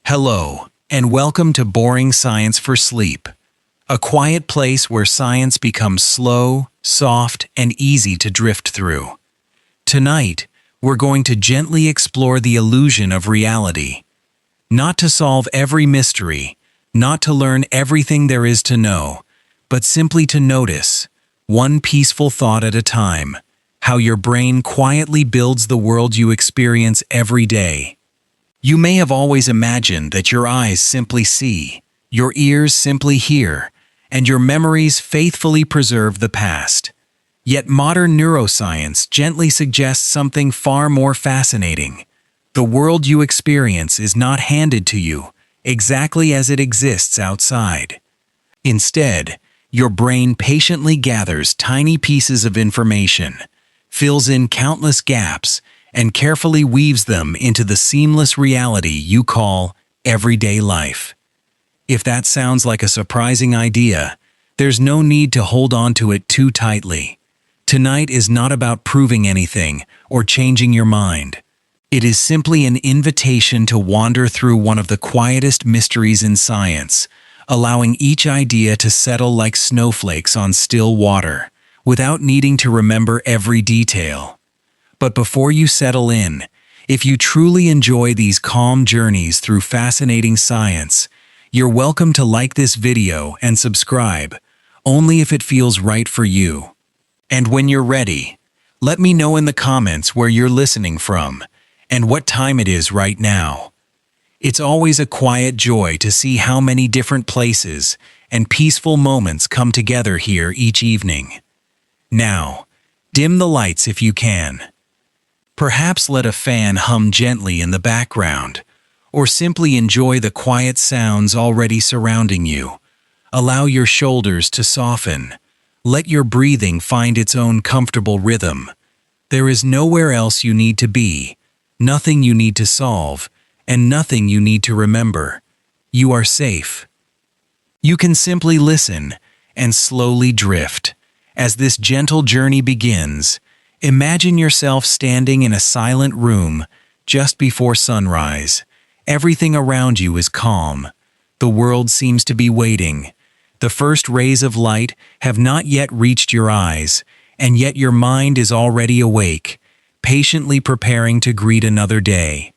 Hello, and welcome to Boring Science for Sleep, a quiet place where science becomes slow, soft, and easy to drift through. Tonight, we're going to gently explore the illusion of reality. Not to solve every mystery, not to learn everything there is to know, but simply to notice, one peaceful thought at a time, how your brain quietly builds the world you experience every day. You may have always imagined that your eyes simply see, your ears simply hear, and your memories faithfully preserve the past. Yet modern neuroscience gently suggests something far more fascinating. The world you experience is not handed to you exactly as it exists outside. Instead, your brain patiently gathers tiny pieces of information, fills in countless gaps, and carefully weaves them into the seamless reality you call everyday life. If that sounds like a surprising idea, there's no need to hold on to it too tightly. Tonight is not about proving anything or changing your mind. It is simply an invitation to wander through one of the quietest mysteries in science, allowing each idea to settle like snowflakes on still water, without needing to remember every detail. But before you settle in, if you truly enjoy these calm journeys through fascinating science, you're welcome to like this video and subscribe, only if it feels right for you. And when you're ready, let me know in the comments where you're listening from and what time it is right now. It's always a quiet joy to see how many different places and peaceful moments come together here each evening. Now, dim the lights if you can. Perhaps let a fan hum gently in the background, or simply enjoy the quiet sounds already surrounding you. Allow your shoulders to soften. Let your breathing find its own comfortable rhythm. There is nowhere else you need to be, nothing you need to solve, and nothing you need to remember. You are safe. You can simply listen and slowly drift. As this gentle journey begins, imagine yourself standing in a silent room just before sunrise. Everything around you is calm. The world seems to be waiting. The first rays of light have not yet reached your eyes, and yet your mind is already awake, patiently preparing to greet another day.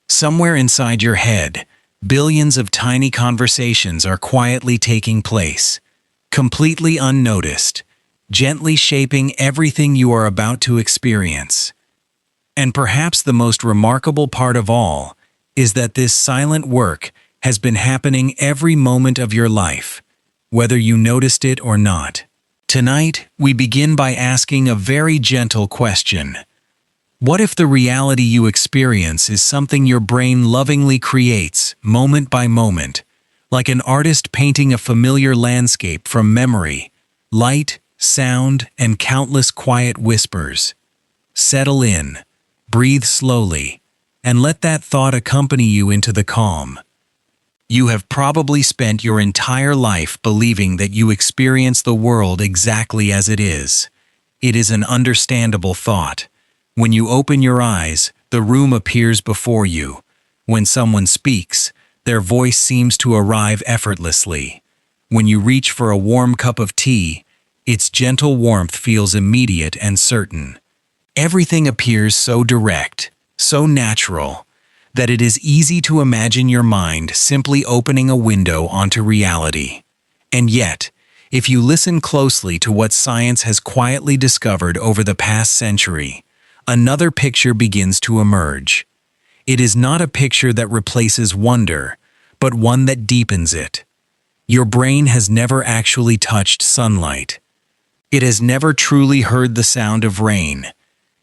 Somewhere inside your head, billions of tiny conversations are quietly taking place, completely unnoticed, gently shaping everything you are about to experience. And perhaps the most remarkable part of all is that this silent work has been happening every moment of your life, whether you noticed it or not. Tonight, we begin by asking a very gentle question. What if the reality you experience is something your brain lovingly creates, moment by moment, like an artist painting a familiar landscape from memory, light, sound, and countless quiet whispers? Settle in, breathe slowly, and let that thought accompany you into the calm. You have probably spent your entire life believing that you experience the world exactly as it is. It is an understandable thought. When you open your eyes, the room appears before you. When someone speaks, their voice seems to arrive effortlessly. When you reach for a warm cup of tea, its gentle warmth feels immediate and certain. Everything appears so direct, so natural, that it is easy to imagine your mind simply opening a window onto reality. And yet, if you listen closely to what science has quietly discovered over the past century, another picture begins to emerge. It is not a picture that replaces wonder, but one that deepens it. Your brain has never actually touched sunlight. It has never truly heard the sound of rain.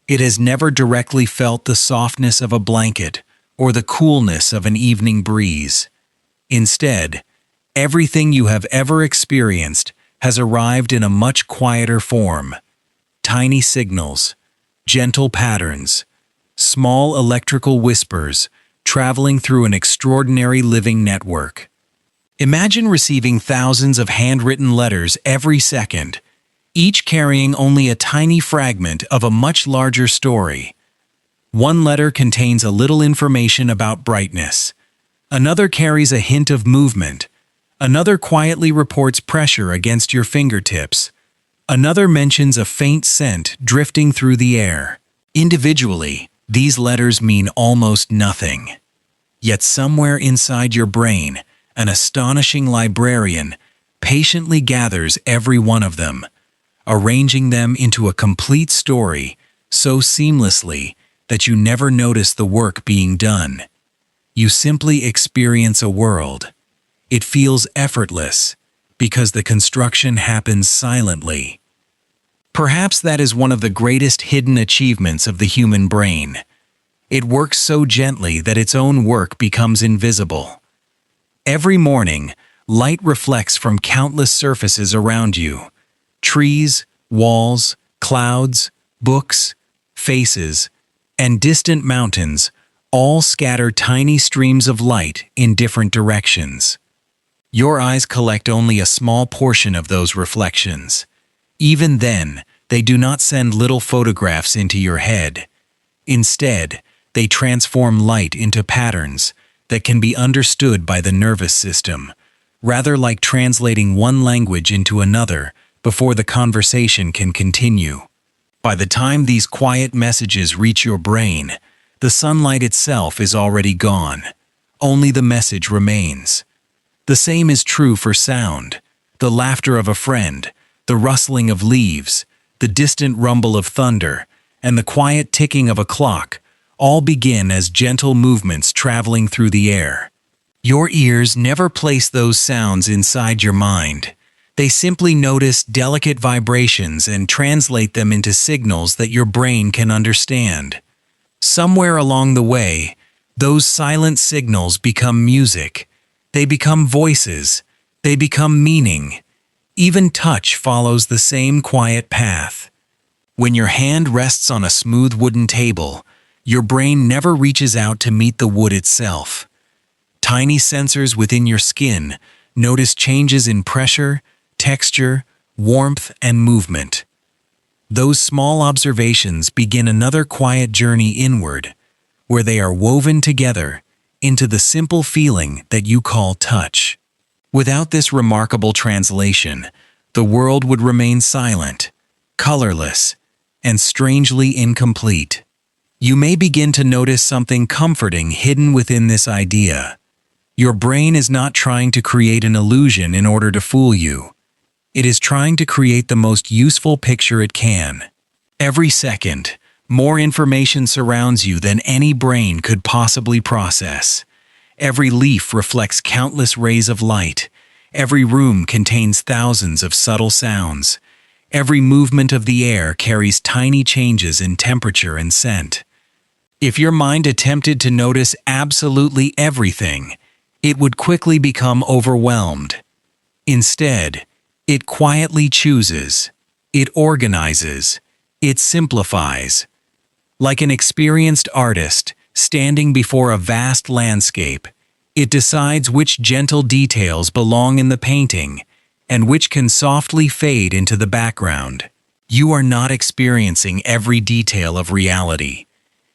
It has never directly felt the softness of a blanket or the coolness of an evening breeze. Instead, everything you have ever experienced has arrived in a much quieter form. Tiny signals, gentle patterns, small electrical whispers traveling through an extraordinary living network. Imagine receiving thousands of handwritten letters every second, each carrying only a tiny fragment of a much larger story. One letter contains a little information about brightness, Another carries a hint of movement. Another quietly reports pressure against your fingertips. Another mentions a faint scent drifting through the air. Individually, these letters mean almost nothing. Yet somewhere inside your brain, an astonishing librarian patiently gathers every one of them, arranging them into a complete story so seamlessly that you never notice the work being done. You simply experience a world. It feels effortless because the construction happens silently. Perhaps that is one of the greatest hidden achievements of the human brain. It works so gently that its own work becomes invisible. Every morning, light reflects from countless surfaces around you. Trees, walls, clouds, books, faces, and distant mountains all scatter tiny streams of light in different directions. Your eyes collect only a small portion of those reflections. Even then, they do not send little photographs into your head. Instead, they transform light into patterns that can be understood by the nervous system, rather like translating one language into another before the conversation can continue. By the time these quiet messages reach your brain, the sunlight itself is already gone. Only the message remains. The same is true for sound. The laughter of a friend, the rustling of leaves, the distant rumble of thunder, and the quiet ticking of a clock all begin as gentle movements traveling through the air. Your ears never place those sounds inside your mind. They simply notice delicate vibrations and translate them into signals that your brain can understand. Somewhere along the way, those silent signals become music. They become voices. They become meaning. Even touch follows the same quiet path. When your hand rests on a smooth wooden table, your brain never reaches out to meet the wood itself. Tiny sensors within your skin notice changes in pressure, texture, warmth, and movement. Those small observations begin another quiet journey inward, where they are woven together into the simple feeling that you call touch. Without this remarkable translation, the world would remain silent, colorless, and strangely incomplete. You may begin to notice something comforting hidden within this idea. Your brain is not trying to create an illusion in order to fool you. It is trying to create the most useful picture it can. Every second, more information surrounds you than any brain could possibly process. Every leaf reflects countless rays of light. Every room contains thousands of subtle sounds. Every movement of the air carries tiny changes in temperature and scent. If your mind attempted to notice absolutely everything, it would quickly become overwhelmed. Instead, it quietly chooses, it organizes, it simplifies. Like an experienced artist standing before a vast landscape, it decides which gentle details belong in the painting and which can softly fade into the background. You are not experiencing every detail of reality.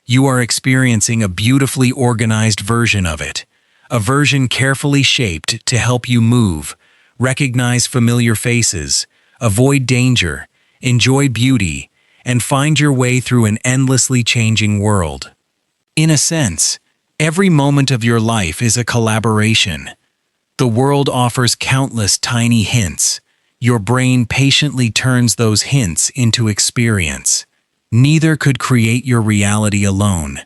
You are experiencing a beautifully organized version of it, a version carefully shaped to help you move, recognize familiar faces, avoid danger, enjoy beauty, and find your way through an endlessly changing world. In a sense, every moment of your life is a collaboration. The world offers countless tiny hints. Your brain patiently turns those hints into experience. Neither could create your reality alone.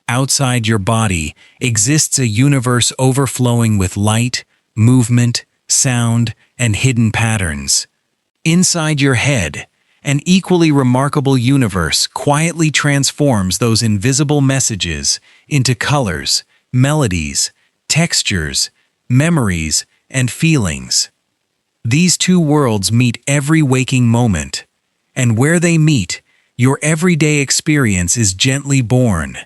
Outside your body exists a universe overflowing with light, movement, sound, and hidden patterns. Inside your head, an equally remarkable universe quietly transforms those invisible messages into colors, melodies, textures, memories, and feelings. These two worlds meet every waking moment, and where they meet, your everyday experience is gently born.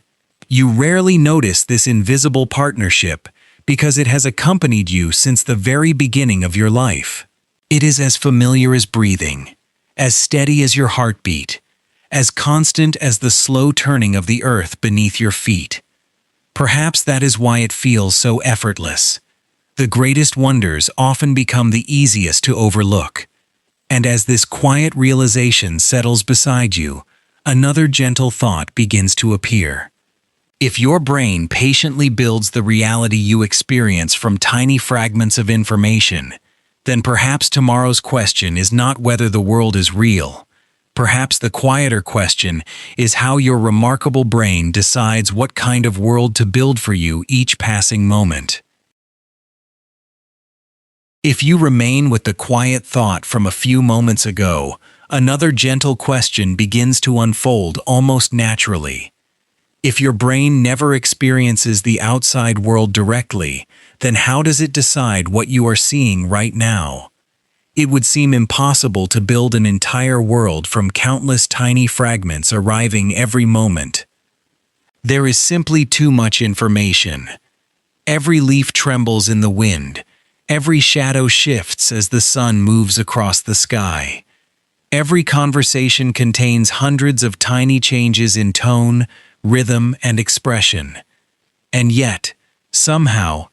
You rarely notice this invisible partnership because it has accompanied you since the very beginning of your life. It is as familiar as breathing, as steady as your heartbeat, as constant as the slow turning of the earth beneath your feet. Perhaps that is why it feels so effortless. The greatest wonders often become the easiest to overlook. And as this quiet realization settles beside you, another gentle thought begins to appear. If your brain patiently builds the reality you experience from tiny fragments of information, then perhaps tomorrow's question is not whether the world is real. Perhaps the quieter question is how your remarkable brain decides what kind of world to build for you each passing moment. If you remain with the quiet thought from a few moments ago, another gentle question begins to unfold almost naturally. If your brain never experiences the outside world directly, then how does it decide what you are seeing right now? It would seem impossible to build an entire world from countless tiny fragments arriving every moment. There is simply too much information. Every leaf trembles in the wind. Every shadow shifts as the sun moves across the sky. Every conversation contains hundreds of tiny changes in tone, rhythm, and expression. And yet, somehow,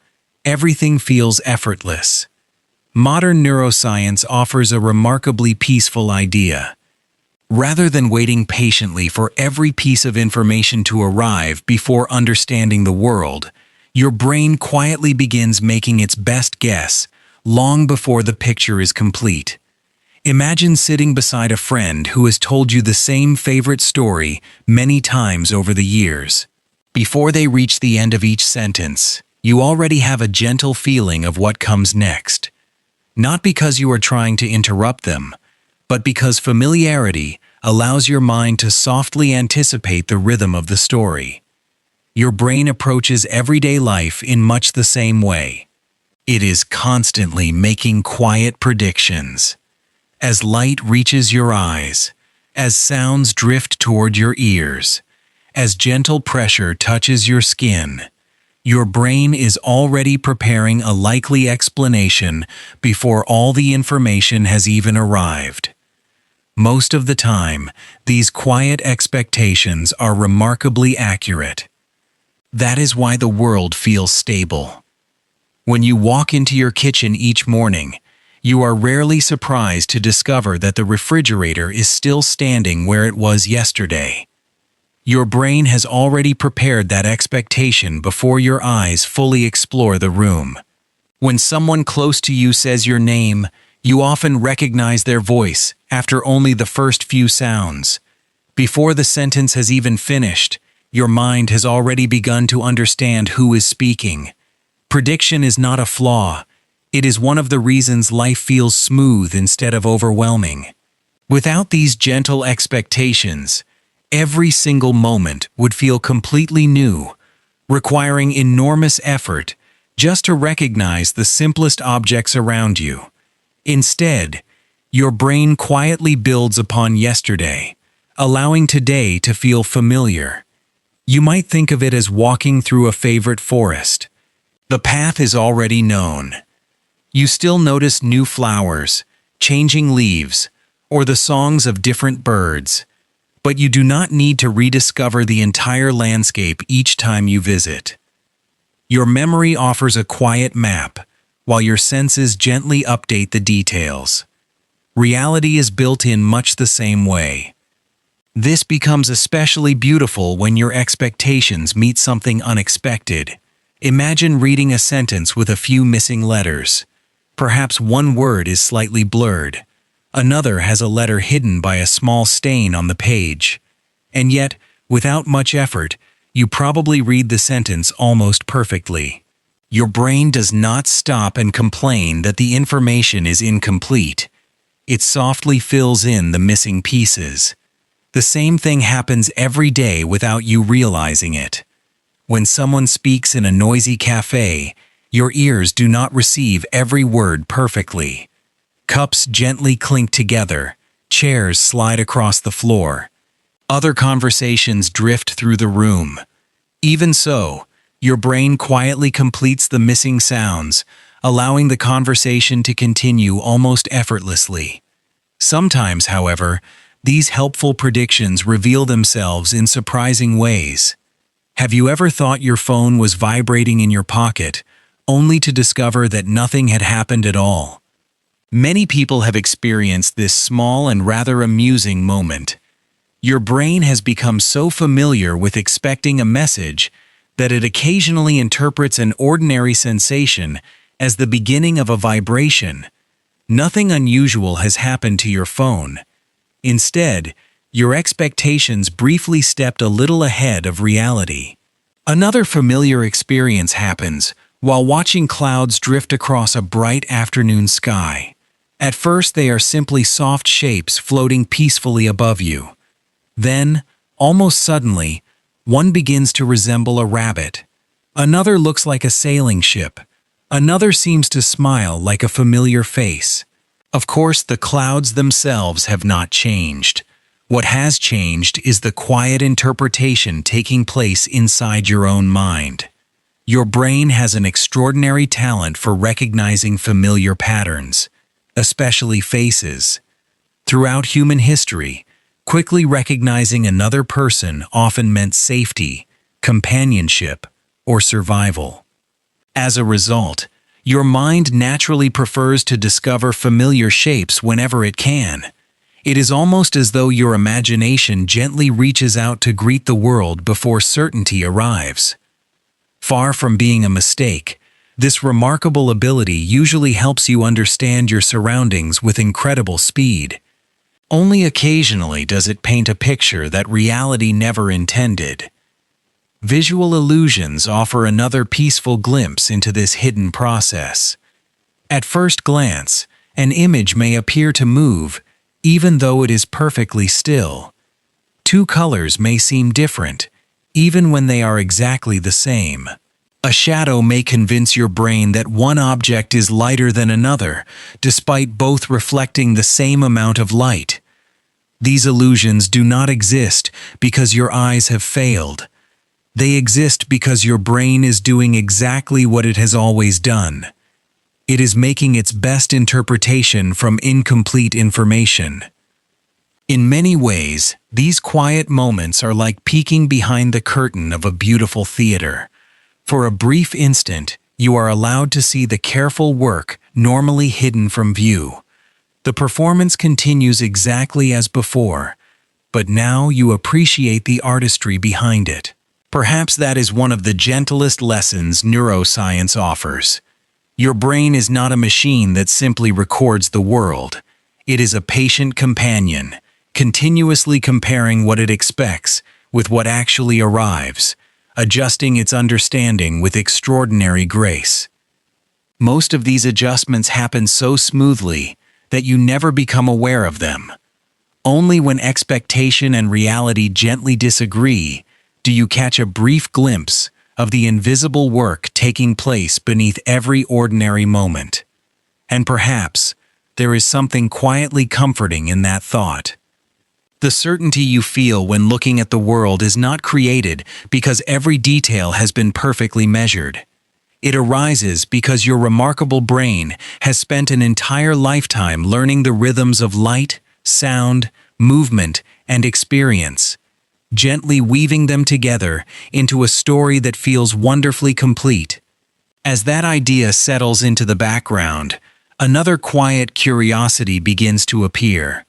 everything feels effortless. Modern neuroscience offers a remarkably peaceful idea. Rather than waiting patiently for every piece of information to arrive before understanding the world, your brain quietly begins making its best guess long before the picture is complete. Imagine sitting beside a friend who has told you the same favorite story many times over the years. Before they reach the end of each sentence, you already have a gentle feeling of what comes next. Not because you are trying to interrupt them, but because familiarity allows your mind to softly anticipate the rhythm of the story. Your brain approaches everyday life in much the same way. It is constantly making quiet predictions. As light reaches your eyes, as sounds drift toward your ears, as gentle pressure touches your skin, your brain is already preparing a likely explanation before all the information has even arrived. Most of the time, these quiet expectations are remarkably accurate. That is why the world feels stable. When you walk into your kitchen each morning, you are rarely surprised to discover that the refrigerator is still standing where it was yesterday. Your brain has already prepared that expectation before your eyes fully explore the room. When someone close to you says your name, you often recognize their voice after only the first few sounds. Before the sentence has even finished, your mind has already begun to understand who is speaking. Prediction is not a flaw. It is one of the reasons life feels smooth instead of overwhelming. Without these gentle expectations, every single moment would feel completely new, requiring enormous effort just to recognize the simplest objects around you. Instead, your brain quietly builds upon yesterday, allowing today to feel familiar. You might think of it as walking through a favorite forest. The path is already known. You still notice new flowers, changing leaves, or the songs of different birds. But you do not need to rediscover the entire landscape each time you visit. Your memory offers a quiet map, while your senses gently update the details. Reality is built in much the same way. This becomes especially beautiful when your expectations meet something unexpected. Imagine reading a sentence with a few missing letters. Perhaps one word is slightly blurred. Another has a letter hidden by a small stain on the page. And yet, without much effort, you probably read the sentence almost perfectly. Your brain does not stop and complain that the information is incomplete. It softly fills in the missing pieces. The same thing happens every day without you realizing it. When someone speaks in a noisy cafe, your ears do not receive every word perfectly. Cups gently clink together, chairs slide across the floor. Other conversations drift through the room. Even so, your brain quietly completes the missing sounds, allowing the conversation to continue almost effortlessly. Sometimes, however, these helpful predictions reveal themselves in surprising ways. Have you ever thought your phone was vibrating in your pocket, only to discover that nothing had happened at all? Many people have experienced this small and rather amusing moment. Your brain has become so familiar with expecting a message that it occasionally interprets an ordinary sensation as the beginning of a vibration. Nothing unusual has happened to your phone. Instead, your expectations briefly stepped a little ahead of reality. Another familiar experience happens while watching clouds drift across a bright afternoon sky. At first, they are simply soft shapes floating peacefully above you. Then, almost suddenly, one begins to resemble a rabbit. Another looks like a sailing ship. Another seems to smile like a familiar face. Of course, the clouds themselves have not changed. What has changed is the quiet interpretation taking place inside your own mind. Your brain has an extraordinary talent for recognizing familiar patterns, especially faces. Throughout human history, quickly recognizing another person often meant safety, companionship, or survival. As a result, your mind naturally prefers to discover familiar shapes whenever it can. It is almost as though your imagination gently reaches out to greet the world before certainty arrives. Far from being a mistake, this remarkable ability usually helps you understand your surroundings with incredible speed. Only occasionally does it paint a picture that reality never intended. Visual illusions offer another peaceful glimpse into this hidden process. At first glance, an image may appear to move, even though it is perfectly still. Two colors may seem different, even when they are exactly the same. A shadow may convince your brain that one object is lighter than another, despite both reflecting the same amount of light. These illusions do not exist because your eyes have failed. They exist because your brain is doing exactly what it has always done. It is making its best interpretation from incomplete information. In many ways, these quiet moments are like peeking behind the curtain of a beautiful theater. For a brief instant, you are allowed to see the careful work normally hidden from view. The performance continues exactly as before, but now you appreciate the artistry behind it. Perhaps that is one of the gentlest lessons neuroscience offers. Your brain is not a machine that simply records the world. It is a patient companion, continuously comparing what it expects with what actually arrives, adjusting its understanding with extraordinary grace. Most of these adjustments happen so smoothly that you never become aware of them. Only when expectation and reality gently disagree do you catch a brief glimpse of the invisible work taking place beneath every ordinary moment. And perhaps there is something quietly comforting in that thought. The certainty you feel when looking at the world is not created because every detail has been perfectly measured. It arises because your remarkable brain has spent an entire lifetime learning the rhythms of light, sound, movement, and experience, gently weaving them together into a story that feels wonderfully complete. As that idea settles into the background, another quiet curiosity begins to appear.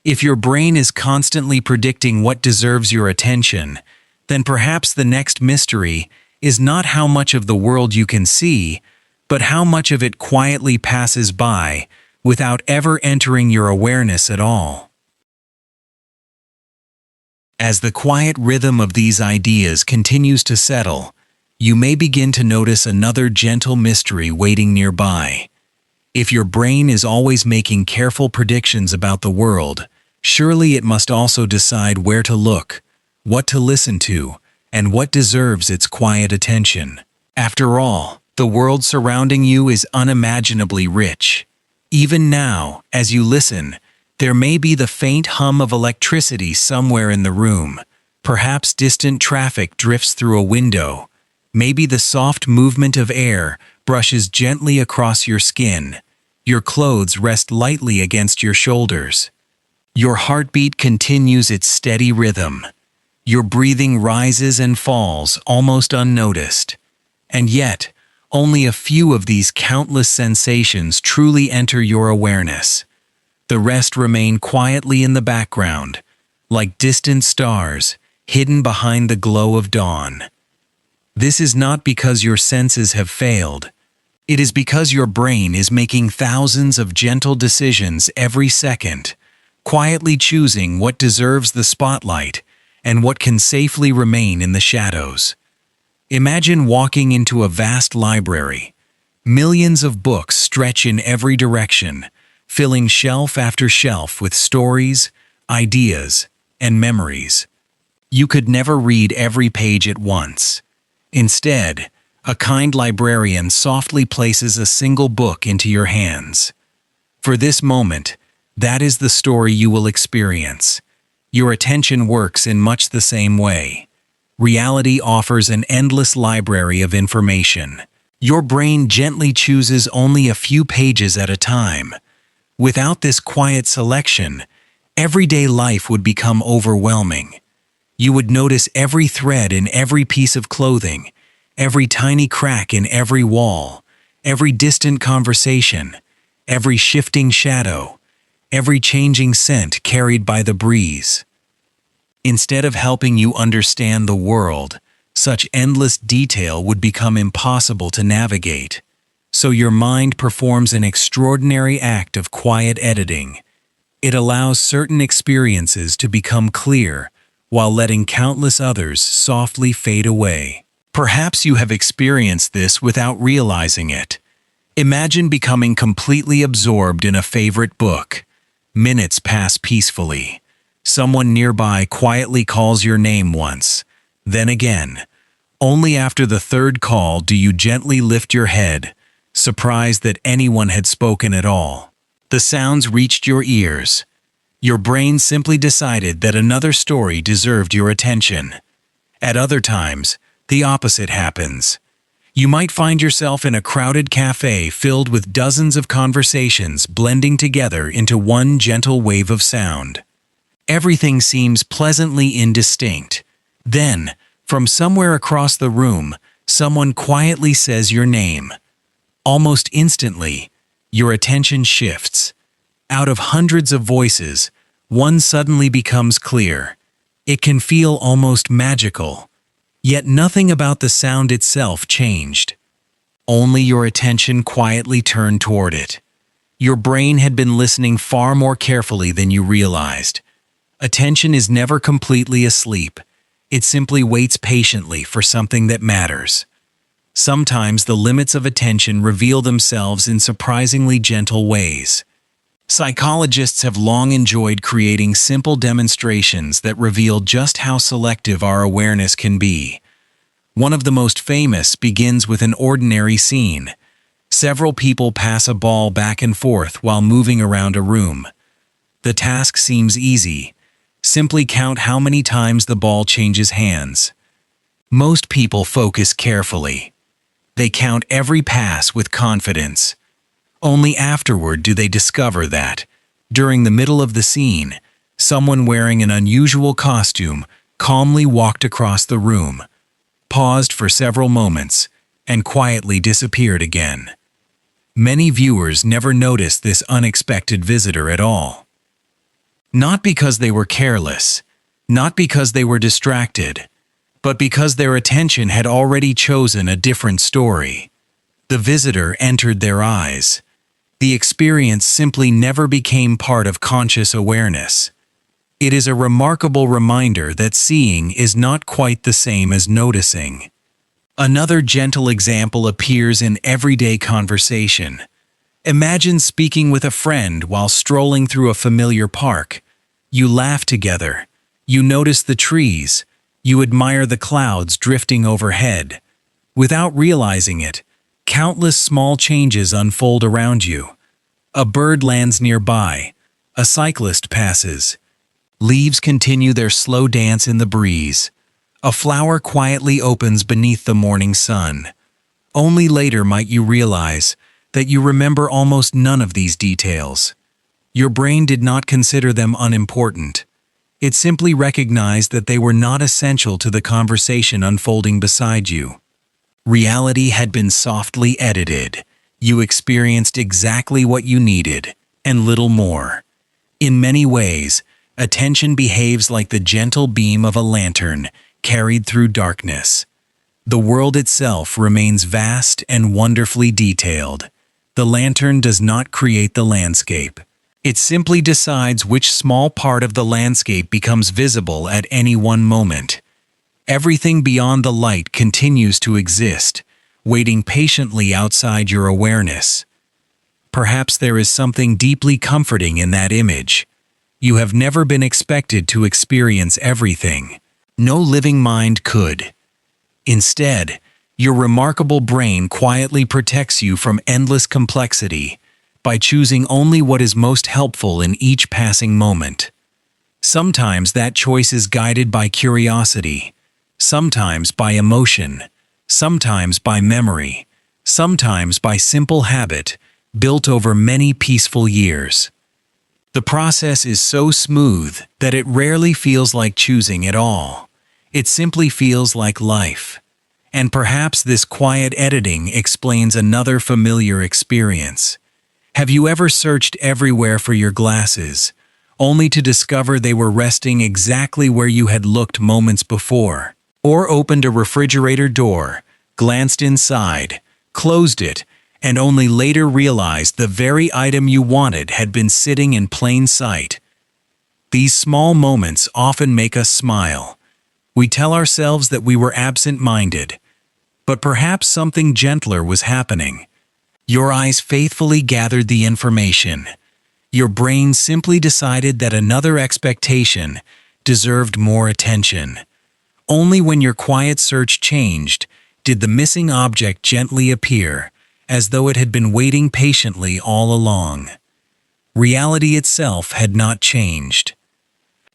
If your brain is constantly predicting what deserves your attention, then perhaps the next mystery is not how much of the world you can see, but how much of it quietly passes by without ever entering your awareness at all. As the quiet rhythm of these ideas continues to settle, you may begin to notice another gentle mystery waiting nearby. If your brain is always making careful predictions about the world, surely it must also decide where to look, what to listen to, and what deserves its quiet attention. After all, the world surrounding you is unimaginably rich. Even now, as you listen, there may be the faint hum of electricity somewhere in the room. Perhaps distant traffic drifts through a window. Maybe the soft movement of air brushes gently across your skin. Your clothes rest lightly against your shoulders. Your heartbeat continues its steady rhythm. Your breathing rises and falls almost unnoticed. And yet, only a few of these countless sensations truly enter your awareness. The rest remain quietly in the background, like distant stars hidden behind the glow of dawn. This is not because your senses have failed. It is because your brain is making thousands of gentle decisions every second, quietly choosing what deserves the spotlight and what can safely remain in the shadows. Imagine walking into a vast library. Millions of books stretch in every direction, filling shelf after shelf with stories, ideas, and memories. You could never read every page at once. Instead, a kind librarian softly places a single book into your hands. For this moment, that is the story you will experience. Your attention works in much the same way. Reality offers an endless library of information. Your brain gently chooses only a few pages at a time. Without this quiet selection, everyday life would become overwhelming. You would notice every thread in every piece of clothing, every tiny crack in every wall, every distant conversation, every shifting shadow, every changing scent carried by the breeze. Instead of helping you understand the world, such endless detail would become impossible to navigate. So your mind performs an extraordinary act of quiet editing. It allows certain experiences to become clear, while letting countless others softly fade away. Perhaps you have experienced this without realizing it. Imagine becoming completely absorbed in a favorite book. Minutes pass peacefully. Someone nearby quietly calls your name once, then again. Only after the third call do you gently lift your head, surprised that anyone had spoken at all. The sounds reached your ears. Your brain simply decided that another story deserved your attention. At other times, the opposite happens. You might find yourself in a crowded cafe filled with dozens of conversations blending together into one gentle wave of sound. Everything seems pleasantly indistinct. Then, from somewhere across the room, someone quietly says your name. Almost instantly, your attention shifts. Out of hundreds of voices, one suddenly becomes clear. It can feel almost magical. Yet nothing about the sound itself changed. Only your attention quietly turned toward it. Your brain had been listening far more carefully than you realized. Attention is never completely asleep. It simply waits patiently for something that matters. Sometimes the limits of attention reveal themselves in surprisingly gentle ways. Psychologists have long enjoyed creating simple demonstrations that reveal just how selective our awareness can be. One of the most famous begins with an ordinary scene. Several people pass a ball back and forth while moving around a room. The task seems easy. Simply count how many times the ball changes hands. Most people focus carefully. They count every pass with confidence. Only afterward do they discover that, during the middle of the scene, someone wearing an unusual costume calmly walked across the room, paused for several moments, and quietly disappeared again. Many viewers never noticed this unexpected visitor at all. Not because they were careless, not because they were distracted, but because their attention had already chosen a different story. The visitor entered their eyes. The experience simply never became part of conscious awareness. It is a remarkable reminder that seeing is not quite the same as noticing. Another gentle example appears in everyday conversation. Imagine speaking with a friend while strolling through a familiar park. You laugh together. You notice the trees. You admire the clouds drifting overhead. Without realizing it, countless small changes unfold around you. A bird lands nearby. A cyclist passes. Leaves continue their slow dance in the breeze. A flower quietly opens beneath the morning sun. Only later might you realize that you remember almost none of these details. Your brain did not consider them unimportant. It simply recognized that they were not essential to the conversation unfolding beside you. Reality had been softly edited. You experienced exactly what you needed, and little more. In many ways, attention behaves like the gentle beam of a lantern carried through darkness. The world itself remains vast and wonderfully detailed. The lantern does not create the landscape. It simply decides which small part of the landscape becomes visible at any one moment. Everything beyond the light continues to exist, waiting patiently outside your awareness. Perhaps there is something deeply comforting in that image. You have never been expected to experience everything. No living mind could. Instead, your remarkable brain quietly protects you from endless complexity by choosing only what is most helpful in each passing moment. Sometimes that choice is guided by curiosity, sometimes by emotion, sometimes by memory, sometimes by simple habit built over many peaceful years. The process is so smooth that it rarely feels like choosing at all. It simply feels like life. And perhaps this quiet editing explains another familiar experience. Have you ever searched everywhere for your glasses, only to discover they were resting exactly where you had looked moments before? Or opened a refrigerator door, glanced inside, closed it, and only later realized the very item you wanted had been sitting in plain sight? These small moments often make us smile. We tell ourselves that we were absent-minded, but perhaps something gentler was happening. Your eyes faithfully gathered the information. Your brain simply decided that another expectation deserved more attention. Only when your quiet search changed did the missing object gently appear, as though it had been waiting patiently all along. Reality itself had not changed.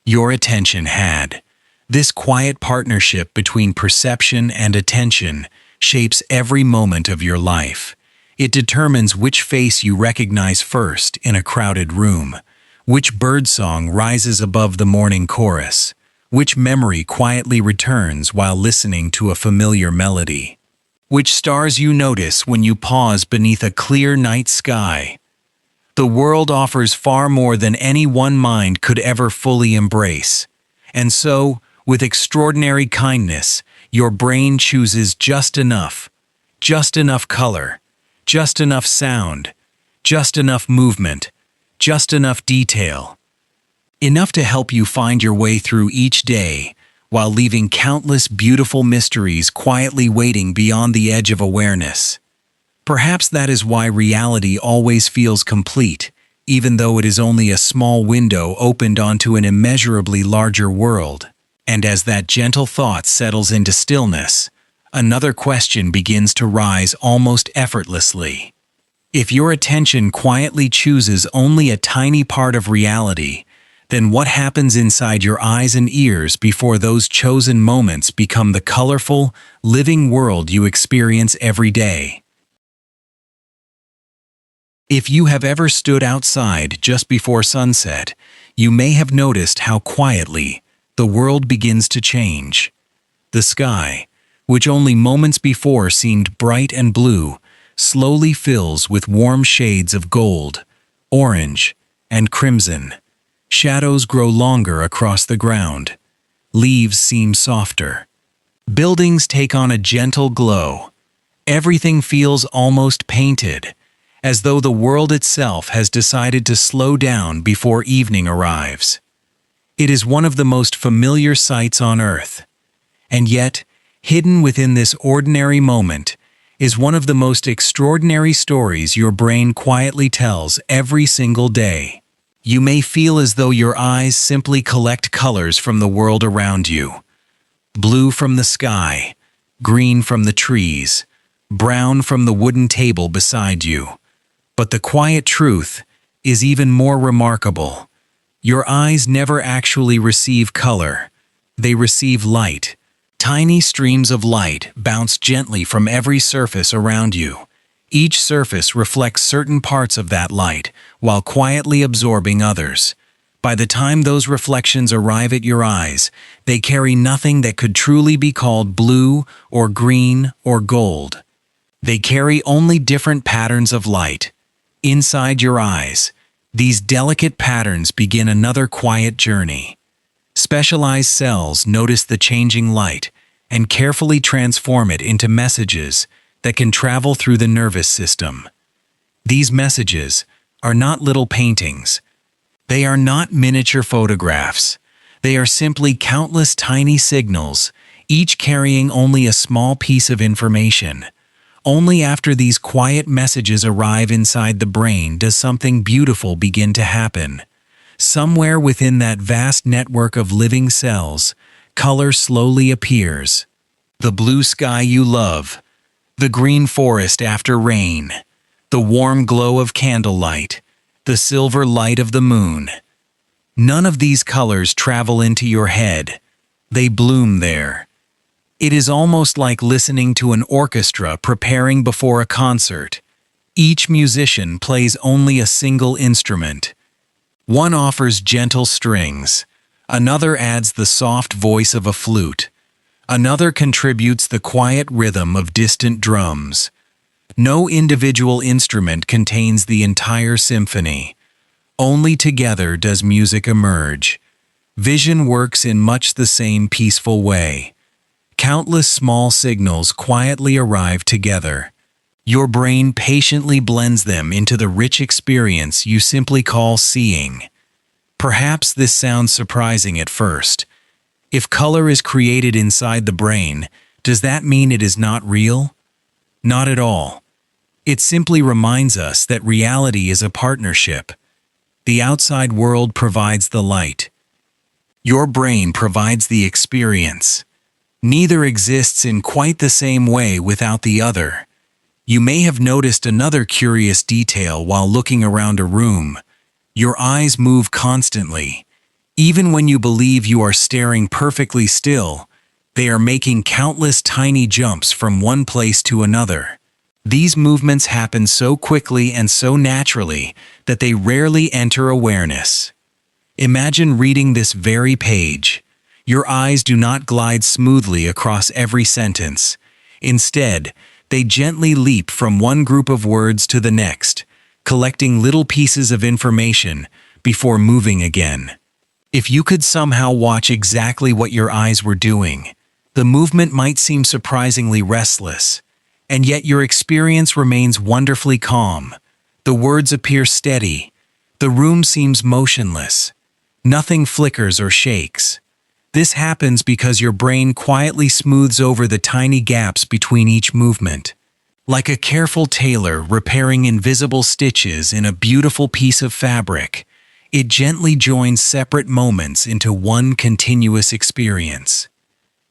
Your attention had. This quiet partnership between perception and attention shapes every moment of your life. It determines which face you recognize first in a crowded room, which birdsong rises above the morning chorus, which memory quietly returns while listening to a familiar melody, which stars you notice when you pause beneath a clear night sky. The world offers far more than any one mind could ever fully embrace. And so, with extraordinary kindness, your brain chooses just enough color, just enough sound, just enough movement, just enough detail. Enough to help you find your way through each day, while leaving countless beautiful mysteries quietly waiting beyond the edge of awareness. Perhaps that is why reality always feels complete, even though it is only a small window opened onto an immeasurably larger world. And as that gentle thought settles into stillness, another question begins to rise almost effortlessly. If your attention quietly chooses only a tiny part of reality, then what happens inside your eyes and ears before those chosen moments become the colorful, living world you experience every day? If you have ever stood outside just before sunset, you may have noticed how quietly the world begins to change. The sky, which only moments before seemed bright and blue, slowly fills with warm shades of gold, orange, and crimson. Shadows grow longer across the ground. Leaves seem softer. Buildings take on a gentle glow. Everything feels almost painted, as though the world itself has decided to slow down before evening arrives. It is one of the most familiar sights on earth. And yet, hidden within this ordinary moment is one of the most extraordinary stories your brain quietly tells every single day. You may feel as though your eyes simply collect colors from the world around you. Blue from the sky, green from the trees, brown from the wooden table beside you. But the quiet truth is even more remarkable. Your eyes never actually receive color. They receive light. Tiny streams of light bounce gently from every surface around you. Each surface reflects certain parts of that light, while quietly absorbing others. By the time those reflections arrive at your eyes, they carry nothing that could truly be called blue or green or gold. They carry only different patterns of light. Inside your eyes, these delicate patterns begin another quiet journey. Specialized cells notice the changing light and carefully transform it into messages that can travel through the nervous system. These messages are not little paintings. They are not miniature photographs. They are simply countless tiny signals, each carrying only a small piece of information. Only after these quiet messages arrive inside the brain does something beautiful begin to happen. Somewhere within that vast network of living cells, color slowly appears. The blue sky you love, the green forest after rain, the warm glow of candlelight, the silver light of the moon. None of these colors travel into your head. They bloom there. It is almost like listening to an orchestra preparing before a concert. Each musician plays only a single instrument. One offers gentle strings. Another adds the soft voice of a flute. Another contributes the quiet rhythm of distant drums. No individual instrument contains the entire symphony. Only together does music emerge. Vision works in much the same peaceful way. Countless small signals quietly arrive together. Your brain patiently blends them into the rich experience you simply call seeing. Perhaps this sounds surprising at first. If color is created inside the brain, does that mean it is not real? Not at all. It simply reminds us that reality is a partnership. The outside world provides the light. Your brain provides the experience. Neither exists in quite the same way without the other. You may have noticed another curious detail while looking around a room. Your eyes move constantly. Even when you believe you are staring perfectly still, they are making countless tiny jumps from one place to another. These movements happen so quickly and so naturally that they rarely enter awareness. Imagine reading this very page. Your eyes do not glide smoothly across every sentence. Instead, they gently leap from one group of words to the next, collecting little pieces of information before moving again. If you could somehow watch exactly what your eyes were doing, the movement might seem surprisingly restless, and yet your experience remains wonderfully calm. The words appear steady. The room seems motionless. Nothing flickers or shakes. This happens because your brain quietly smooths over the tiny gaps between each movement. Like a careful tailor repairing invisible stitches in a beautiful piece of fabric, it gently joins separate moments into one continuous experience.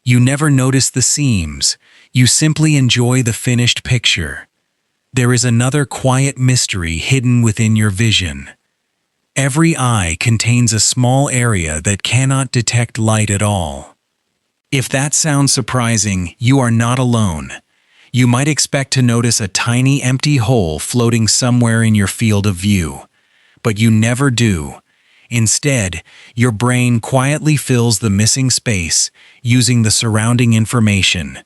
You never notice the seams, you simply enjoy the finished picture. There is another quiet mystery hidden within your vision. Every eye contains a small area that cannot detect light at all. If that sounds surprising, you are not alone. You might expect to notice a tiny empty hole floating somewhere in your field of view, but you never do. Instead, your brain quietly fills the missing space using the surrounding information,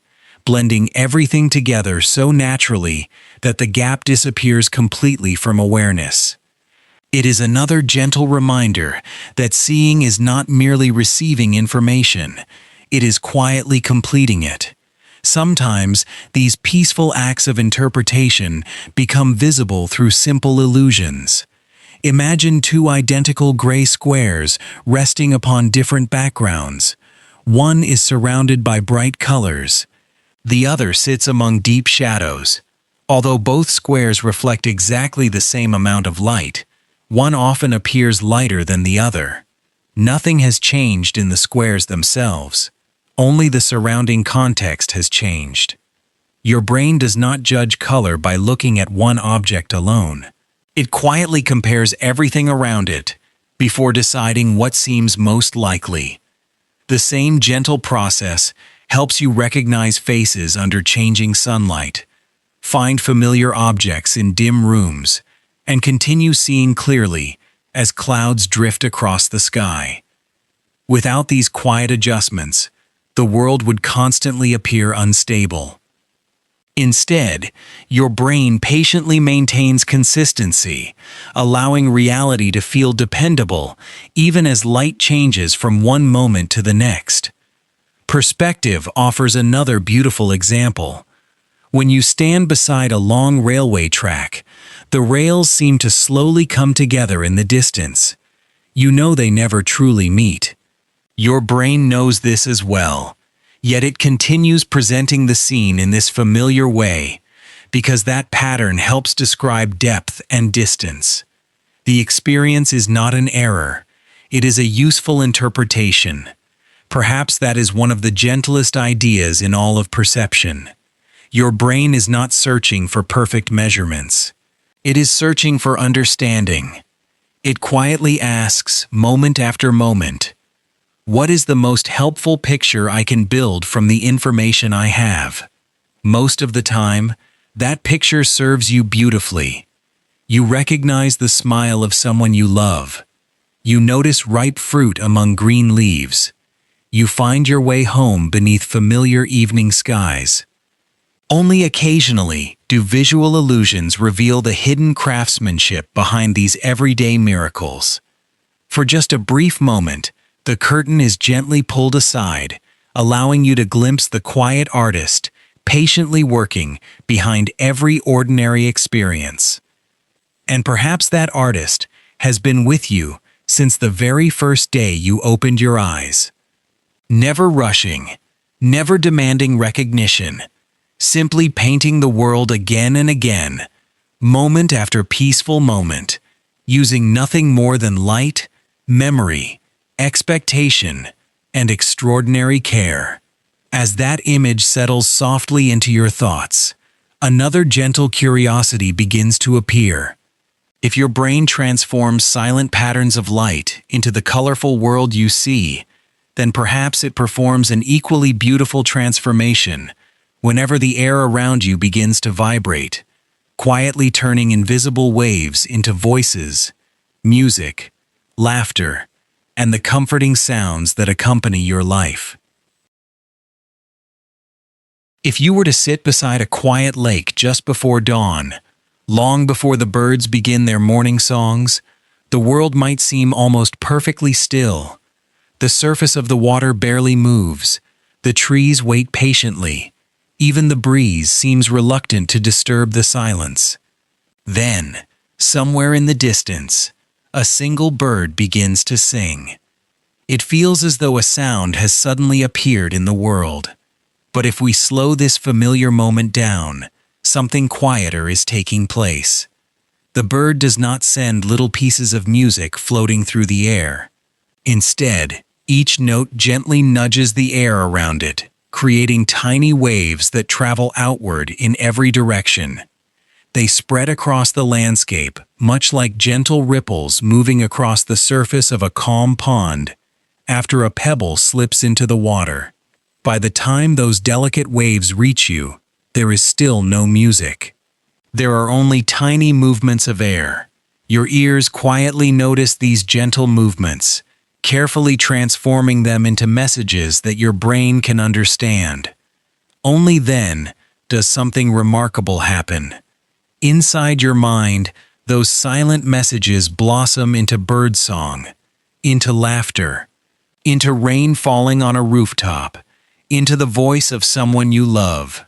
blending everything together so naturally that the gap disappears completely from awareness. It is another gentle reminder that seeing is not merely receiving information, it is quietly completing it. Sometimes, these peaceful acts of interpretation become visible through simple illusions. Imagine two identical gray squares resting upon different backgrounds. One is surrounded by bright colors. The other sits among deep shadows. Although both squares reflect exactly the same amount of light, one often appears lighter than the other. Nothing has changed in the squares themselves. Only the surrounding context has changed. Your brain does not judge color by looking at one object alone. It quietly compares everything around it before deciding what seems most likely. The same gentle process helps you recognize faces under changing sunlight, find familiar objects in dim rooms, and continue seeing clearly as clouds drift across the sky. Without these quiet adjustments, the world would constantly appear unstable. Instead, your brain patiently maintains consistency, allowing reality to feel dependable even as light changes from one moment to the next. Perspective offers another beautiful example. When you stand beside a long railway track, the rails seem to slowly come together in the distance. You know they never truly meet. Your brain knows this as well, yet it continues presenting the scene in this familiar way, because that pattern helps describe depth and distance. The experience is not an error, it is a useful interpretation. Perhaps that is one of the gentlest ideas in all of perception. Your brain is not searching for perfect measurements. It is searching for understanding. It quietly asks, moment after moment, what is the most helpful picture I can build from the information I have? Most of the time, that picture serves you beautifully. You recognize the smile of someone you love. You notice ripe fruit among green leaves. You find your way home beneath familiar evening skies. Only occasionally do visual illusions reveal the hidden craftsmanship behind these everyday miracles. For just a brief moment, the curtain is gently pulled aside, allowing you to glimpse the quiet artist patiently working behind every ordinary experience. And perhaps that artist has been with you since the very first day you opened your eyes. Never rushing, never demanding recognition, simply painting the world again and again, moment after peaceful moment, using nothing more than light, memory, expectation, and extraordinary care. As that image settles softly into your thoughts, another gentle curiosity begins to appear. If your brain transforms silent patterns of light into the colorful world you see, then perhaps it performs an equally beautiful transformation whenever the air around you begins to vibrate, quietly turning invisible waves into voices, music, laughter, and the comforting sounds that accompany your life. If you were to sit beside a quiet lake just before dawn, long before the birds begin their morning songs, the world might seem almost perfectly still. The surface of the water barely moves, the trees wait patiently, even the breeze seems reluctant to disturb the silence. Then, somewhere in the distance, a single bird begins to sing. It feels as though a sound has suddenly appeared in the world. But if we slow this familiar moment down, something quieter is taking place. The bird does not send little pieces of music floating through the air. Instead, each note gently nudges the air around it, creating tiny waves that travel outward in every direction. They spread across the landscape, much like gentle ripples moving across the surface of a calm pond after a pebble slips into the water. By the time those delicate waves reach you, there is still no music. There are only tiny movements of air. Your ears quietly notice these gentle movements, carefully transforming them into messages that your brain can understand. Only then does something remarkable happen. Inside your mind, those silent messages blossom into birdsong, into laughter, into rain falling on a rooftop, into the voice of someone you love.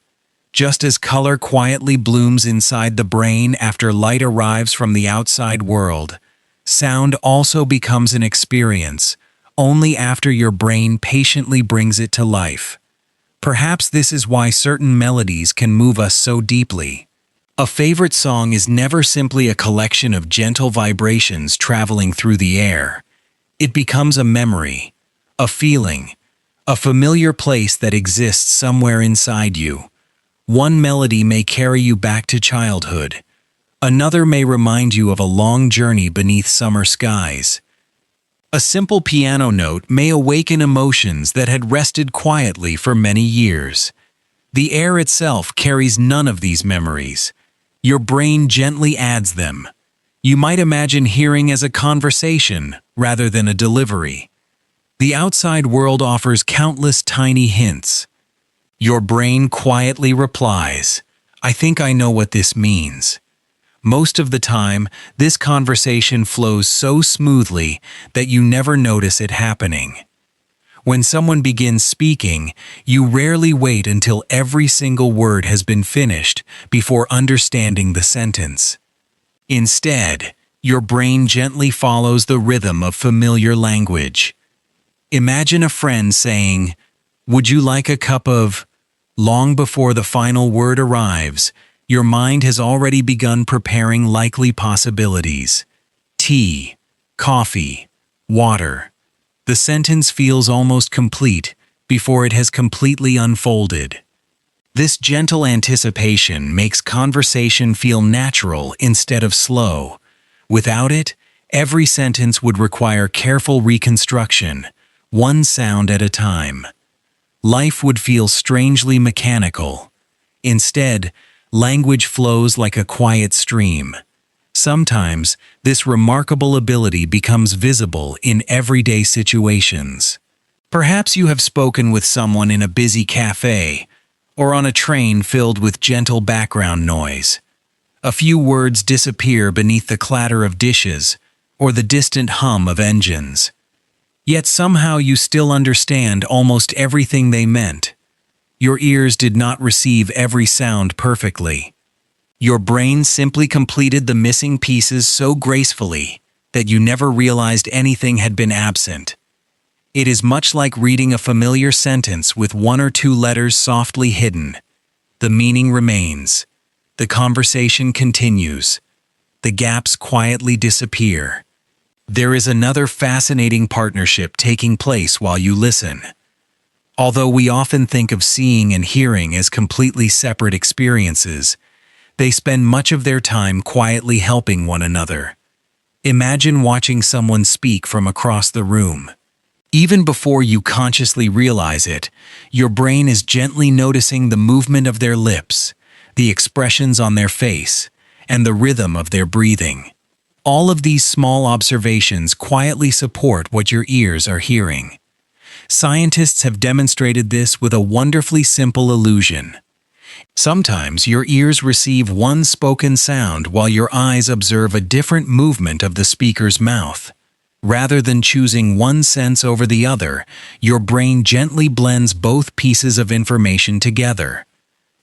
Just as color quietly blooms inside the brain after light arrives from the outside world, sound also becomes an experience only after your brain patiently brings it to life. Perhaps this is why certain melodies can move us so deeply. A favorite song is never simply a collection of gentle vibrations traveling through the air. It becomes a memory, a feeling, a familiar place that exists somewhere inside you. One melody may carry you back to childhood. Another may remind you of a long journey beneath summer skies. A simple piano note may awaken emotions that had rested quietly for many years. The air itself carries none of these memories. Your brain gently adds them. You might imagine hearing as a conversation rather than a delivery. The outside world offers countless tiny hints. Your brain quietly replies, "I think I know what this means." Most of the time, this conversation flows so smoothly that you never notice it happening. When someone begins speaking, you rarely wait until every single word has been finished before understanding the sentence. Instead, your brain gently follows the rhythm of familiar language. Imagine a friend saying, "Would you like a cup of?" Long before the final word arrives, your mind has already begun preparing likely possibilities. Tea, coffee, water. The sentence feels almost complete before it has completely unfolded. This gentle anticipation makes conversation feel natural instead of slow. Without it, every sentence would require careful reconstruction, one sound at a time. Life would feel strangely mechanical. Instead, language flows like a quiet stream. Sometimes, this remarkable ability becomes visible in everyday situations. Perhaps you have spoken with someone in a busy cafe, or on a train filled with gentle background noise. A few words disappear beneath the clatter of dishes or the distant hum of engines. Yet somehow you still understand almost everything they meant. Your ears did not receive every sound perfectly. Your brain simply completed the missing pieces so gracefully that you never realized anything had been absent. It is much like reading a familiar sentence with one or two letters softly hidden. The meaning remains. The conversation continues. The gaps quietly disappear. There is another fascinating partnership taking place while you listen. Although we often think of seeing and hearing as completely separate experiences, they spend much of their time quietly helping one another. Imagine watching someone speak from across the room. Even before you consciously realize it, your brain is gently noticing the movement of their lips, the expressions on their face, and the rhythm of their breathing. All of these small observations quietly support what your ears are hearing. Scientists have demonstrated this with a wonderfully simple illusion. Sometimes your ears receive one spoken sound while your eyes observe a different movement of the speaker's mouth. Rather than choosing one sense over the other, your brain gently blends both pieces of information together.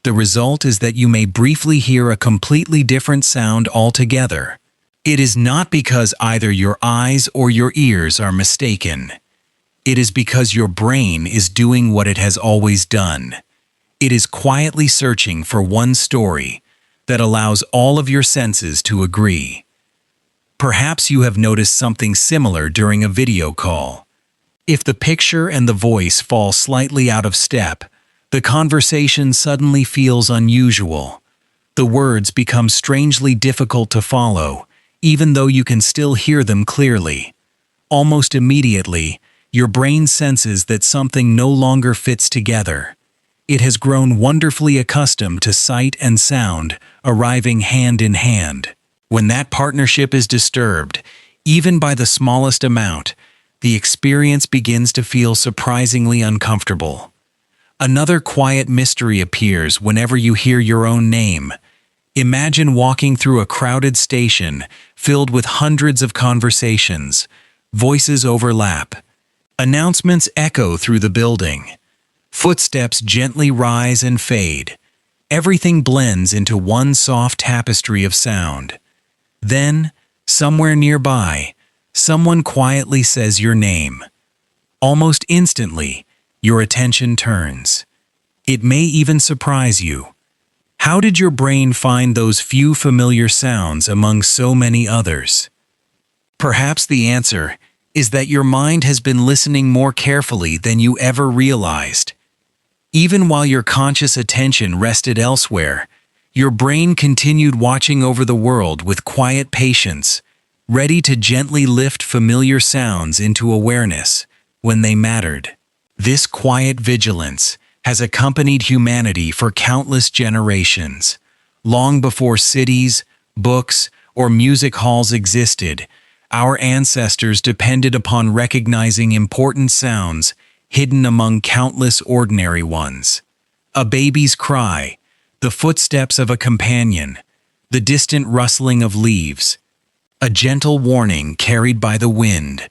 The result is that you may briefly hear a completely different sound altogether. It is not because either your eyes or your ears are mistaken. It is because your brain is doing what it has always done. It is quietly searching for one story that allows all of your senses to agree. Perhaps you have noticed something similar during a video call. If the picture and the voice fall slightly out of step, the conversation suddenly feels unusual. The words become strangely difficult to follow, even though you can still hear them clearly. Almost immediately, your brain senses that something no longer fits together. It has grown wonderfully accustomed to sight and sound arriving hand in hand. When that partnership is disturbed, even by the smallest amount, the experience begins to feel surprisingly uncomfortable. Another quiet mystery appears whenever you hear your own name. Imagine walking through a crowded station filled with hundreds of conversations. Voices overlap. Announcements echo through the building. Footsteps gently rise and fade. Everything blends into one soft tapestry of sound. Then, somewhere nearby, someone quietly says your name. Almost instantly, your attention turns. It may even surprise you. How did your brain find those few familiar sounds among so many others? Perhaps the answer is that your mind has been listening more carefully than you ever realized. Even while your conscious attention rested elsewhere, your brain continued watching over the world with quiet patience, ready to gently lift familiar sounds into awareness when they mattered. This quiet vigilance has accompanied humanity for countless generations. Long before cities, books, or music halls existed, our ancestors depended upon recognizing important sounds hidden among countless ordinary ones. A baby's cry, the footsteps of a companion, the distant rustling of leaves, a gentle warning carried by the wind.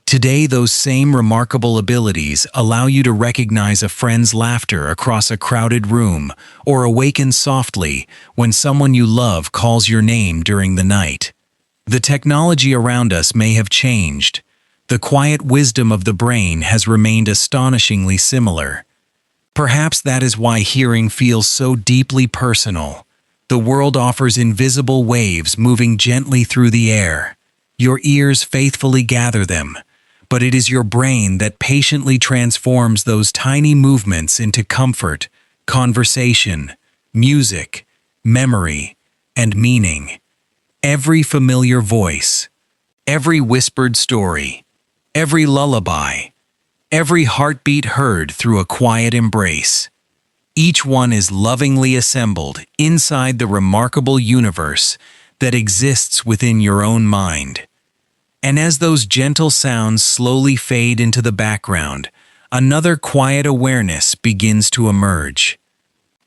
Today, those same remarkable abilities allow you to recognize a friend's laughter across a crowded room or awaken softly when someone you love calls your name during the night. The technology around us may have changed. The quiet wisdom of the brain has remained astonishingly similar. Perhaps that is why hearing feels so deeply personal. The world offers invisible waves moving gently through the air. Your ears faithfully gather them, but it is your brain that patiently transforms those tiny movements into comfort, conversation, music, memory, and meaning. Every familiar voice, every whispered story, every lullaby, every heartbeat heard through a quiet embrace. Each one is lovingly assembled inside the remarkable universe that exists within your own mind. And as those gentle sounds slowly fade into the background, another quiet awareness begins to emerge.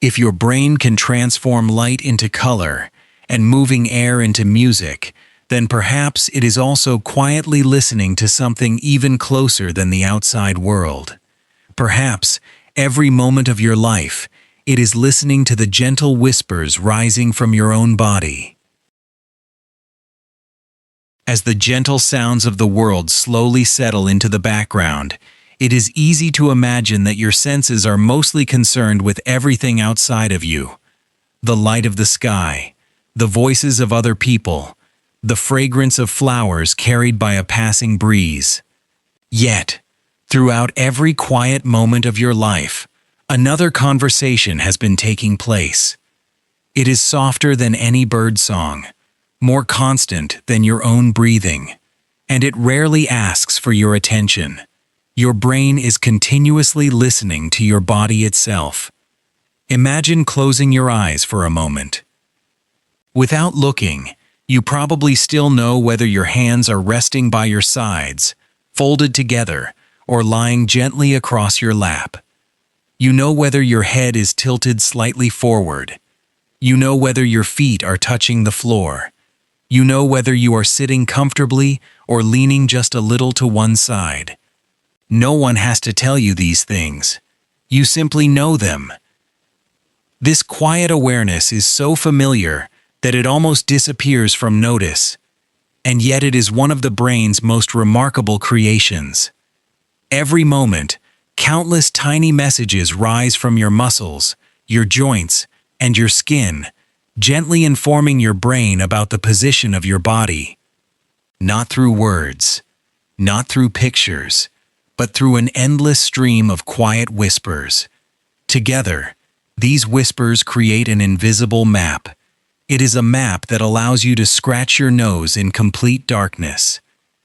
If your brain can transform light into color and moving air into music, then perhaps it is also quietly listening to something even closer than the outside world. Perhaps, every moment of your life, it is listening to the gentle whispers rising from your own body. As the gentle sounds of the world slowly settle into the background, it is easy to imagine that your senses are mostly concerned with everything outside of you. The light of the sky, the voices of other people, the fragrance of flowers carried by a passing breeze. Yet, throughout every quiet moment of your life, another conversation has been taking place. It is softer than any bird song, more constant than your own breathing, and it rarely asks for your attention. Your brain is continuously listening to your body itself. Imagine closing your eyes for a moment. Without looking, you probably still know whether your hands are resting by your sides, folded together, or lying gently across your lap. You know whether your head is tilted slightly forward. You know whether your feet are touching the floor. You know whether you are sitting comfortably or leaning just a little to one side. No one has to tell you these things. You simply know them. This quiet awareness is so familiar that it almost disappears from notice, and yet it is one of the brain's most remarkable creations. Every moment, countless tiny messages rise from your muscles, your joints, and your skin, gently informing your brain about the position of your body. Not through words, not through pictures, but through an endless stream of quiet whispers. Together, these whispers create an invisible map. It is a map that allows you to scratch your nose in complete darkness,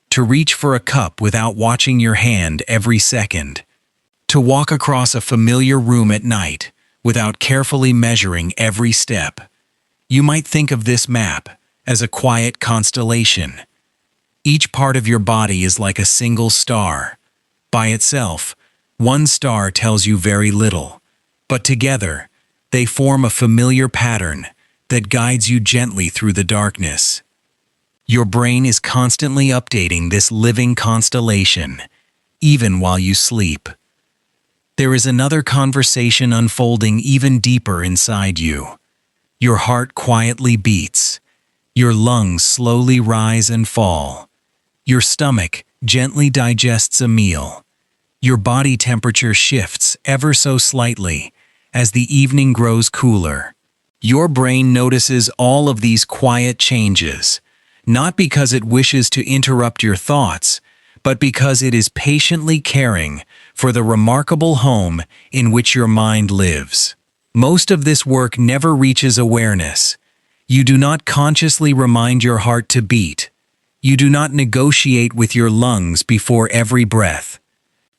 to reach for a cup without watching your hand every second, to walk across a familiar room at night without carefully measuring every step. You might think of this map as a quiet constellation. Each part of your body is like a single star. By itself, one star tells you very little, but together, they form a familiar pattern that guides you gently through the darkness. Your brain is constantly updating this living constellation, even while you sleep. There is another conversation unfolding even deeper inside you. Your heart quietly beats. Your lungs slowly rise and fall. Your stomach gently digests a meal. Your body temperature shifts ever so slightly as the evening grows cooler. Your brain notices all of these quiet changes, not because it wishes to interrupt your thoughts, but because it is patiently caring for the remarkable home in which your mind lives. Most of this work never reaches awareness. You do not consciously remind your heart to beat. You do not negotiate with your lungs before every breath.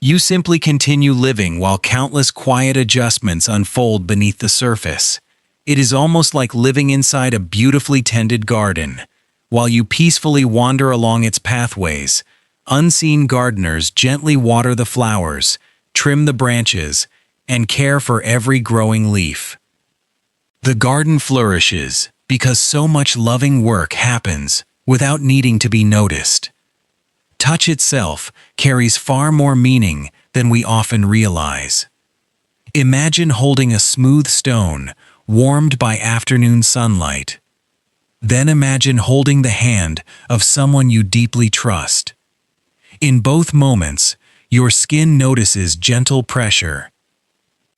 You simply continue living while countless quiet adjustments unfold beneath the surface. It is almost like living inside a beautifully tended garden, while you peacefully wander along its pathways. Unseen gardeners gently water the flowers, trim the branches, and care for every growing leaf. The garden flourishes because so much loving work happens without needing to be noticed. Touch itself carries far more meaning than we often realize. Imagine holding a smooth stone warmed by afternoon sunlight. Then imagine holding the hand of someone you deeply trust. In both moments, your skin notices gentle pressure.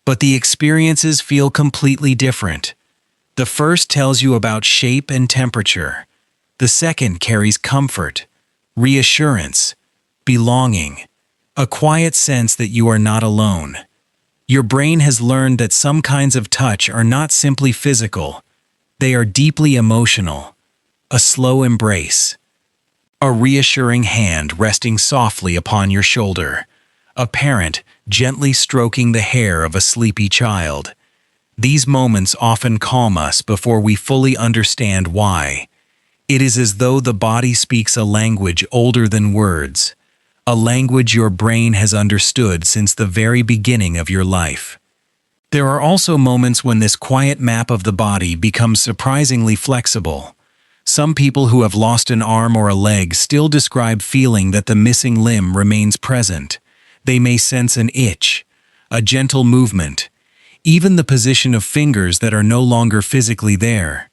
But the experiences feel completely different. The first tells you about shape and temperature. The second carries comfort, reassurance, belonging, a quiet sense that you are not alone. Your brain has learned that some kinds of touch are not simply physical. They are deeply emotional. A slow embrace, a reassuring hand resting softly upon your shoulder, a parent gently stroking the hair of a sleepy child. These moments often calm us before we fully understand why. It is as though the body speaks a language older than words, a language your brain has understood since the very beginning of your life. There are also moments when this quiet map of the body becomes surprisingly flexible. Some people who have lost an arm or a leg still describe feeling that the missing limb remains present. They may sense an itch, a gentle movement, even the position of fingers that are no longer physically there.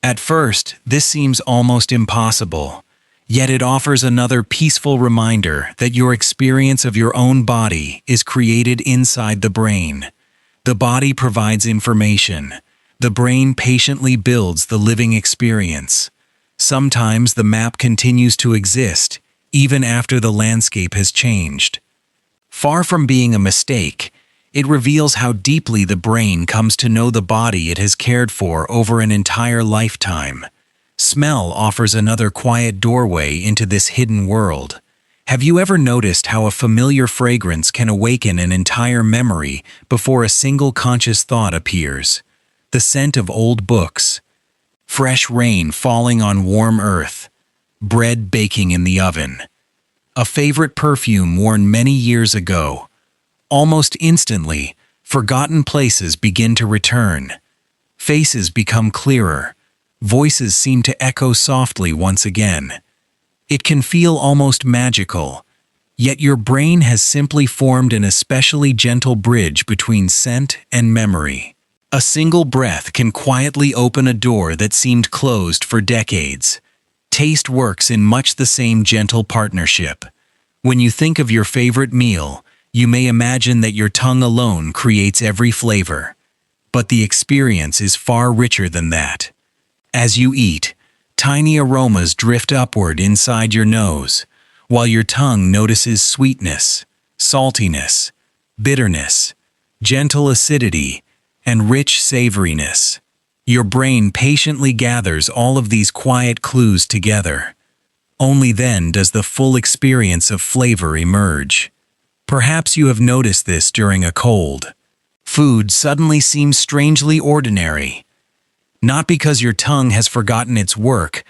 At first, this seems almost impossible, yet it offers another peaceful reminder that your experience of your own body is created inside the brain. The body provides information. The brain patiently builds the living experience. Sometimes the map continues to exist, even after the landscape has changed. Far from being a mistake, it reveals how deeply the brain comes to know the body it has cared for over an entire lifetime. Smell offers another quiet doorway into this hidden world. Have you ever noticed how a familiar fragrance can awaken an entire memory before a single conscious thought appears? The scent of old books, fresh rain falling on warm earth, bread baking in the oven, a favorite perfume worn many years ago. Almost instantly, forgotten places begin to return. Faces become clearer. Voices seem to echo softly once again. It can feel almost magical, yet your brain has simply formed an especially gentle bridge between scent and memory. A single breath can quietly open a door that seemed closed for decades. Taste works in much the same gentle partnership. When you think of your favorite meal, you may imagine that your tongue alone creates every flavor. But the experience is far richer than that. As you eat, tiny aromas drift upward inside your nose, while your tongue notices sweetness, saltiness, bitterness, gentle acidity, and rich savoriness. Your brain patiently gathers all of these quiet clues together. Only then does the full experience of flavor emerge. Perhaps you have noticed this during a cold. Food suddenly seems strangely ordinary. Not because your tongue has forgotten its work,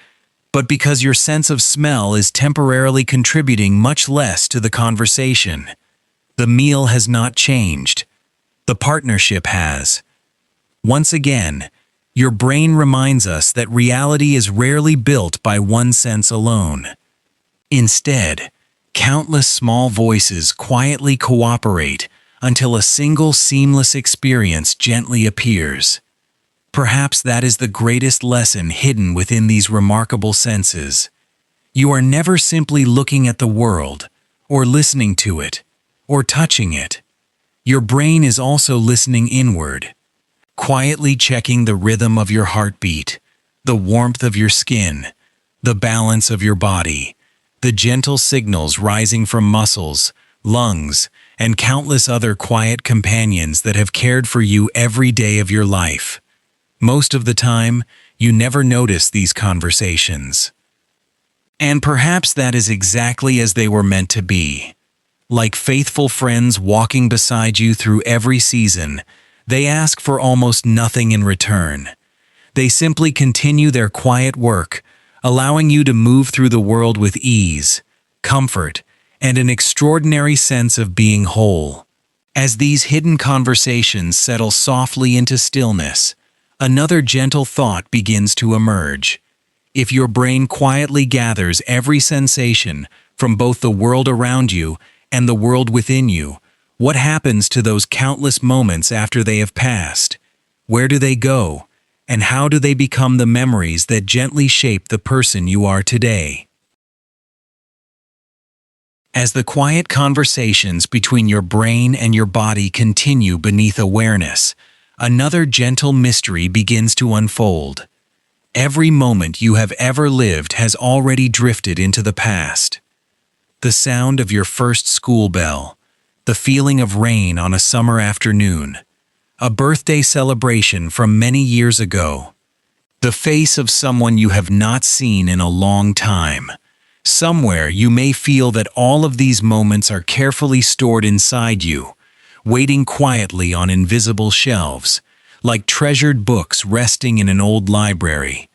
but because your sense of smell is temporarily contributing much less to the conversation. The meal has not changed. The partnership has. Once again, your brain reminds us that reality is rarely built by one sense alone. Instead, countless small voices quietly cooperate until a single seamless experience gently appears. Perhaps that is the greatest lesson hidden within these remarkable senses. You are never simply looking at the world, or listening to it, or touching it. Your brain is also listening inward, quietly checking the rhythm of your heartbeat, the warmth of your skin, the balance of your body, the gentle signals rising from muscles, lungs, and countless other quiet companions that have cared for you every day of your life. Most of the time, you never notice these conversations. And perhaps that is exactly as they were meant to be. Like faithful friends walking beside you through every season, they ask for almost nothing in return. They simply continue their quiet work, allowing you to move through the world with ease, comfort, and an extraordinary sense of being whole. As these hidden conversations settle softly into stillness, another gentle thought begins to emerge. If your brain quietly gathers every sensation from both the world around you and the world within you, what happens to those countless moments after they have passed? Where do they go? And how do they become the memories that gently shape the person you are today? As the quiet conversations between your brain and your body continue beneath awareness, another gentle mystery begins to unfold. Every moment you have ever lived has already drifted into the past. The sound of your first school bell, the feeling of rain on a summer afternoon, a birthday celebration from many years ago, the face of someone you have not seen in a long time. Somewhere you may feel that all of these moments are carefully stored inside you, waiting quietly on invisible shelves, like treasured books resting in an old library.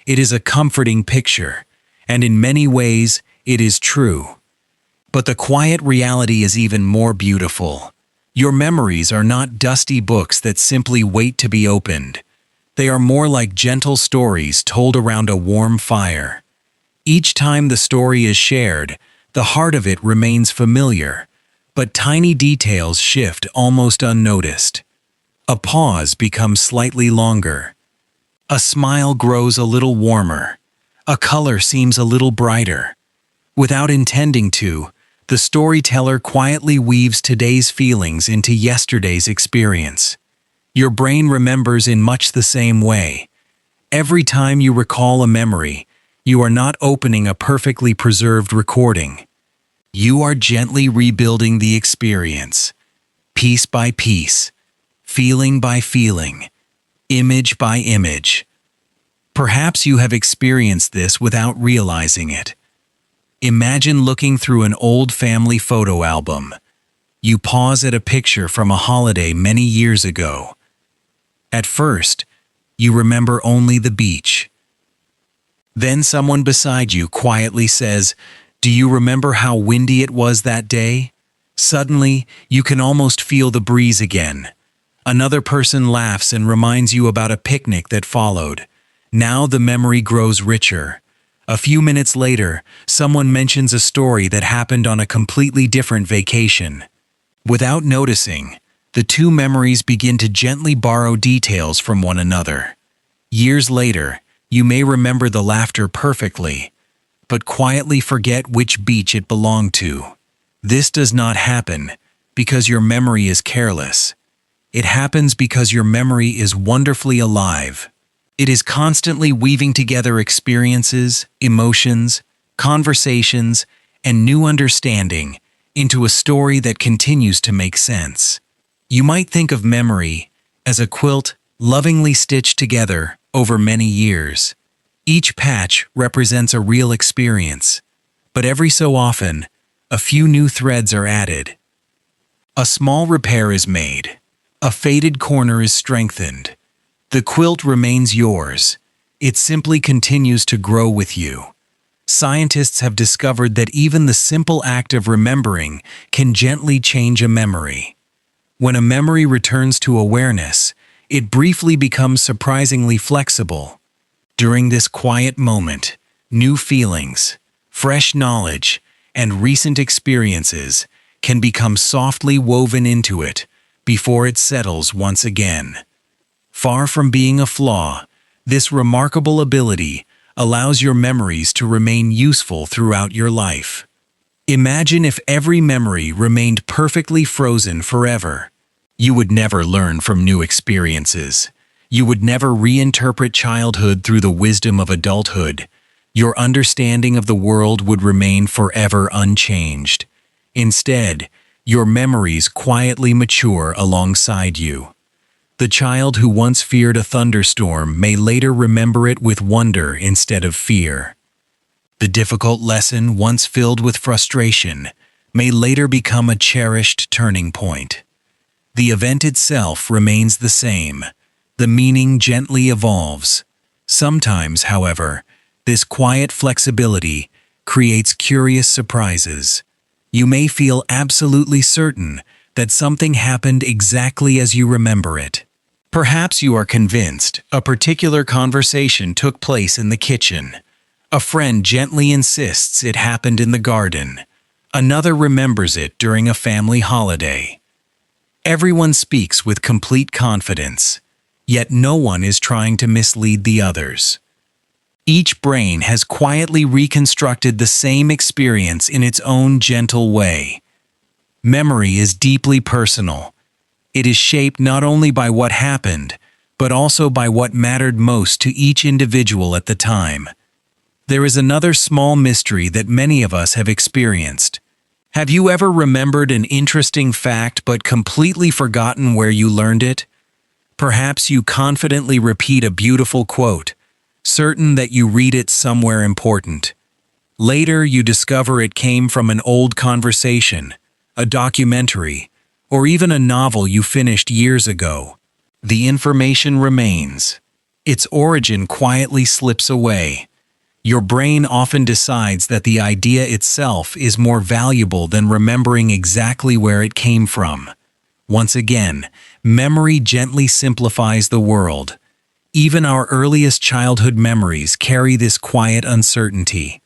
It is a comforting picture, and in many ways it is true. But the quiet reality is even more beautiful. Your memories are not dusty books that simply wait to be opened. They are more like gentle stories told around a warm fire. Each time the story is shared, the heart of it remains familiar, but tiny details shift almost unnoticed. A pause becomes slightly longer. A smile grows a little warmer. A color seems a little brighter. Without intending to, the storyteller quietly weaves today's feelings into yesterday's experience. Your brain remembers in much the same way. Every time you recall a memory, you are not opening a perfectly preserved recording. You are gently rebuilding the experience, piece by piece, feeling by feeling, image by image. Perhaps you have experienced this without realizing it. Imagine looking through an old family photo album. You pause at a picture from a holiday many years ago. At first, you remember only the beach. Then someone beside you quietly says, "Do you remember how windy it was that day?" Suddenly, you can almost feel the breeze again. Another person laughs and reminds you about a picnic that followed. Now the memory grows richer. A few minutes later, someone mentions a story that happened on a completely different vacation. Without noticing, the two memories begin to gently borrow details from one another. Years later, you may remember the laughter perfectly, but quietly forget which beach it belonged to. This does not happen because your memory is careless. It happens because your memory is wonderfully alive. It is constantly weaving together experiences, emotions, conversations, and new understanding into a story that continues to make sense. You might think of memory as a quilt lovingly stitched together over many years. Each patch represents a real experience, but every so often, a few new threads are added. A small repair is made. A faded corner is strengthened. The quilt remains yours. It simply continues to grow with you. Scientists have discovered that even the simple act of remembering can gently change a memory. When a memory returns to awareness, it briefly becomes surprisingly flexible. During this quiet moment, new feelings, fresh knowledge, and recent experiences can become softly woven into it before it settles once again. Far from being a flaw, this remarkable ability allows your memories to remain useful throughout your life. Imagine if every memory remained perfectly frozen forever. You would never learn from new experiences. You would never reinterpret childhood through the wisdom of adulthood. Your understanding of the world would remain forever unchanged. Instead, your memories quietly mature alongside you. The child who once feared a thunderstorm may later remember it with wonder instead of fear. The difficult lesson once filled with frustration may later become a cherished turning point. The event itself remains the same. The meaning gently evolves. Sometimes, however, This quiet flexibility creates curious surprises. You may feel absolutely certain that something happened exactly as you remember it. Perhaps you are convinced a particular conversation took place in the kitchen. A friend gently insists it happened in the garden. Another remembers it during a family holiday. Everyone speaks with complete confidence, yet no one is trying to mislead the others. Each brain has quietly reconstructed the same experience in its own gentle way. Memory is deeply personal. It is shaped not only by what happened, but also by what mattered most to each individual at the time. There is another small mystery that many of us have experienced. Have you ever remembered an interesting fact but completely forgotten where you learned it? Perhaps you confidently repeat a beautiful quote, certain that you read it somewhere important. Later, you discover it came from an old conversation, a documentary, or even a novel you finished years ago. The information remains. Its origin quietly slips away. Your brain often decides that the idea itself is more valuable than remembering exactly where it came from. Once again, memory gently simplifies the world. Even our earliest childhood memories carry this quiet uncertainty.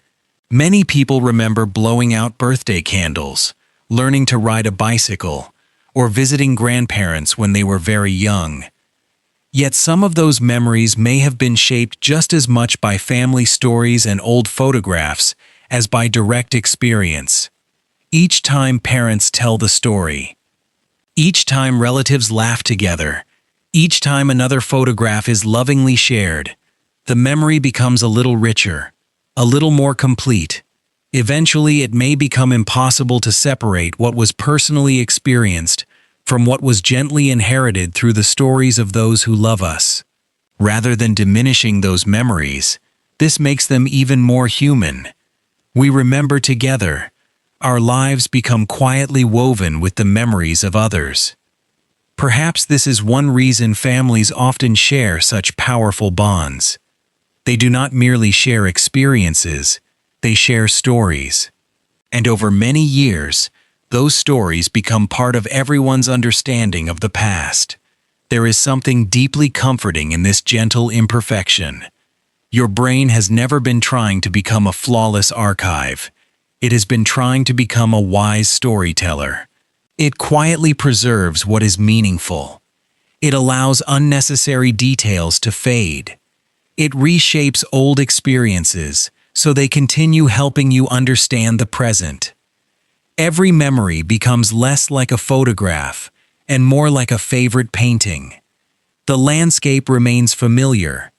Many people remember blowing out birthday candles, learning to ride a bicycle, or visiting grandparents when they were very young. Yet some of those memories may have been shaped just as much by family stories and old photographs as by direct experience. Each time parents tell the story, each time relatives laugh together, each time another photograph is lovingly shared, the memory becomes a little richer, a little more complete. Eventually, it may become impossible to separate what was personally experienced from what was gently inherited through the stories of those who love us. Rather than diminishing those memories, this makes them even more human. We remember together. Our lives become quietly woven with the memories of others. Perhaps this is one reason families often share such powerful bonds. They do not merely share experiences, they share stories. And over many years, those stories become part of everyone's understanding of the past. There is something deeply comforting in this gentle imperfection. Your brain has never been trying to become a flawless archive. It has been trying to become a wise storyteller. It quietly preserves what is meaningful. It allows unnecessary details to fade. It reshapes old experiences so they continue helping you understand the present. Every memory becomes less like a photograph and more like a favorite painting. The landscape remains familiar.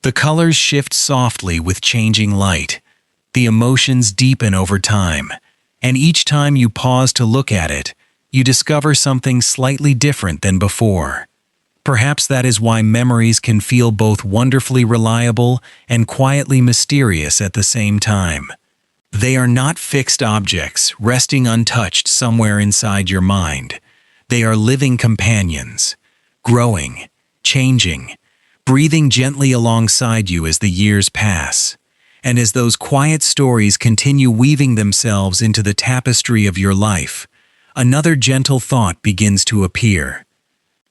The colors shift softly with changing light. The emotions deepen over time, and each time you pause to look at it, you discover something slightly different than before. Perhaps that is why memories can feel both wonderfully reliable and quietly mysterious at the same time. They are not fixed objects resting untouched somewhere inside your mind. They are living companions, growing, changing, breathing gently alongside you as the years pass. And as those quiet stories continue weaving themselves into the tapestry of your life, another gentle thought begins to appear.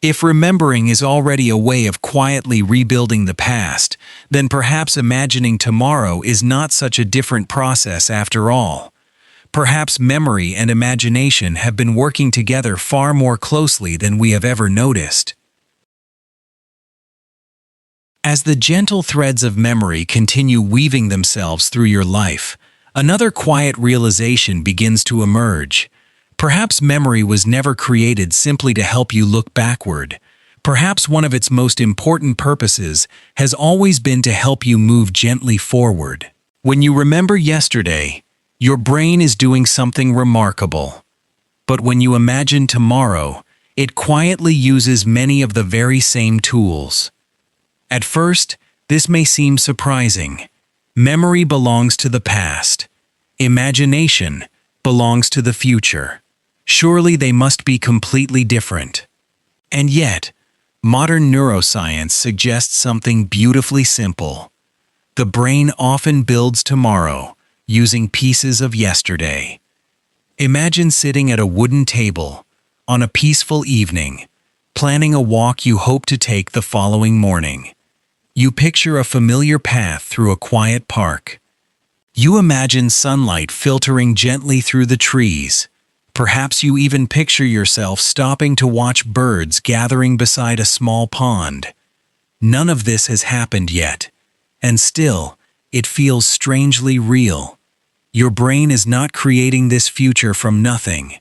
If remembering is already a way of quietly rebuilding the past, then perhaps imagining tomorrow is not such a different process after all. Perhaps memory and imagination have been working together far more closely than we have ever noticed. As the gentle threads of memory continue weaving themselves through your life, another quiet realization begins to emerge. Perhaps memory was never created simply to help you look backward. Perhaps one of its most important purposes has always been to help you move gently forward. When you remember yesterday, your brain is doing something remarkable. But when you imagine tomorrow, it quietly uses many of the very same tools. At first, this may seem surprising. Memory belongs to the past. Imagination belongs to the future. Surely they must be completely different. And yet, modern neuroscience suggests something beautifully simple. the brain often builds tomorrow using pieces of yesterday. Imagine sitting at a wooden table on a peaceful evening, planning a walk you hope to take the following morning. You picture a familiar path through a quiet park. You imagine sunlight filtering gently through the trees. Perhaps you even picture yourself stopping to watch birds gathering beside a small pond. None of this has happened yet, and still, it feels strangely real. Your brain is not creating this future from nothing.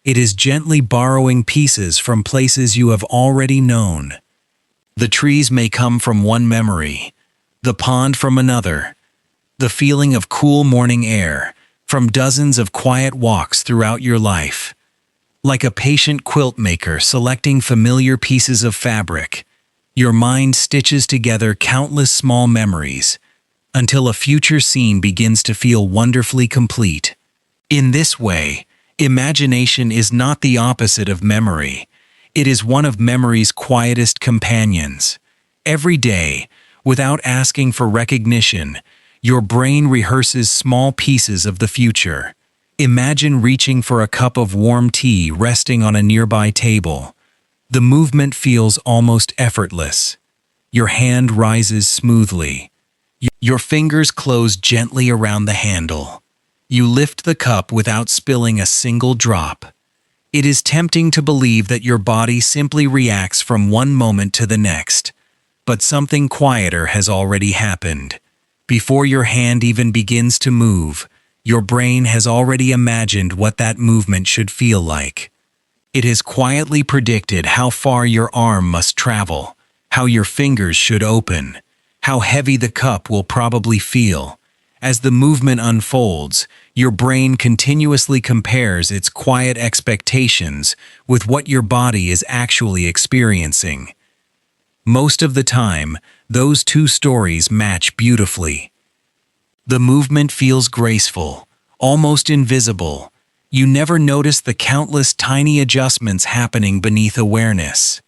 It is gently borrowing pieces from places you have already known. The trees may come from one memory, the pond from another, the feeling of cool morning air from dozens of quiet walks throughout your life. Like a patient quilt maker selecting familiar pieces of fabric, your mind stitches together countless small memories until a future scene begins to feel wonderfully complete. In this way, imagination is not the opposite of memory. It is one of memory's quietest companions. Every day, without asking for recognition, your brain rehearses small pieces of the future. Imagine reaching for a cup of warm tea resting on a nearby table. The movement feels almost effortless. Your hand rises smoothly. Your fingers close gently around the handle. You lift the cup without spilling a single drop. It is tempting to believe that your body simply reacts from one moment to the next. But something quieter has already happened. Before your hand even begins to move, your brain has already imagined what that movement should feel like. It has quietly predicted how far your arm must travel, how your fingers should open, how heavy the cup will probably feel. As the movement unfolds, your brain continuously compares its quiet expectations with what your body is actually experiencing. Most of the time, those two stories match beautifully. The movement feels graceful, almost invisible. You never notice the countless tiny adjustments happening beneath awareness.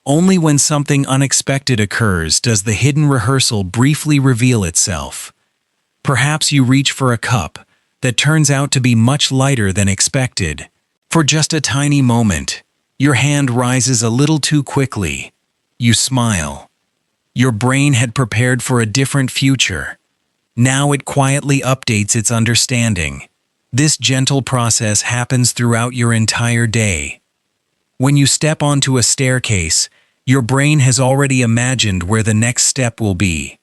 Only when something unexpected occurs does the hidden rehearsal briefly reveal itself. Perhaps you reach for a cup that turns out to be much lighter than expected. For just a tiny moment, your hand rises a little too quickly. You smile. Your brain had prepared for a different future. Now it quietly updates its understanding. This gentle process happens throughout your entire day. When you step onto a staircase, your brain has already imagined where the next step will be.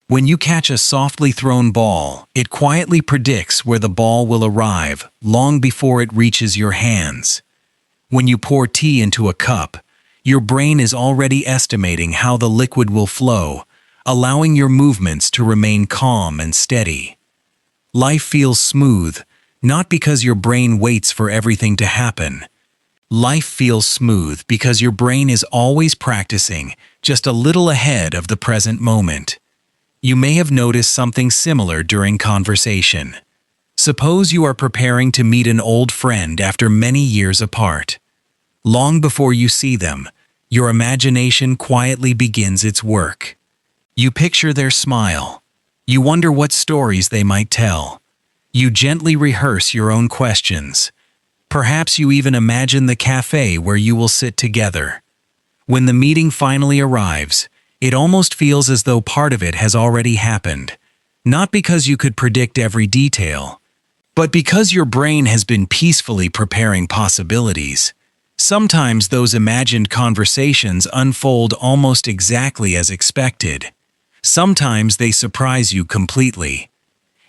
When you catch a softly thrown ball, it quietly predicts where the ball will arrive long before it reaches your hands. When you pour tea into a cup, your brain is already estimating how the liquid will flow, allowing your movements to remain calm and steady. Life feels smooth, not because your brain waits for everything to happen. Life feels smooth because your brain is always practicing just a little ahead of the present moment. You may have noticed something similar during conversation. Suppose you are preparing to meet an old friend after many years apart. Long before you see them, your imagination quietly begins its work. You picture their smile. You wonder what stories they might tell. You gently rehearse your own questions. Perhaps you even imagine the cafe where you will sit together. When the meeting finally arrives, it almost feels as though part of it has already happened. Not because you could predict every detail, but because your brain has been peacefully preparing possibilities. Sometimes those imagined conversations unfold almost exactly as expected. Sometimes they surprise you completely.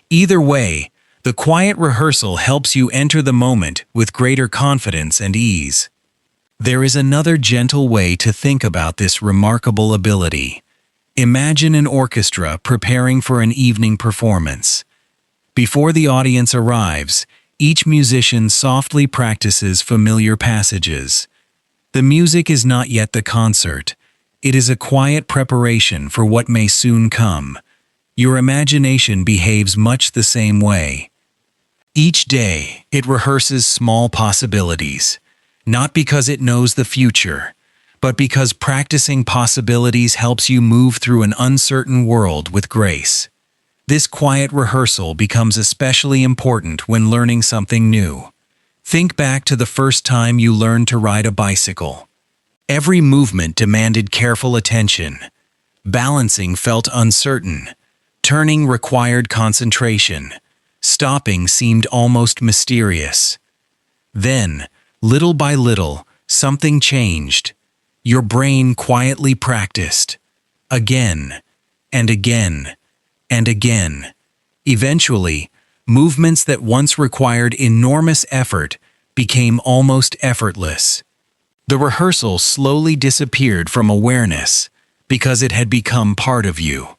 Either way, the quiet rehearsal helps you enter the moment with greater confidence and ease. There is another gentle way to think about this remarkable ability. Imagine an orchestra preparing for an evening performance. Before the audience arrives, each musician softly practices familiar passages. The music is not yet the concert. It is a quiet preparation for what may soon come. Your imagination behaves much the same way. Each day, it rehearses small possibilities, not because it knows the future, but because practicing possibilities helps you move through an uncertain world with grace. This quiet rehearsal becomes especially important when learning something new. Think back to the first time you learned to ride a bicycle. Every movement demanded careful attention. Balancing felt uncertain. Turning required concentration. Stopping seemed almost mysterious. Then, little by little, something changed. Your brain quietly practiced. Again, and again, and again. Eventually, movements that once required enormous effort became almost effortless. The rehearsal slowly disappeared from awareness because it had become part of you.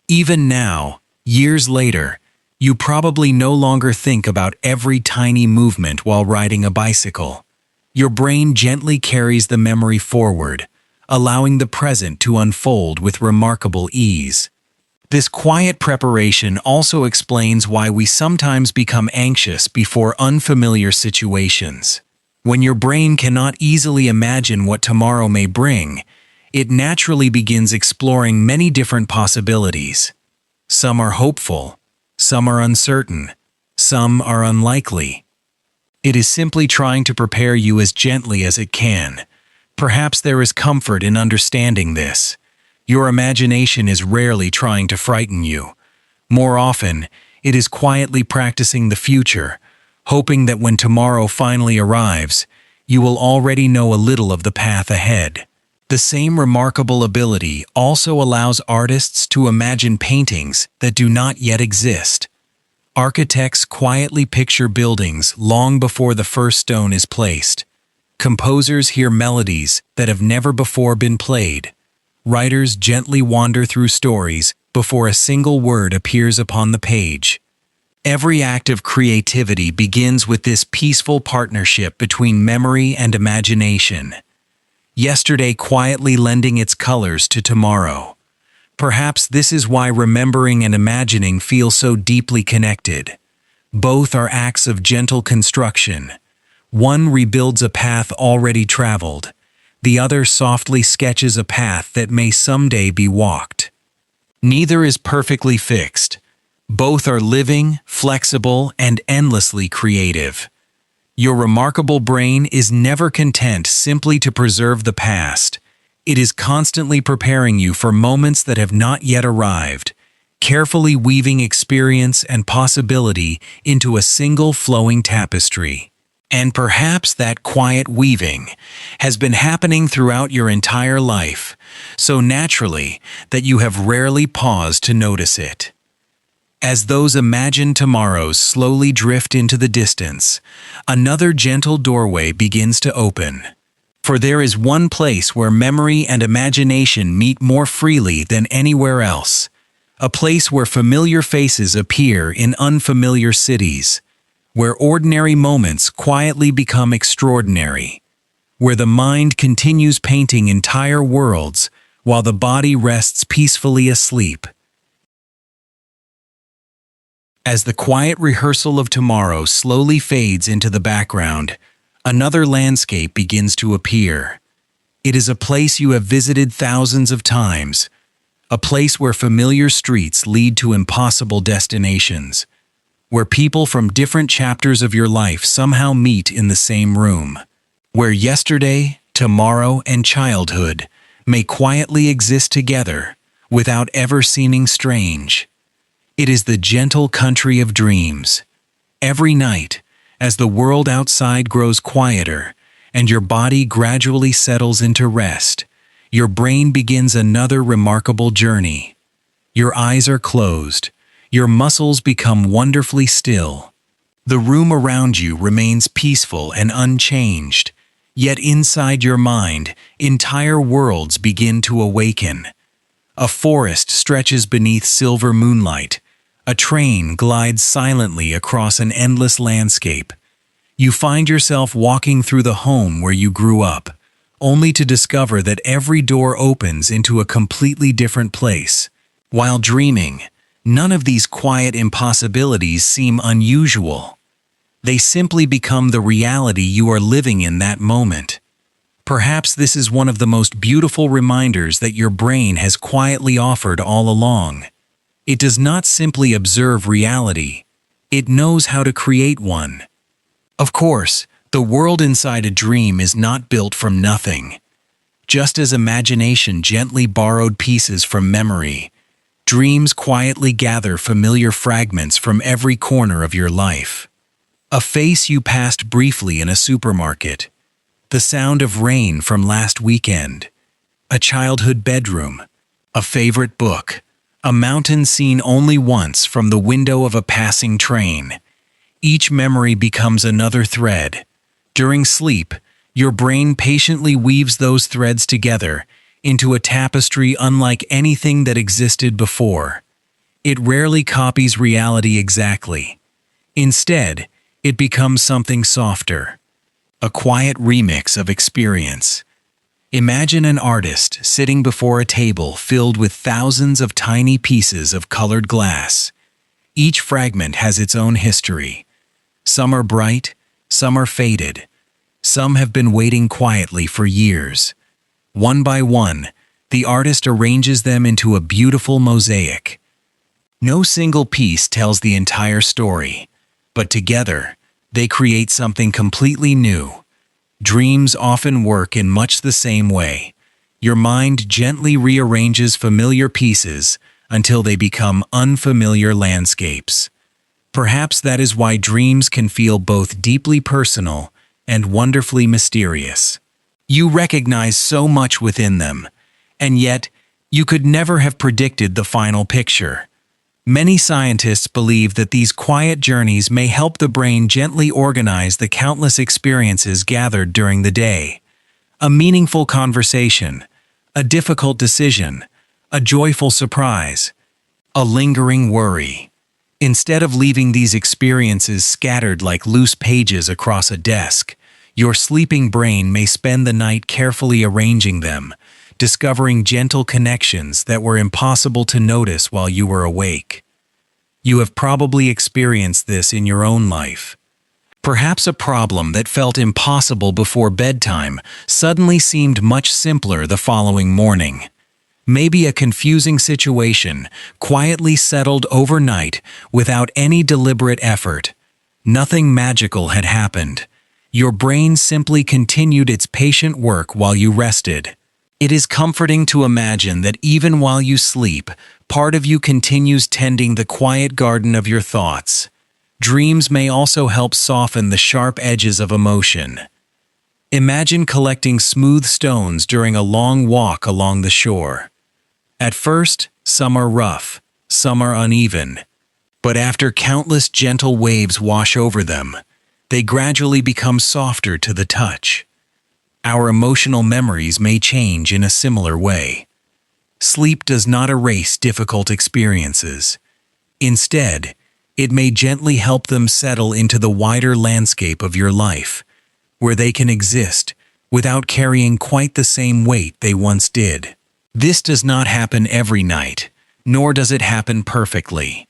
Even now, years later, you probably no longer think about every tiny movement while riding a bicycle. Your brain gently carries the memory forward, allowing the present to unfold with remarkable ease. This quiet preparation also explains why we sometimes become anxious before unfamiliar situations. When your brain cannot easily imagine what tomorrow may bring, it naturally begins exploring many different possibilities. Some are hopeful, some are uncertain, some are unlikely. It is simply trying to prepare you as gently as it can. Perhaps there is comfort in understanding this. Your imagination is rarely trying to frighten you. More often, it is quietly practicing the future, hoping that when tomorrow finally arrives, you will already know a little of the path ahead. The same remarkable ability also allows artists to imagine paintings that do not yet exist. Architects quietly picture buildings long before the first stone is placed. Composers hear melodies that have never before been played. Writers gently wander through stories before a single word appears upon the page. Every act of creativity begins with this peaceful partnership between memory and imagination. Yesterday quietly lending its colors to tomorrow. Perhaps this is why remembering and imagining feel so deeply connected. Both are acts of gentle construction. One rebuilds a path already traveled. The other softly sketches a path that may someday be walked. Neither is perfectly fixed. Both are living, flexible, and endlessly creative. Your remarkable brain is never content simply to preserve the past. It is constantly preparing you for moments that have not yet arrived, carefully weaving experience and possibility into a single flowing tapestry. And perhaps that quiet weaving has been happening throughout your entire life, so naturally that you have rarely paused to notice it. As those imagined tomorrows slowly drift into the distance, another gentle doorway begins to open. For there is one place where memory and imagination meet more freely than anywhere else. A place where familiar faces appear in unfamiliar cities. Where ordinary moments quietly become extraordinary. Where the mind continues painting entire worlds while the body rests peacefully asleep. As the quiet rehearsal of tomorrow slowly fades into the background, another landscape begins to appear. It is a place you have visited thousands of times, a place where familiar streets lead to impossible destinations, where people from different chapters of your life somehow meet in the same room, where yesterday, tomorrow, and childhood may quietly exist together without ever seeming strange. It is the gentle country of dreams. Every night, as the world outside grows quieter and your body gradually settles into rest, your brain begins another remarkable journey. Your eyes are closed. Your muscles become wonderfully still. The room around you remains peaceful and unchanged, yet inside your mind, entire worlds begin to awaken. A forest stretches beneath silver moonlight. A train glides silently across an endless landscape. You find yourself walking through the home where you grew up, only to discover that every door opens into a completely different place. While dreaming, none of these quiet impossibilities seem unusual. They simply become the reality you are living in that moment. Perhaps this is one of the most beautiful reminders that your brain has quietly offered all along. It does not simply observe reality, it knows how to create one. Of course, the world inside a dream is not built from nothing. Just as imagination gently borrowed pieces from memory, dreams quietly gather familiar fragments from every corner of your life. A face you passed briefly in a supermarket, the sound of rain from last weekend, a childhood bedroom, a favorite book, a mountain seen only once from the window of a passing train. Each memory becomes another thread. During sleep, your brain patiently weaves those threads together into a tapestry unlike anything that existed before. It rarely copies reality exactly. Instead, it becomes something softer, a quiet remix of experience. Imagine an artist sitting before a table filled with thousands of tiny pieces of colored glass. Each fragment has its own history. Some are bright, some are faded. Some have been waiting quietly for years. One by one, the artist arranges them into a beautiful mosaic. No single piece tells the entire story, but together, they create something completely new. Dreams often work in much the same way. Your mind gently rearranges familiar pieces until they become unfamiliar landscapes. Perhaps that is why dreams can feel both deeply personal and wonderfully mysterious. You recognize so much within them, and yet you could never have predicted the final picture. Many scientists believe that these quiet journeys may help the brain gently organize the countless experiences gathered during the day. A meaningful conversation, a difficult decision, a joyful surprise, a lingering worry. Instead of leaving these experiences scattered like loose pages across a desk, your sleeping brain may spend the night carefully arranging them, discovering gentle connections that were impossible to notice while you were awake. You have probably experienced this in your own life. Perhaps a problem that felt impossible before bedtime suddenly seemed much simpler the following morning. Maybe a confusing situation quietly settled overnight without any deliberate effort. Nothing magical had happened. Your brain simply continued its patient work while you rested. It is comforting to imagine that even while you sleep, part of you continues tending the quiet garden of your thoughts. Dreams may also help soften the sharp edges of emotion. Imagine collecting smooth stones during a long walk along the shore. At first, some are rough, some are uneven. But after countless gentle waves wash over them, they gradually become softer to the touch. Our emotional memories may change in a similar way. Sleep does not erase difficult experiences. Instead, it may gently help them settle into the wider landscape of your life, where they can exist without carrying quite the same weight they once did. This does not happen every night, nor does it happen perfectly.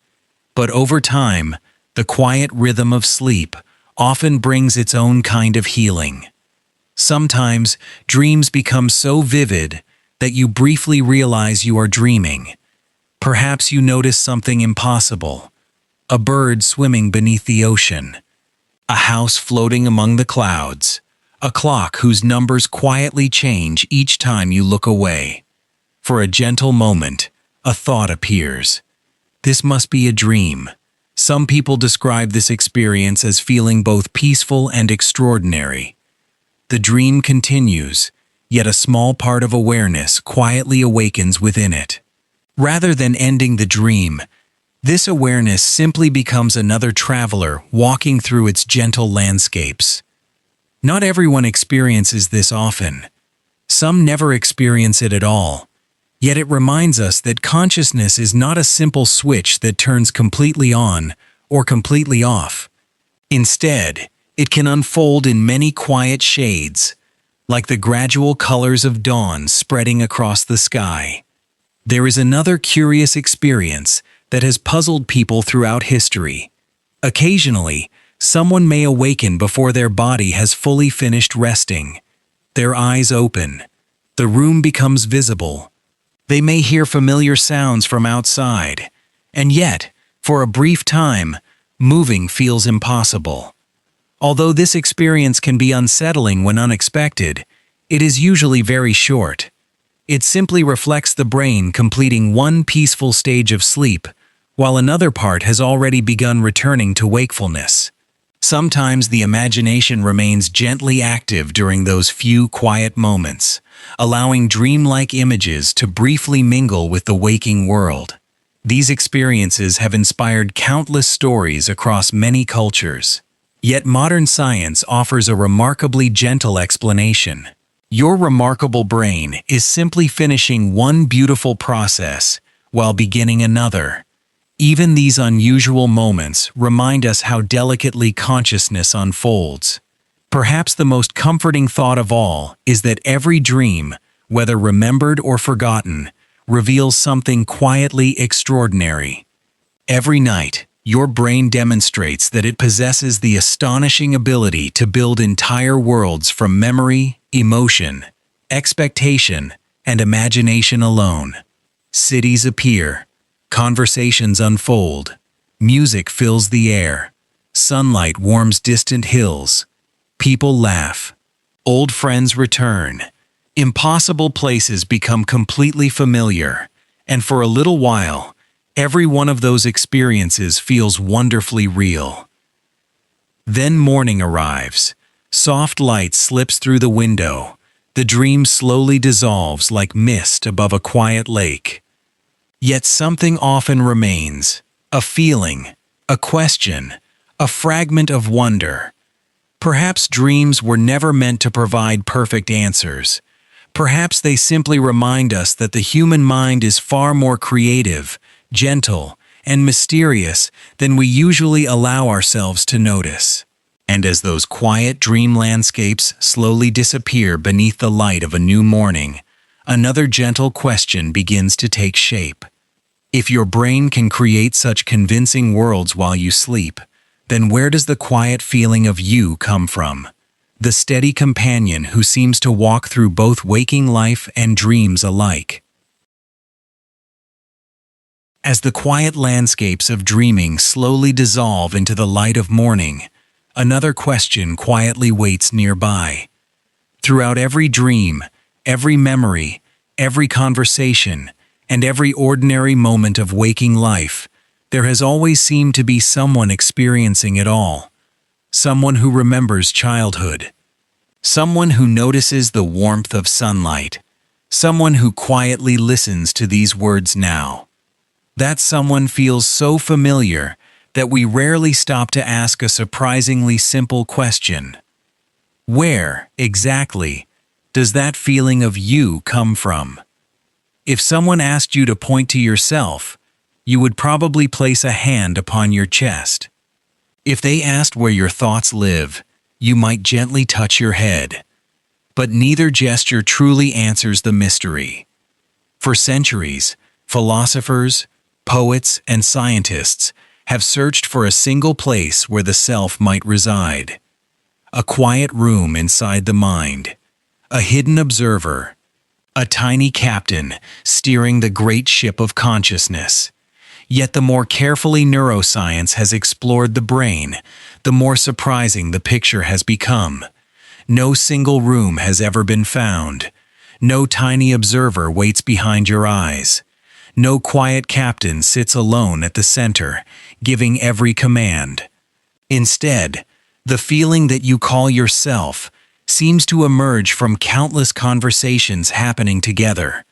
But over time, the quiet rhythm of sleep often brings its own kind of healing. Sometimes, dreams become so vivid that you briefly realize you are dreaming. Perhaps you notice something impossible, a bird swimming beneath the ocean, a house floating among the clouds, a clock whose numbers quietly change each time you look away. For a gentle moment, a thought appears. This must be a dream. Some people describe this experience as feeling both peaceful and extraordinary. The dream continues, yet a small part of awareness quietly awakens within it. Rather than ending the dream, this awareness simply becomes another traveler walking through its gentle landscapes. Not everyone experiences this often. Some never experience it at all. Yet it reminds us that consciousness is not a simple switch that turns completely on or completely off. Instead, it can unfold in many quiet shades, like the gradual colors of dawn spreading across the sky. There is another curious experience that has puzzled people throughout history. Occasionally, someone may awaken before their body has fully finished resting. Their eyes open. The room becomes visible. They may hear familiar sounds from outside, and yet, for a brief time, moving feels impossible. Although this experience can be unsettling when unexpected, it is usually very short. It simply reflects the brain completing one peaceful stage of sleep, while another part has already begun returning to wakefulness. Sometimes the imagination remains gently active during those few quiet moments, allowing dreamlike images to briefly mingle with the waking world. These experiences have inspired countless stories across many cultures. Yet modern science offers a remarkably gentle explanation. Your remarkable brain is simply finishing one beautiful process while beginning another. Even these unusual moments remind us how delicately consciousness unfolds. Perhaps the most comforting thought of all is that every dream, whether remembered or forgotten, reveals something quietly extraordinary. Every night, your brain demonstrates that it possesses the astonishing ability to build entire worlds from memory, emotion, expectation, and imagination alone. Cities appear. Conversations unfold. Music fills the air. Sunlight warms distant hills. People laugh. Old friends return. Impossible places become completely familiar, and for a little while, every one of those experiences feels wonderfully real. Then morning arrives. Soft light slips through the window. The dream slowly dissolves like mist above a quiet lake. Yet something often remains, a feeling, a question, a fragment of wonder. Perhaps dreams were never meant to provide perfect answers. Perhaps they simply remind us that the human mind is far more creative, gentle, and mysterious than we usually allow ourselves to notice. And as those quiet dream landscapes slowly disappear beneath the light of a new morning, another gentle question begins to take shape. If your brain can create such convincing worlds while you sleep, then where does the quiet feeling of you come from? The steady companion who seems to walk through both waking life and dreams alike. As the quiet landscapes of dreaming slowly dissolve into the light of morning, another question quietly waits nearby. Throughout every dream, every memory, every conversation, and every ordinary moment of waking life, there has always seemed to be someone experiencing it all. Someone who remembers childhood. Someone who notices the warmth of sunlight. Someone who quietly listens to these words now. That someone feels so familiar that we rarely stop to ask a surprisingly simple question. Where, exactly, does that feeling of you come from? If someone asked you to point to yourself, you would probably place a hand upon your chest. If they asked where your thoughts live, you might gently touch your head. But neither gesture truly answers the mystery. For centuries, philosophers, poets, and scientists have searched for a single place where the self might reside. A quiet room inside the mind. A hidden observer. A tiny captain steering the great ship of consciousness. Yet the more carefully neuroscience has explored the brain, the more surprising the picture has become. No single room has ever been found. No tiny observer waits behind your eyes. No quiet captain sits alone at the center, giving every command. Instead, the feeling that you call yourself seems to emerge from countless conversations happening together.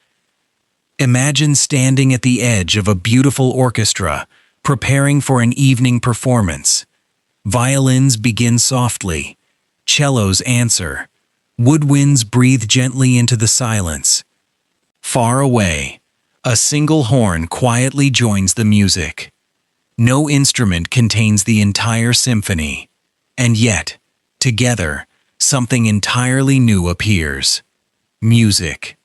Imagine standing at the edge of a beautiful orchestra, preparing for an evening performance. Violins begin softly. Cellos answer. Woodwinds breathe gently into the silence. Far away, a single horn quietly joins the music. No instrument contains the entire symphony. And yet, together, something entirely new appears. Music.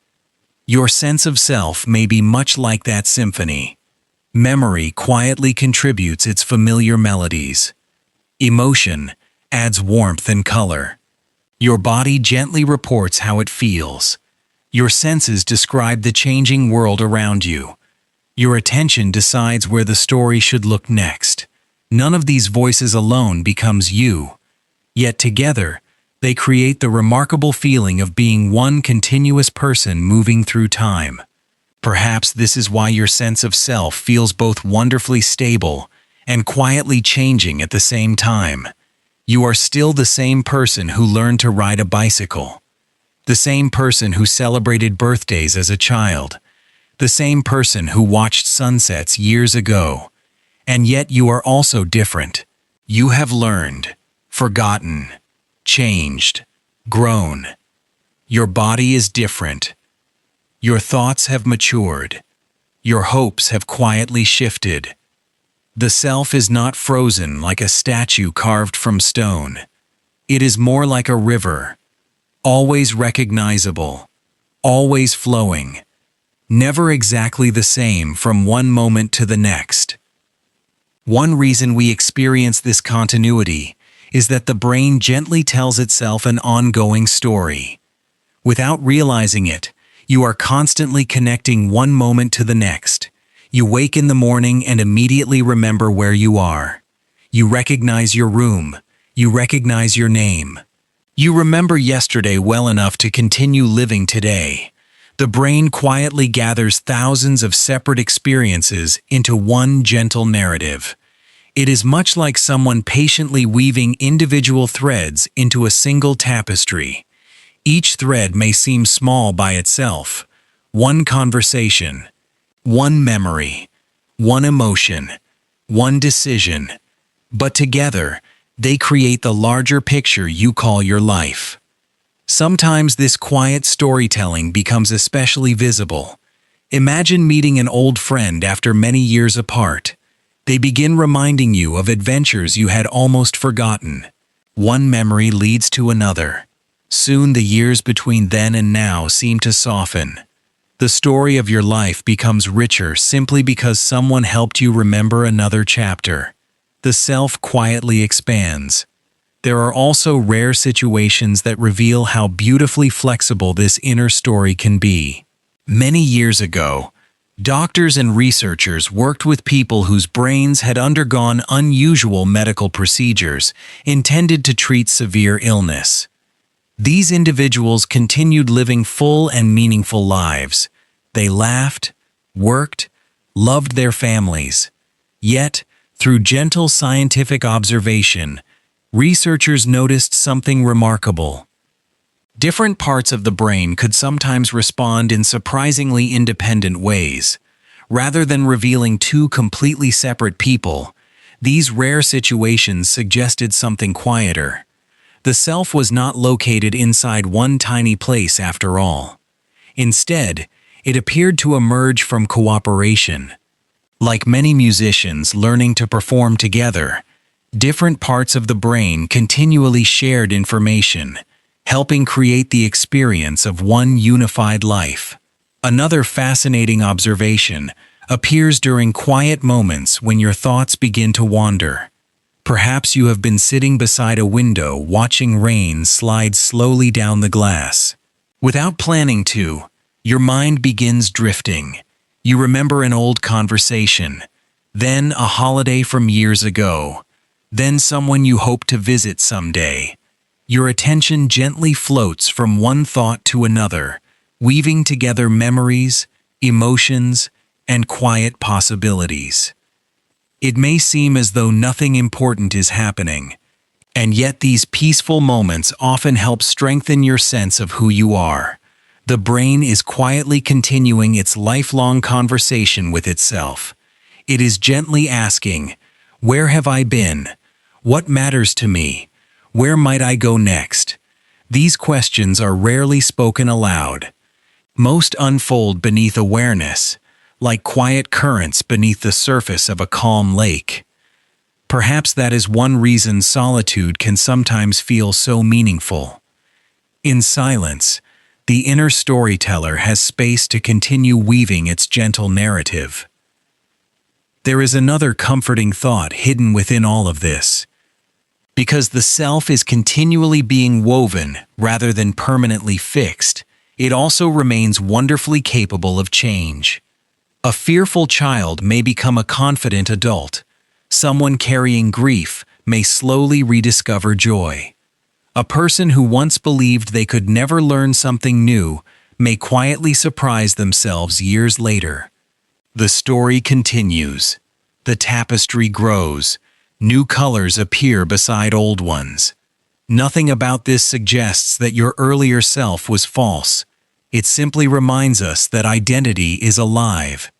Your sense of self may be much like that symphony. Memory quietly contributes its familiar melodies. Emotion adds warmth and color. Your body gently reports how it feels. Your senses describe the changing world around you. Your attention decides where the story should look next. None of these voices alone becomes you. Yet together, they create the remarkable feeling of being one continuous person moving through time. Perhaps this is why your sense of self feels both wonderfully stable and quietly changing at the same time. You are still the same person who learned to ride a bicycle, the same person who celebrated birthdays as a child, the same person who watched sunsets years ago. And yet you are also different. You have learned, forgotten, changed, grown. Your body is different. Your thoughts have matured. Your hopes have quietly shifted. The self is not frozen like a statue carved from stone. It is more like a river, always recognizable, always flowing, never exactly the same from one moment to the next. One reason we experience this continuity is that the brain gently tells itself an ongoing story. Without realizing it, you are constantly connecting one moment to the next. You wake in the morning and immediately remember where you are. You recognize your room. You recognize your name. You remember yesterday well enough to continue living today. The brain quietly gathers thousands of separate experiences into one gentle narrative. It is much like someone patiently weaving individual threads into a single tapestry. Each thread may seem small by itself. One conversation, one memory, one emotion, one decision. But together, they create the larger picture you call your life. Sometimes this quiet storytelling becomes especially visible. Imagine meeting an old friend after many years apart. They begin reminding you of adventures you had almost forgotten. One memory leads to another. Soon the years between then and now seem to soften. The story of your life becomes richer simply because someone helped you remember another chapter. The self quietly expands. There are also rare situations that reveal how beautifully flexible this inner story can be. Many years ago, doctors and researchers worked with people whose brains had undergone unusual medical procedures intended to treat severe illness. These individuals continued living full and meaningful lives. They laughed, worked, loved their families. Yet, through gentle scientific observation, researchers noticed something remarkable. Different parts of the brain could sometimes respond in surprisingly independent ways. Rather than revealing two completely separate people, these rare situations suggested something quieter. The self was not located inside one tiny place after all. Instead, it appeared to emerge from cooperation. Like many musicians learning to perform together, different parts of the brain continually shared information, helping create the experience of one unified life. Another fascinating observation appears during quiet moments when your thoughts begin to wander. Perhaps you have been sitting beside a window watching rain slide slowly down the glass. Without planning to, your mind begins drifting. You remember an old conversation, then a holiday from years ago, then someone you hope to visit someday. Your attention gently floats from one thought to another, weaving together memories, emotions, and quiet possibilities. It may seem as though nothing important is happening, and yet these peaceful moments often help strengthen your sense of who you are. The brain is quietly continuing its lifelong conversation with itself. It is gently asking, "Where have I been? What matters to me? Where might I go next?" These questions are rarely spoken aloud. Most unfold beneath awareness, like quiet currents beneath the surface of a calm lake. Perhaps that is one reason solitude can sometimes feel so meaningful. In silence, the inner storyteller has space to continue weaving its gentle narrative. There is another comforting thought hidden within all of this. Because the self is continually being woven rather than permanently fixed, it also remains wonderfully capable of change. A fearful child may become a confident adult. Someone carrying grief may slowly rediscover joy. A person who once believed they could never learn something new may quietly surprise themselves years later. The story continues. The tapestry grows. New colors appear beside old ones. Nothing about this suggests that your earlier self was false. It simply reminds us that identity is alive.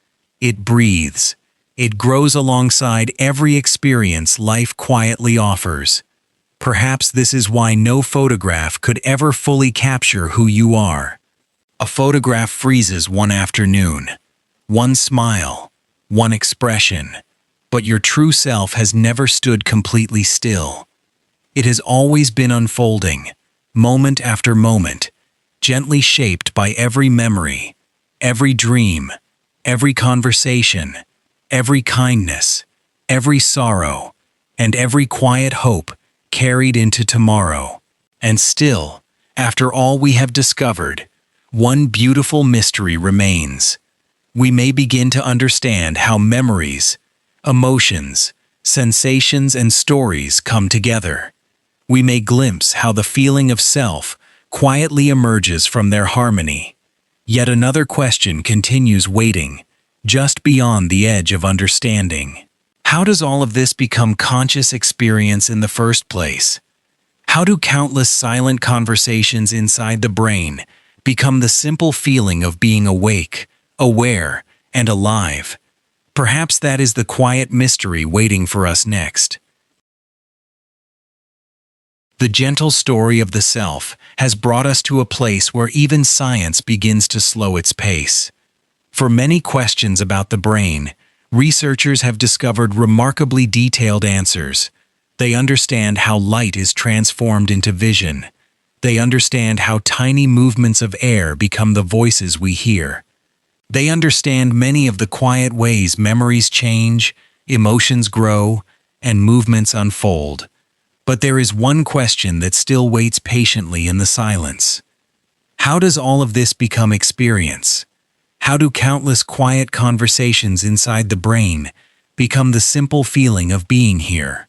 It breathes. It grows alongside every experience life quietly offers. Perhaps this is why no photograph could ever fully capture who you are. A photograph freezes one afternoon, one smile, one expression, but your true self has never stood completely still. It has always been unfolding, moment after moment, gently shaped by every memory, every dream, every conversation, every kindness, every sorrow, and every quiet hope carried into tomorrow. And still, after all we have discovered, one beautiful mystery remains. We may begin to understand how memories, emotions, sensations, and stories come together. We may glimpse how the feeling of self quietly emerges from their harmony. Yet another question continues waiting, just beyond the edge of understanding. How does all of this become conscious experience in the first place? How do countless silent conversations inside the brain become the simple feeling of being awake, aware, and alive? Perhaps that is the quiet mystery waiting for us next. The gentle story of the self has brought us to a place where even science begins to slow its pace. For many questions about the brain, researchers have discovered remarkably detailed answers. They understand how light is transformed into vision. They understand how tiny movements of air become the voices we hear. They understand many of the quiet ways memories change, emotions grow, and movements unfold. But there is one question that still waits patiently in the silence. How does all of this become experience? How do countless quiet conversations inside the brain become the simple feeling of being here?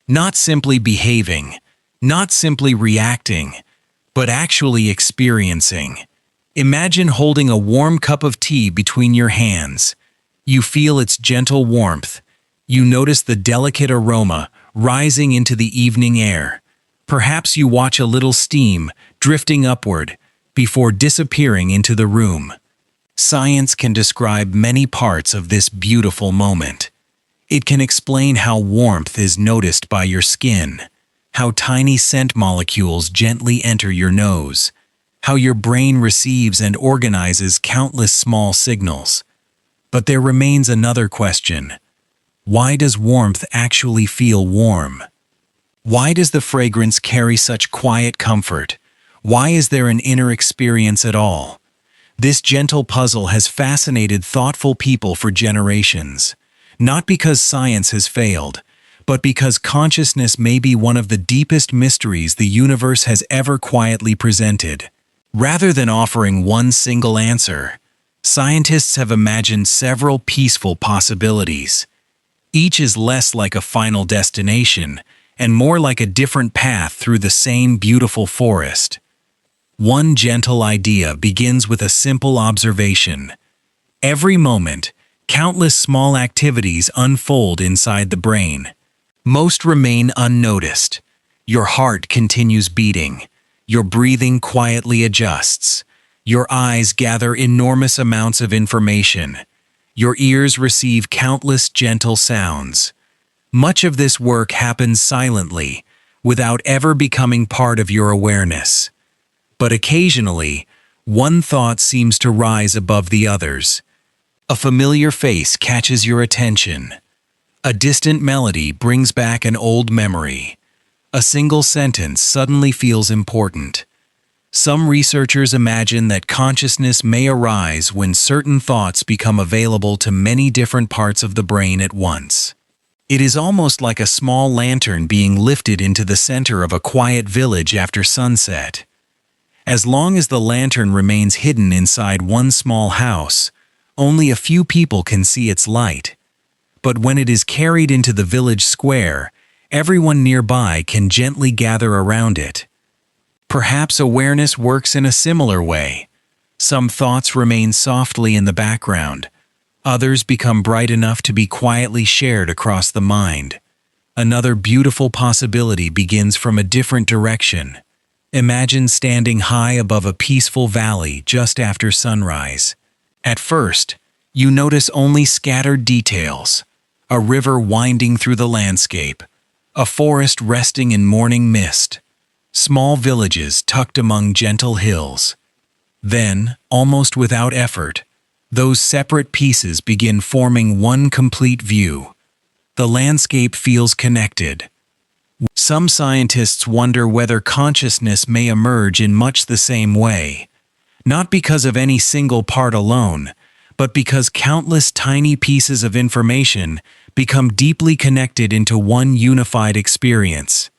Not simply behaving, not simply reacting, but actually experiencing. Imagine holding a warm cup of tea between your hands. You feel its gentle warmth. You notice the delicate aroma rising into the evening air. Perhaps you watch a little steam drifting upward before disappearing into the room. Science can describe many parts of this beautiful moment. It can explain how warmth is noticed by your skin, how tiny scent molecules gently enter your nose, how your brain receives and organizes countless small signals. But there remains another question. Why does warmth actually feel warm? Why does the fragrance carry such quiet comfort? Why is there an inner experience at all? This gentle puzzle has fascinated thoughtful people for generations, not because science has failed, but because consciousness may be one of the deepest mysteries the universe has ever quietly presented. Rather than offering one single answer, scientists have imagined several peaceful possibilities. Each is less like a final destination and more like a different path through the same beautiful forest. One gentle idea begins with a simple observation. Every moment, countless small activities unfold inside the brain. Most remain unnoticed. Your heart continues beating. Your breathing quietly adjusts. Your eyes gather enormous amounts of information. Your ears receive countless gentle sounds. Much of this work happens silently, without ever becoming part of your awareness. But occasionally, one thought seems to rise above the others. A familiar face catches your attention. A distant melody brings back an old memory. A single sentence suddenly feels important. Some researchers imagine that consciousness may arise when certain thoughts become available to many different parts of the brain at once. It is almost like a small lantern being lifted into the center of a quiet village after sunset. As long as the lantern remains hidden inside one small house, only a few people can see its light. But when it is carried into the village square, everyone nearby can gently gather around it. Perhaps awareness works in a similar way. Some thoughts remain softly in the background. Others become bright enough to be quietly shared across the mind. Another beautiful possibility begins from a different direction. Imagine standing high above a peaceful valley just after sunrise. At first, you notice only scattered details: a river winding through the landscape, a forest resting in morning mist, small villages tucked among gentle hills. Then, almost without effort, those separate pieces begin forming one complete view. The landscape feels connected. Some scientists wonder whether consciousness may emerge in much the same way, not because of any single part alone, but because countless tiny pieces of information become deeply connected into one unified experience.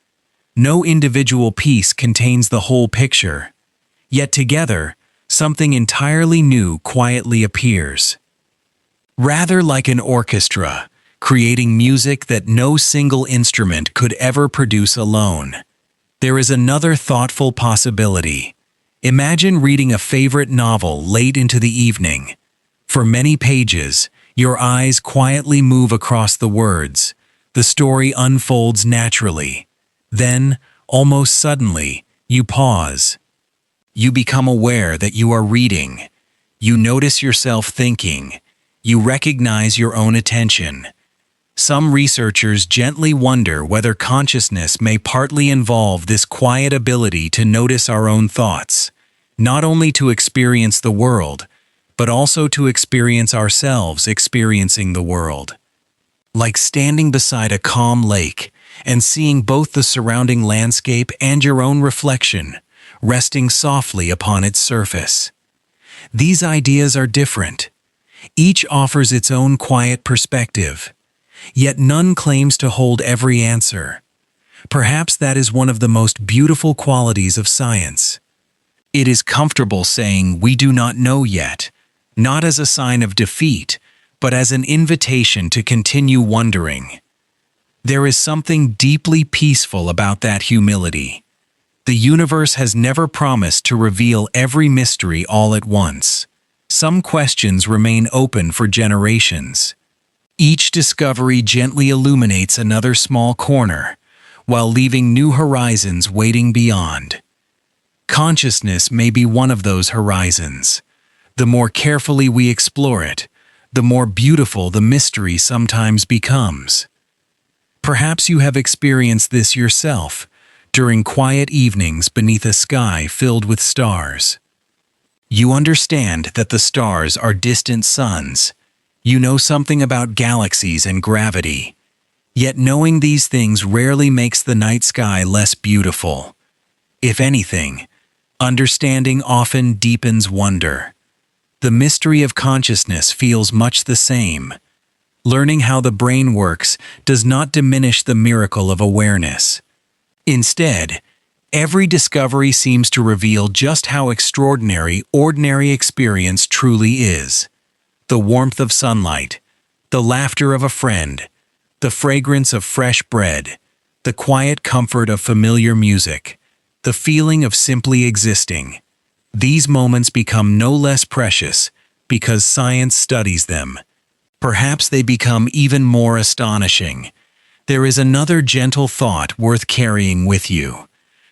No individual piece contains the whole picture, yet together, something entirely new quietly appears. Rather like an orchestra, creating music that no single instrument could ever produce alone. There is another thoughtful possibility. Imagine reading a favorite novel late into the evening. For many pages, your eyes quietly move across the words. The story unfolds naturally. Then, almost suddenly, you pause. You become aware that you are reading. You notice yourself thinking. You recognize your own attention. Some researchers gently wonder whether consciousness may partly involve this quiet ability to notice our own thoughts, not only to experience the world, but also to experience ourselves experiencing the world. Like standing beside a calm lake and seeing both the surrounding landscape and your own reflection, resting softly upon its surface. These ideas are different. Each offers its own quiet perspective, yet none claims to hold every answer. Perhaps that is one of the most beautiful qualities of science. It is comfortable saying we do not know yet, not as a sign of defeat, but as an invitation to continue wondering. There is something deeply peaceful about that humility. The universe has never promised to reveal every mystery all at once. Some questions remain open for generations. Each discovery gently illuminates another small corner, while leaving new horizons waiting beyond. Consciousness may be one of those horizons. The more carefully we explore it, the more beautiful the mystery sometimes becomes. Perhaps you have experienced this yourself, during quiet evenings beneath a sky filled with stars. You understand that the stars are distant suns. You know something about galaxies and gravity. Yet knowing these things rarely makes the night sky less beautiful. If anything, understanding often deepens wonder. The mystery of consciousness feels much the same. Learning how the brain works does not diminish the miracle of awareness. Instead, every discovery seems to reveal just how extraordinary ordinary experience truly is. The warmth of sunlight, the laughter of a friend, the fragrance of fresh bread, the quiet comfort of familiar music, the feeling of simply existing. These moments become no less precious because science studies them. Perhaps they become even more astonishing. There is another gentle thought worth carrying with you.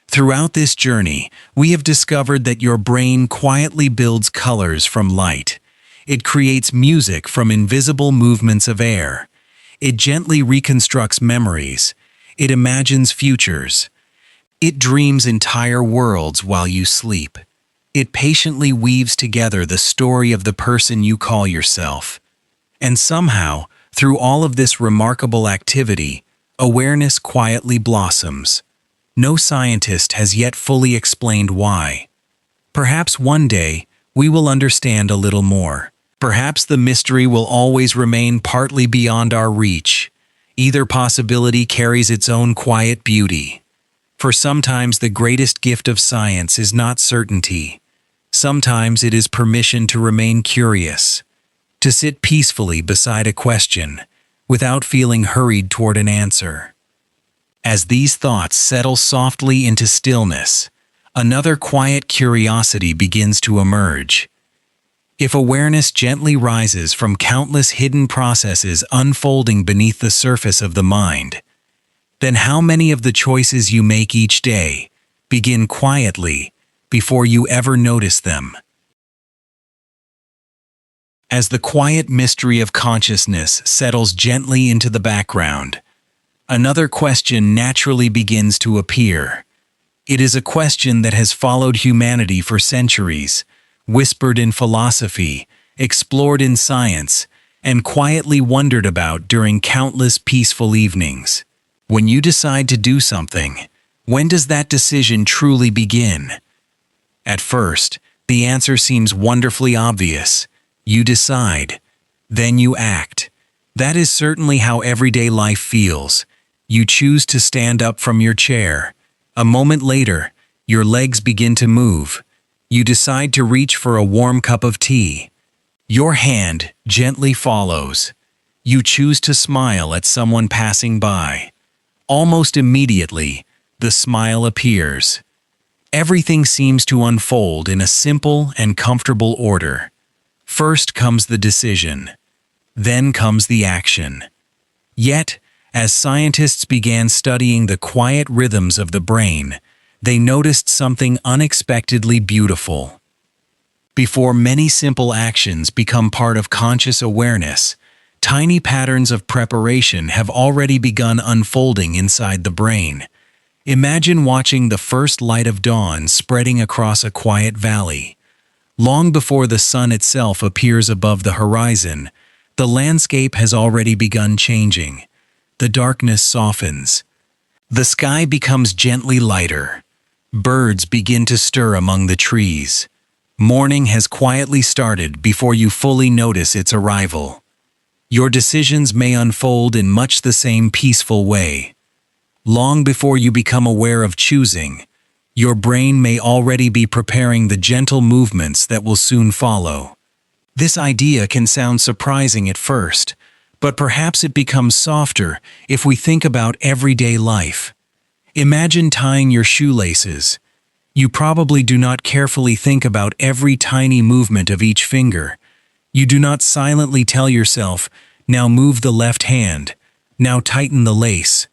Throughout this journey, we have discovered that your brain quietly builds colors from light. It creates music from invisible movements of air. It gently reconstructs memories. It imagines futures. It dreams entire worlds while you sleep. It patiently weaves together the story of the person you call yourself. And somehow, through all of this remarkable activity, awareness quietly blossoms. No scientist has yet fully explained why. Perhaps one day, we will understand a little more. Perhaps the mystery will always remain partly beyond our reach. Either possibility carries its own quiet beauty. For sometimes the greatest gift of science is not certainty. Sometimes it is permission to remain curious, to sit peacefully beside a question, without feeling hurried toward an answer. As these thoughts settle softly into stillness, another quiet curiosity begins to emerge. If awareness gently rises from countless hidden processes unfolding beneath the surface of the mind, then how many of the choices you make each day begin quietly before you ever notice them? As the quiet mystery of consciousness settles gently into the background, another question naturally begins to appear. It is a question that has followed humanity for centuries, whispered in philosophy, explored in science, and quietly wondered about during countless peaceful evenings. When you decide to do something, when does that decision truly begin? At first, the answer seems wonderfully obvious. You decide, then you act. That is certainly how everyday life feels. You choose to stand up from your chair. A moment later, your legs begin to move. You decide to reach for a warm cup of tea. Your hand gently follows. You choose to smile at someone passing by. Almost immediately, the smile appears. Everything seems to unfold in a simple and comfortable order. First comes the decision. Then comes the action. Yet, as scientists began studying the quiet rhythms of the brain, they noticed something unexpectedly beautiful. Before many simple actions become part of conscious awareness, tiny patterns of preparation have already begun unfolding inside the brain. Imagine watching the first light of dawn spreading across a quiet valley. Long before the sun itself appears above the horizon, the landscape has already begun changing. The darkness softens. The sky becomes gently lighter. Birds begin to stir among the trees. Morning has quietly started before you fully notice its arrival. Your decisions may unfold in much the same peaceful way. Long before you become aware of choosing, your brain may already be preparing the gentle movements that will soon follow. This idea can sound surprising at first, but perhaps it becomes softer if we think about everyday life. Imagine tying your shoelaces. You probably do not carefully think about every tiny movement of each finger. You do not silently tell yourself, now move the left hand, now tighten the lace,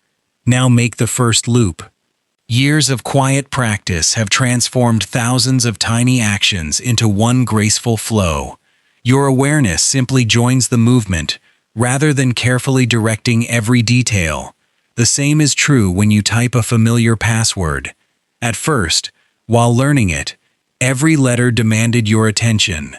now make the first loop. Years of quiet practice have transformed thousands of tiny actions into one graceful flow. Your awareness simply joins the movement, rather than carefully directing every detail. The same is true when you type a familiar password. At first, while learning it, every letter demanded your attention.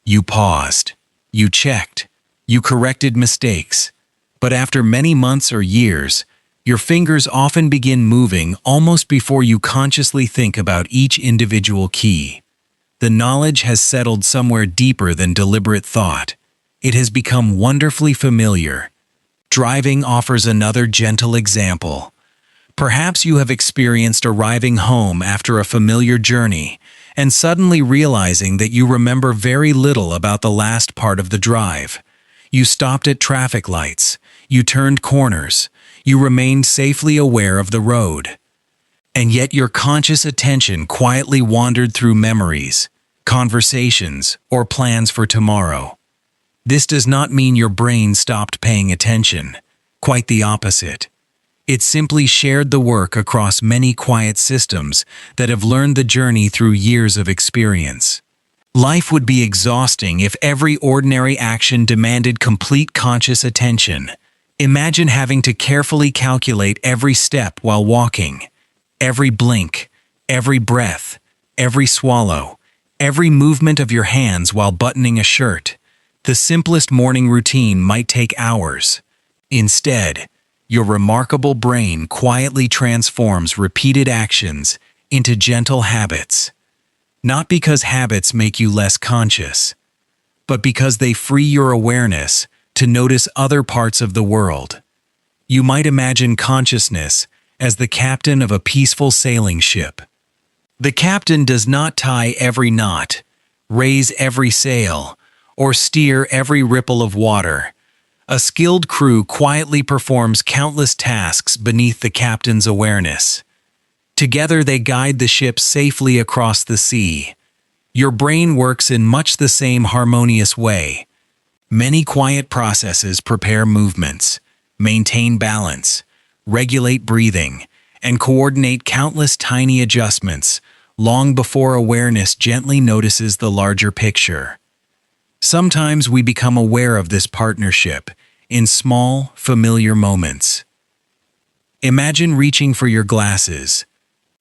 You paused. You checked. You corrected mistakes. But after many months or years, your fingers often begin moving almost before you consciously think about each individual key. The knowledge has settled somewhere deeper than deliberate thought. It has become wonderfully familiar. Driving offers another gentle example. Perhaps you have experienced arriving home after a familiar journey and suddenly realizing that you remember very little about the last part of the drive. You stopped at traffic lights. You turned corners. You remained safely aware of the road. And yet your conscious attention quietly wandered through memories, conversations, or plans for tomorrow. This does not mean your brain stopped paying attention. Quite the opposite. It simply shared the work across many quiet systems that have learned the journey through years of experience. Life would be exhausting if every ordinary action demanded complete conscious attention. Imagine having to carefully calculate every step while walking, every blink, every breath, every swallow, every movement of your hands while buttoning a shirt. The simplest morning routine might take hours. Instead, your remarkable brain quietly transforms repeated actions into gentle habits. Not because habits make you less conscious, but because they free your awareness to notice other parts of the world. You might imagine consciousness as the captain of a peaceful sailing ship. The captain does not tie every knot, raise every sail, or steer every ripple of water. A skilled crew quietly performs countless tasks beneath the captain's awareness. Together they guide the ship safely across the sea. Your brain works in much the same harmonious way. Many quiet processes prepare movements, maintain balance, regulate breathing, and coordinate countless tiny adjustments long before awareness gently notices the larger picture. Sometimes we become aware of this partnership in small, familiar moments. Imagine reaching for your glasses.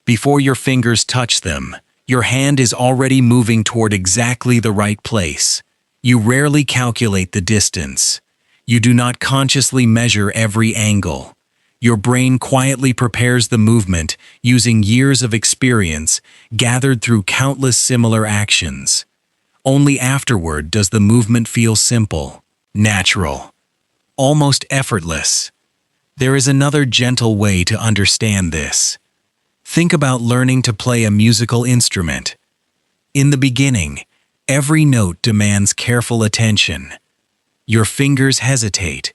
Before your fingers touch them, your hand is already moving toward exactly the right place. You rarely calculate the distance. You do not consciously measure every angle. Your brain quietly prepares the movement using years of experience gathered through countless similar actions. Only afterward does the movement feel simple, natural, almost effortless. There is another gentle way to understand this. Think about learning to play a musical instrument. In the beginning, every note demands careful attention. Your fingers hesitate.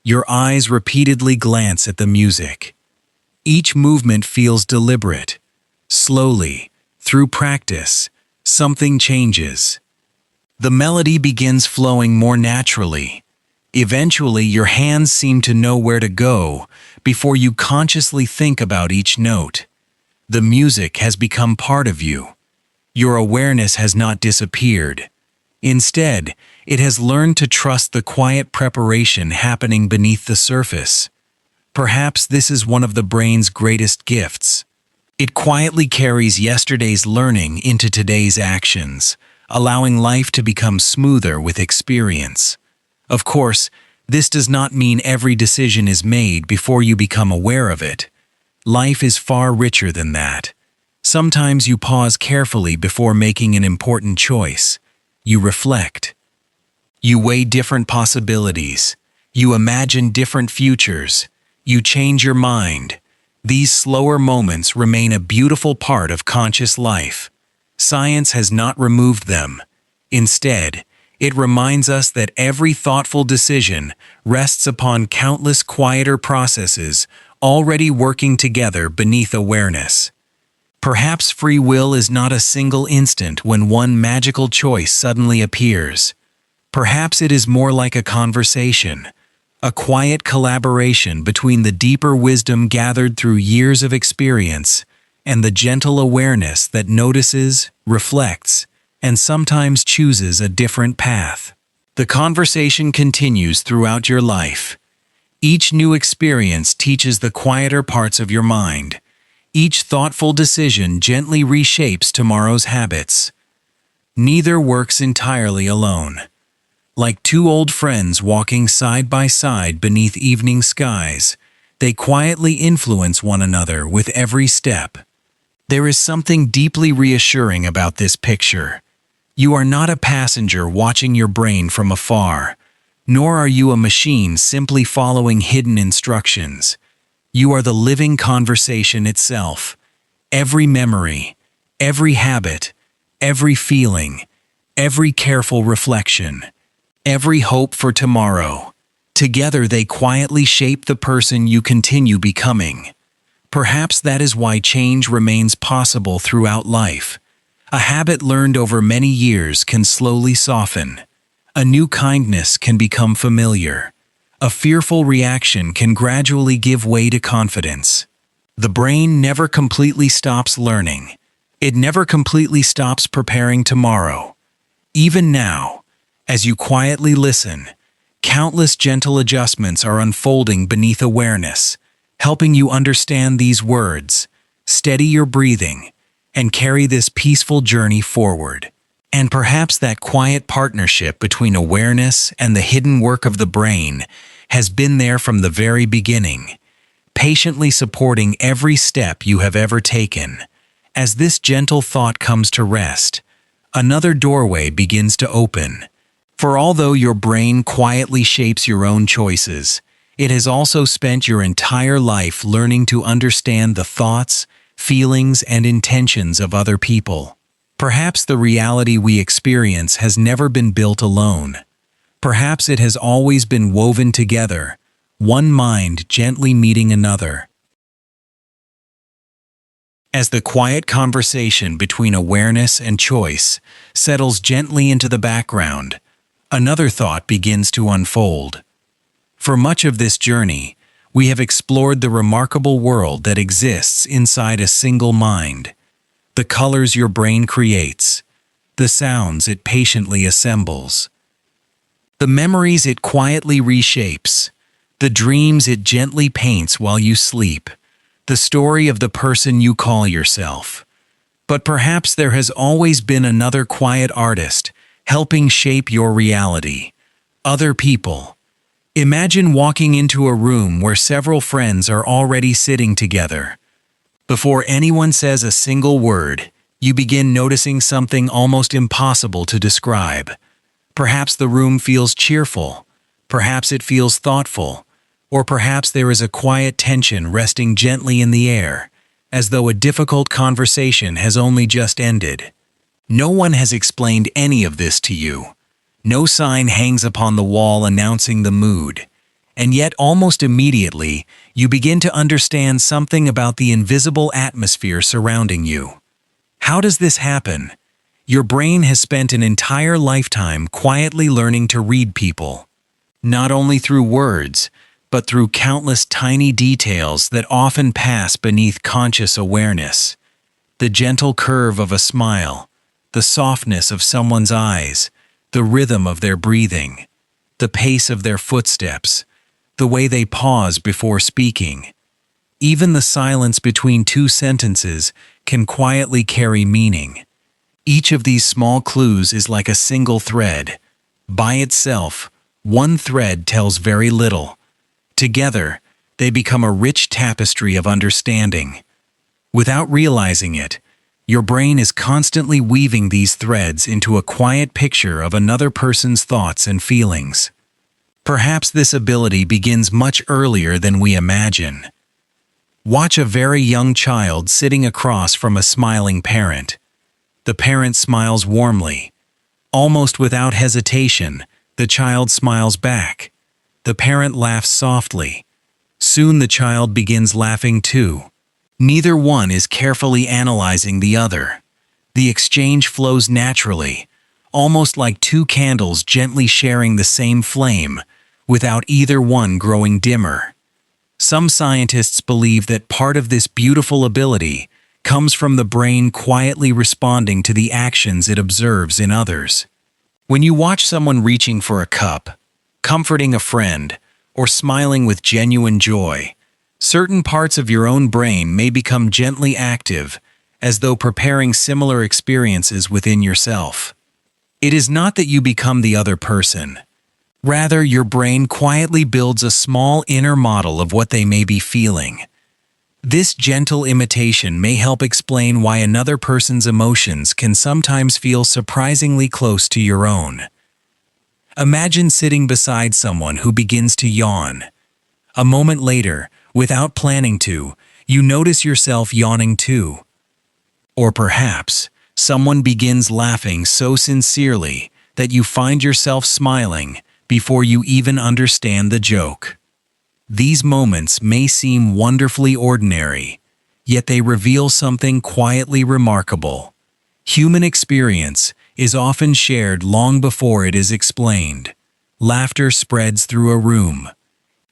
Your eyes repeatedly glance at the music. Each movement feels deliberate. Slowly, through practice, something changes. The melody begins flowing more naturally. Eventually, your hands seem to know where to go before you consciously think about each note. The music has become part of you. Your awareness has not disappeared. Instead, it has learned to trust the quiet preparation happening beneath the surface. Perhaps this is one of the brain's greatest gifts. It quietly carries yesterday's learning into today's actions, allowing life to become smoother with experience. Of course, this does not mean every decision is made before you become aware of it. Life is far richer than that. Sometimes you pause carefully before making an important choice. You reflect. You weigh different possibilities. You imagine different futures. You change your mind. These slower moments remain a beautiful part of conscious life. Science has not removed them. Instead, it reminds us that every thoughtful decision rests upon countless quieter processes already working together beneath awareness. Perhaps free will is not a single instant when one magical choice suddenly appears. Perhaps it is more like a conversation, a quiet collaboration between the deeper wisdom gathered through years of experience and the gentle awareness that notices, reflects, and sometimes chooses a different path. The conversation continues throughout your life. Each new experience teaches the quieter parts of your mind. Each thoughtful decision gently reshapes tomorrow's habits. Neither works entirely alone. Like two old friends walking side by side beneath evening skies, they quietly influence one another with every step. There is something deeply reassuring about this picture. You are not a passenger watching your brain from afar, nor are you a machine simply following hidden instructions. You are the living conversation itself. Every memory, every habit, every feeling, every careful reflection, every hope for tomorrow. Together they quietly shape the person you continue becoming. Perhaps that is why change remains possible throughout life. A habit learned over many years can slowly soften. A new kindness can become familiar. A fearful reaction can gradually give way to confidence. The brain never completely stops learning. It never completely stops preparing tomorrow. Even now, as you quietly listen, countless gentle adjustments are unfolding beneath awareness, helping you understand these words, steady your breathing, and carry this peaceful journey forward. And perhaps that quiet partnership between awareness and the hidden work of the brain has been there from the very beginning, patiently supporting every step you have ever taken. As this gentle thought comes to rest, another doorway begins to open. For although your brain quietly shapes your own choices, it has also spent your entire life learning to understand the thoughts, feelings, and intentions of other people. Perhaps the reality we experience has never been built alone. Perhaps it has always been woven together, one mind gently meeting another. As the quiet conversation between awareness and choice settles gently into the background, another thought begins to unfold. For much of this journey, we have explored the remarkable world that exists inside a single mind. The colors your brain creates, the sounds it patiently assembles, the memories it quietly reshapes, the dreams it gently paints while you sleep, the story of the person you call yourself. But perhaps there has always been another quiet artist helping shape your reality. Other people. Imagine walking into a room where several friends are already sitting together. Before anyone says a single word, you begin noticing something almost impossible to describe. Perhaps the room feels cheerful, perhaps it feels thoughtful, or perhaps there is a quiet tension resting gently in the air, as though a difficult conversation has only just ended. No one has explained any of this to you. No sign hangs upon the wall announcing the mood, and yet almost immediately you begin to understand something about the invisible atmosphere surrounding you. How does this happen? Your brain has spent an entire lifetime quietly learning to read people, not only through words, but through countless tiny details that often pass beneath conscious awareness. The gentle curve of a smile, the softness of someone's eyes, the rhythm of their breathing, the pace of their footsteps, the way they pause before speaking. Even the silence between two sentences can quietly carry meaning. Each of these small clues is like a single thread. By itself, one thread tells very little. Together, they become a rich tapestry of understanding. Without realizing it, your brain is constantly weaving these threads into a quiet picture of another person's thoughts and feelings. Perhaps this ability begins much earlier than we imagine. Watch a very young child sitting across from a smiling parent. The parent smiles warmly. Almost without hesitation, the child smiles back. The parent laughs softly. Soon the child begins laughing too. Neither one is carefully analyzing the other. The exchange flows naturally, almost like two candles gently sharing the same flame, without either one growing dimmer. Some scientists believe that part of this beautiful ability comes from the brain quietly responding to the actions it observes in others. When you watch someone reaching for a cup, comforting a friend, or smiling with genuine joy, certain parts of your own brain may become gently active, as though preparing similar experiences within yourself. It is not that you become the other person. Rather, your brain quietly builds a small inner model of what they may be feeling. This gentle imitation may help explain why another person's emotions can sometimes feel surprisingly close to your own. Imagine sitting beside someone who begins to yawn. A moment later, without planning to, you notice yourself yawning too. Or perhaps, someone begins laughing so sincerely that you find yourself smiling before you even understand the joke. These moments may seem wonderfully ordinary, yet they reveal something quietly remarkable. Human experience is often shared long before it is explained. Laughter spreads through a room.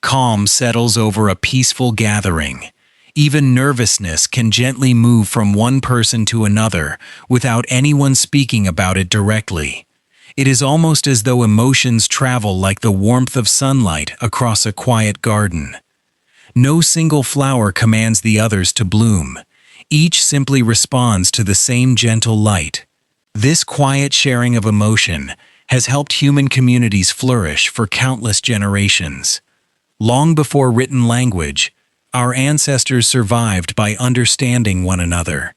Calm settles over a peaceful gathering. Even nervousness can gently move from one person to another without anyone speaking about it directly. It is almost as though emotions travel like the warmth of sunlight across a quiet garden. No single flower commands the others to bloom. Each simply responds to the same gentle light. This quiet sharing of emotion has helped human communities flourish for countless generations. Long before written language, our ancestors survived by understanding one another.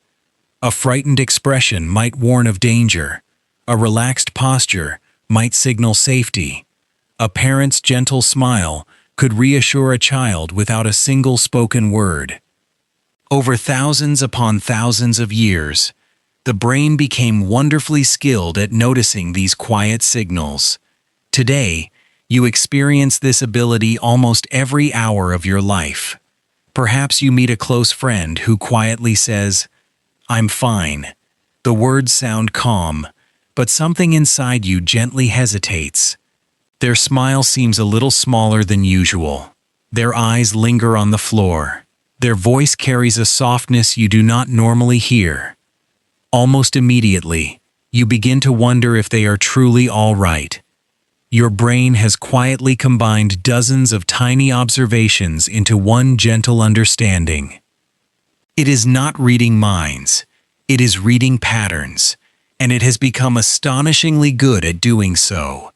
A frightened expression might warn of danger. A relaxed posture might signal safety. A parent's gentle smile could reassure a child without a single spoken word. Over thousands upon thousands of years, the brain became wonderfully skilled at noticing these quiet signals. Today, you experience this ability almost every hour of your life. Perhaps you meet a close friend who quietly says, "I'm fine." The words sound calm, but something inside you gently hesitates. Their smile seems a little smaller than usual. Their eyes linger on the floor. Their voice carries a softness you do not normally hear. Almost immediately, you begin to wonder if they are truly all right. Your brain has quietly combined dozens of tiny observations into one gentle understanding. It is not reading minds, it is reading patterns, and it has become astonishingly good at doing so.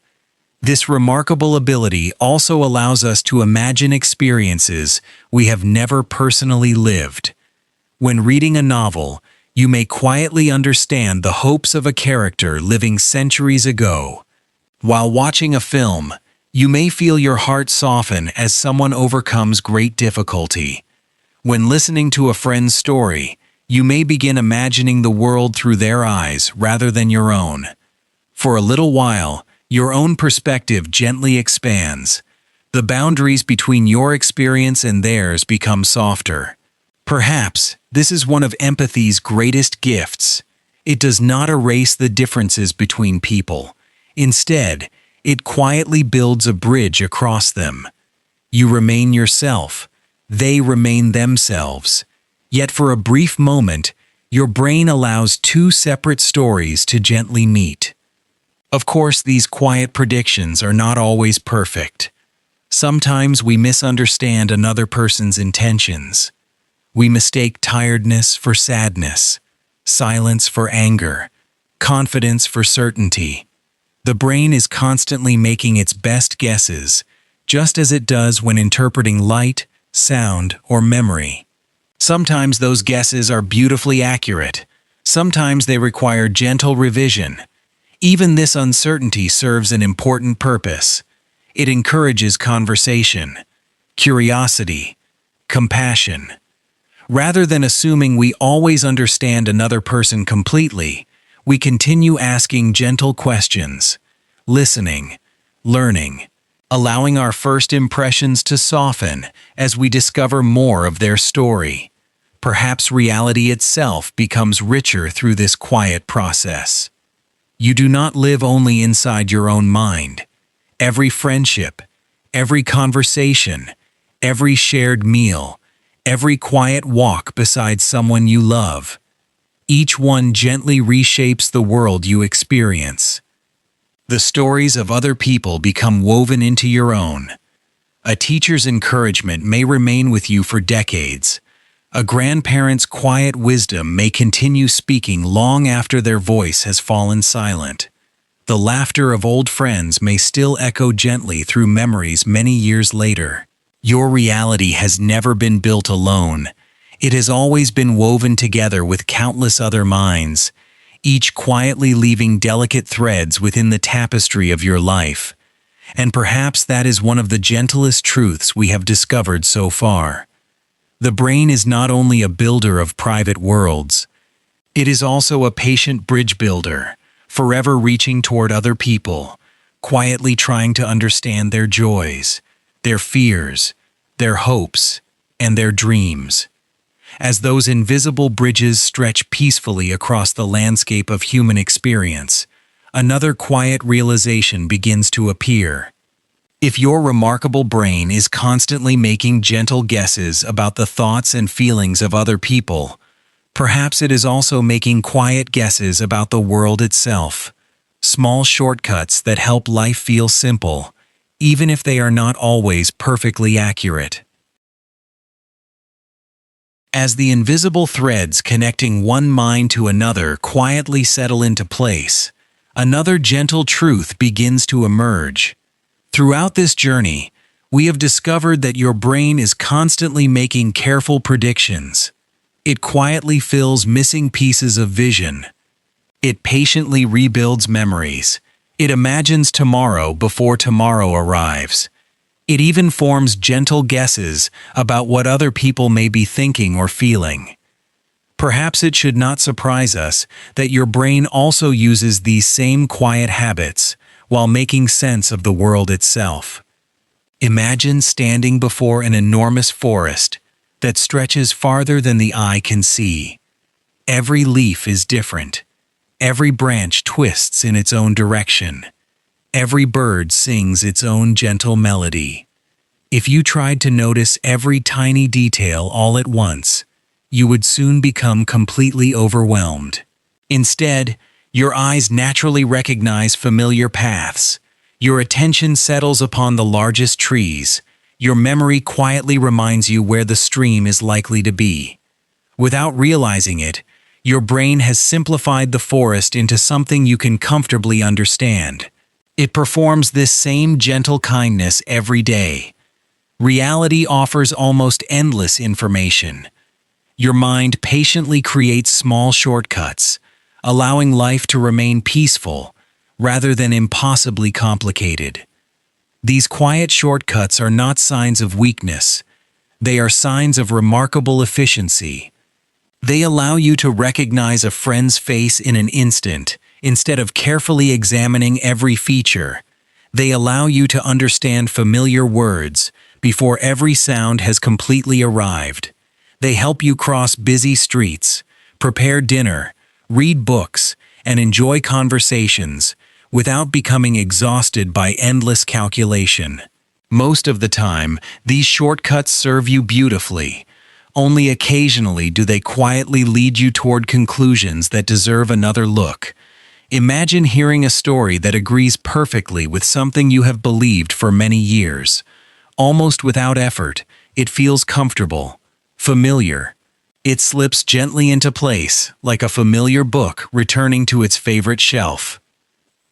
This remarkable ability also allows us to imagine experiences we have never personally lived. When reading a novel, you may quietly understand the hopes of a character living centuries ago. While watching a film, you may feel your heart soften as someone overcomes great difficulty. When listening to a friend's story, you may begin imagining the world through their eyes rather than your own. For a little while, your own perspective gently expands. The boundaries between your experience and theirs become softer. Perhaps this is one of empathy's greatest gifts. It does not erase the differences between people. Instead, it quietly builds a bridge across them. You remain yourself. They remain themselves. Yet for a brief moment, your brain allows two separate stories to gently meet. Of course, these quiet predictions are not always perfect. Sometimes we misunderstand another person's intentions. We mistake tiredness for sadness, silence for anger, confidence for certainty. The brain is constantly making its best guesses, just as it does when interpreting light, sound, or memory. Sometimes those guesses are beautifully accurate. Sometimes they require gentle revision. Even this uncertainty serves an important purpose. It encourages conversation, curiosity, compassion. Rather than assuming we always understand another person completely, we continue asking gentle questions, listening, learning, allowing our first impressions to soften as we discover more of their story. Perhaps reality itself becomes richer through this quiet process. You do not live only inside your own mind. Every friendship, every conversation, every shared meal, every quiet walk beside someone you love, each one gently reshapes the world you experience. The stories of other people become woven into your own. A teacher's encouragement may remain with you for decades. A grandparent's quiet wisdom may continue speaking long after their voice has fallen silent. The laughter of old friends may still echo gently through memories many years later. Your reality has never been built alone. It has always been woven together with countless other minds, each quietly leaving delicate threads within the tapestry of your life. And perhaps that is one of the gentlest truths we have discovered so far. The brain is not only a builder of private worlds, it is also a patient bridge builder, forever reaching toward other people, quietly trying to understand their joys, their fears, their hopes, and their dreams. As those invisible bridges stretch peacefully across the landscape of human experience, another quiet realization begins to appear. If your remarkable brain is constantly making gentle guesses about the thoughts and feelings of other people, perhaps it is also making quiet guesses about the world itself. Small shortcuts that help life feel simple, even if they are not always perfectly accurate. As the invisible threads connecting one mind to another quietly settle into place, another gentle truth begins to emerge. Throughout this journey, we have discovered that your brain is constantly making careful predictions. It quietly fills missing pieces of vision. It patiently rebuilds memories. It imagines tomorrow before tomorrow arrives. It even forms gentle guesses about what other people may be thinking or feeling. Perhaps it should not surprise us that your brain also uses these same quiet habits while making sense of the world itself. Imagine standing before an enormous forest that stretches farther than the eye can see. Every leaf is different. Every branch twists in its own direction. Every bird sings its own gentle melody. If you tried to notice every tiny detail all at once, you would soon become completely overwhelmed. Instead, your eyes naturally recognize familiar paths. Your attention settles upon the largest trees. Your memory quietly reminds you where the stream is likely to be. Without realizing it, your brain has simplified the forest into something you can comfortably understand. It performs this same gentle kindness every day. Reality offers almost endless information. Your mind patiently creates small shortcuts, allowing life to remain peaceful rather than impossibly complicated. These quiet shortcuts are not signs of weakness. They are signs of remarkable efficiency. They allow you to recognize a friend's face in an instant, instead of carefully examining every feature. They allow you to understand familiar words before every sound has completely arrived. They help you cross busy streets, prepare dinner, read books, and enjoy conversations without becoming exhausted by endless calculation. Most of the time, these shortcuts serve you beautifully. Only occasionally do they quietly lead you toward conclusions that deserve another look. Imagine hearing a story that agrees perfectly with something you have believed for many years. Almost without effort, it feels comfortable, familiar. It slips gently into place, like a familiar book returning to its favorite shelf.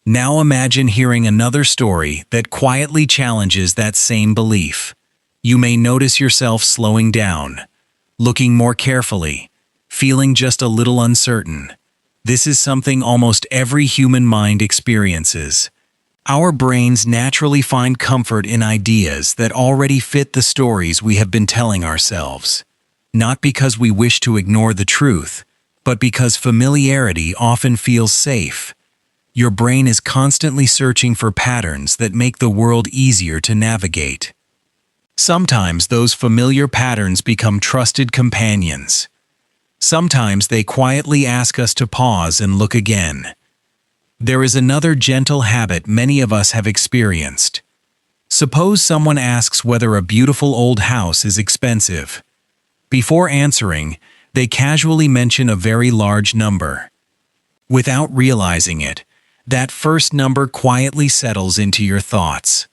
Now imagine hearing another story that quietly challenges that same belief. You may notice yourself slowing down, looking more carefully, feeling just a little uncertain. This is something almost every human mind experiences. Our brains naturally find comfort in ideas that already fit the stories we have been telling ourselves. Not because we wish to ignore the truth, but because familiarity often feels safe. Your brain is constantly searching for patterns that make the world easier to navigate. Sometimes those familiar patterns become trusted companions. Sometimes they quietly ask us to pause and look again. There is another gentle habit many of us have experienced. Suppose someone asks whether a beautiful old house is expensive. Before answering, they casually mention a very large number. Without realizing it, that first number quietly settles into your thoughts.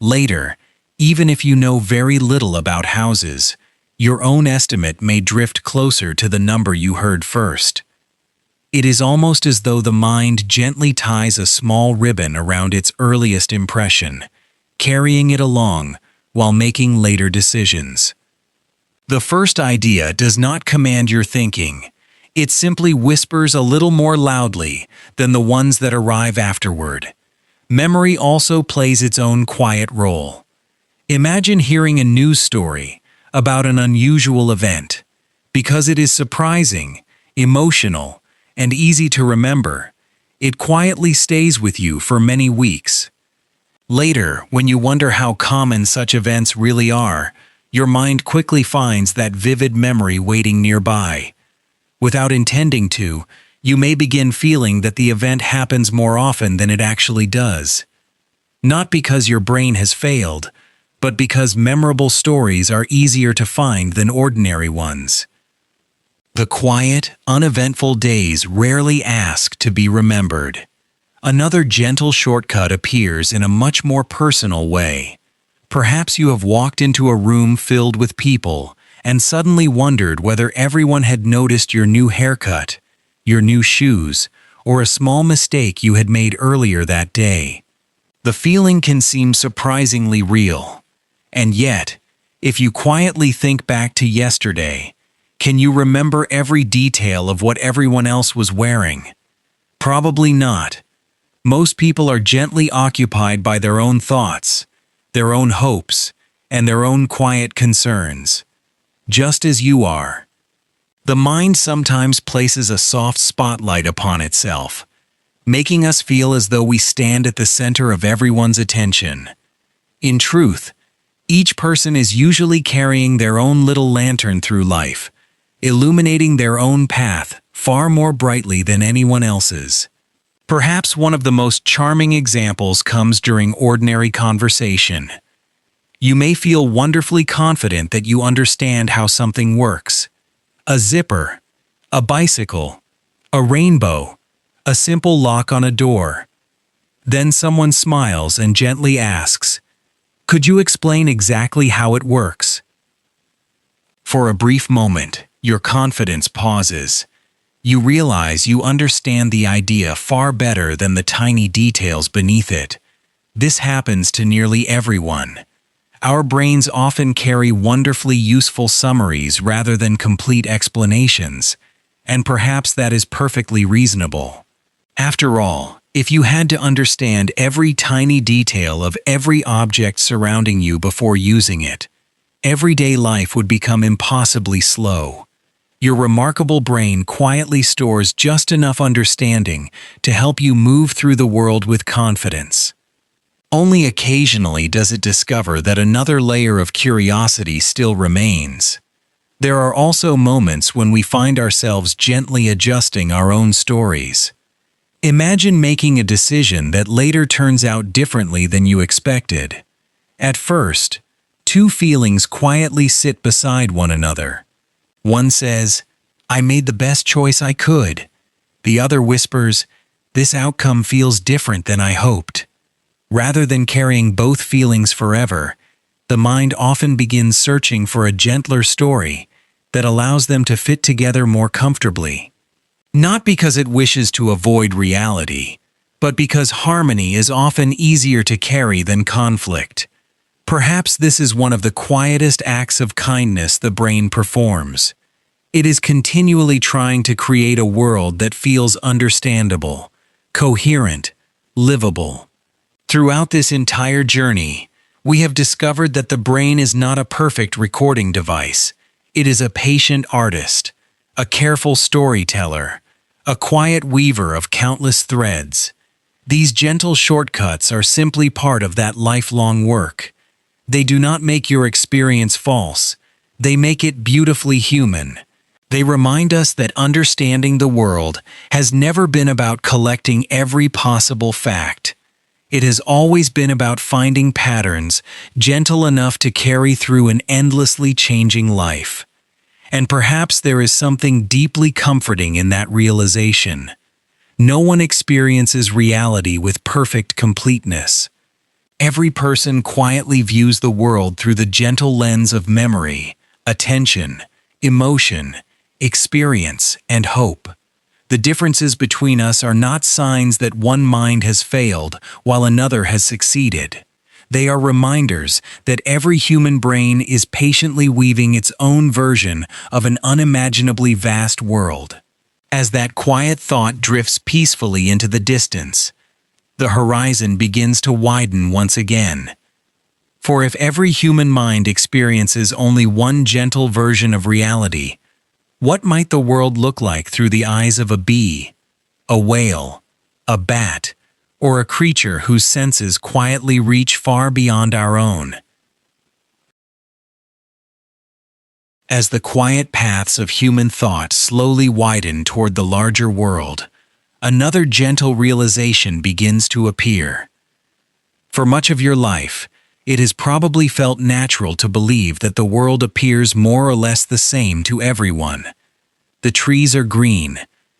Later, even if you know very little about houses, your own estimate may drift closer to the number you heard first. It is almost as though the mind gently ties a small ribbon around its earliest impression, carrying it along while making later decisions. The first idea does not command your thinking. It simply whispers a little more loudly than the ones that arrive afterward. Memory also plays its own quiet role. Imagine hearing a news story about an unusual event. Because it is surprising, emotional, and easy to remember, it quietly stays with you for many weeks. Later, when you wonder how common such events really are, your mind quickly finds that vivid memory waiting nearby. Without intending to, you may begin feeling that the event happens more often than it actually does. Not because your brain has failed, but because memorable stories are easier to find than ordinary ones. The quiet, uneventful days rarely ask to be remembered. Another gentle shortcut appears in a much more personal way. Perhaps you have walked into a room filled with people and suddenly wondered whether everyone had noticed your new haircut, your new shoes, or a small mistake you had made earlier that day. The feeling can seem surprisingly real. And yet, if you quietly think back to yesterday, can you remember every detail of what everyone else was wearing? Probably not. Most people are gently occupied by their own thoughts. their own hopes, and their own quiet concerns. Just as you are. The mind sometimes places a soft spotlight upon itself, making us feel as though we stand at the center of everyone's attention. In truth, each person is usually carrying their own little lantern through life, illuminating their own path far more brightly than anyone else's. Perhaps one of the most charming examples comes during ordinary conversation. You may feel wonderfully confident that you understand how something works. A zipper, a bicycle, a rainbow, a simple lock on a door. Then someone smiles and gently asks, "Could you explain exactly how it works?" For a brief moment, your confidence pauses. You realize you understand the idea far better than the tiny details beneath it. This happens to nearly everyone. Our brains often carry wonderfully useful summaries rather than complete explanations, and perhaps that is perfectly reasonable. After all, if you had to understand every tiny detail of every object surrounding you before using it, everyday life would become impossibly slow. Your remarkable brain quietly stores just enough understanding to help you move through the world with confidence. Only occasionally does it discover that another layer of curiosity still remains. There are also moments when we find ourselves gently adjusting our own stories. Imagine making a decision that later turns out differently than you expected. At first, two feelings quietly sit beside one another. One says, "I made the best choice I could." The other whispers, "This outcome feels different than I hoped." Rather than carrying both feelings forever, the mind often begins searching for a gentler story that allows them to fit together more comfortably. Not because it wishes to avoid reality, but because harmony is often easier to carry than conflict. Perhaps this is one of the quietest acts of kindness the brain performs. It is continually trying to create a world that feels understandable, coherent, livable. Throughout this entire journey, we have discovered that the brain is not a perfect recording device. It is a patient artist, a careful storyteller, a quiet weaver of countless threads. These gentle shortcuts are simply part of that lifelong work. They do not make your experience false. They make it beautifully human. They remind us that understanding the world has never been about collecting every possible fact. It has always been about finding patterns gentle enough to carry through an endlessly changing life. And perhaps there is something deeply comforting in that realization. No one experiences reality with perfect completeness. Every person quietly views the world through the gentle lens of memory, attention, emotion, experience, and hope. The differences between us are not signs that one mind has failed while another has succeeded. They are reminders that every human brain is patiently weaving its own version of an unimaginably vast world. As that quiet thought drifts peacefully into the distance, the horizon begins to widen once again. For if every human mind experiences only one gentle version of reality, what might the world look like through the eyes of a bee, a whale, a bat, or a creature whose senses quietly reach far beyond our own? As the quiet paths of human thought slowly widen toward the larger world, another gentle realization begins to appear. For much of your life, it has probably felt natural to believe that the world appears more or less the same to everyone. The trees are green,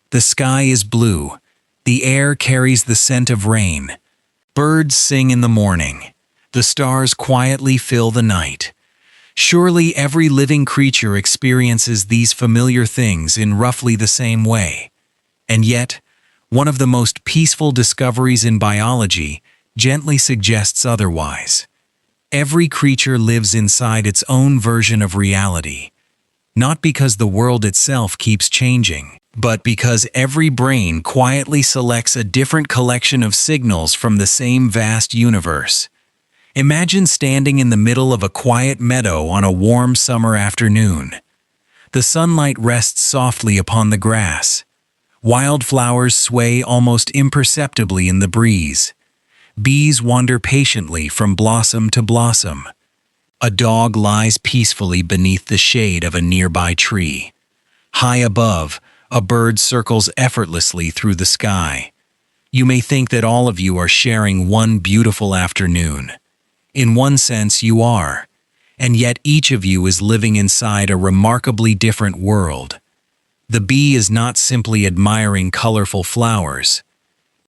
the sky is blue, the air carries the scent of rain, birds sing in the morning, the stars quietly fill the night. Surely every living creature experiences these familiar things in roughly the same way. And yet, one of the most peaceful discoveries in biology gently suggests otherwise. Every creature lives inside its own version of reality, not because the world itself keeps changing, but because every brain quietly selects a different collection of signals from the same vast universe. Imagine standing in the middle of a quiet meadow on a warm summer afternoon. The sunlight rests softly upon the grass. Wildflowers sway almost imperceptibly in the breeze. Bees wander patiently from blossom to blossom. A dog lies peacefully beneath the shade of a nearby tree. High above, a bird circles effortlessly through the sky. You may think that all of you are sharing one beautiful afternoon. In one sense, you are, and yet each of you is living inside a remarkably different world. The bee is not simply admiring colorful flowers.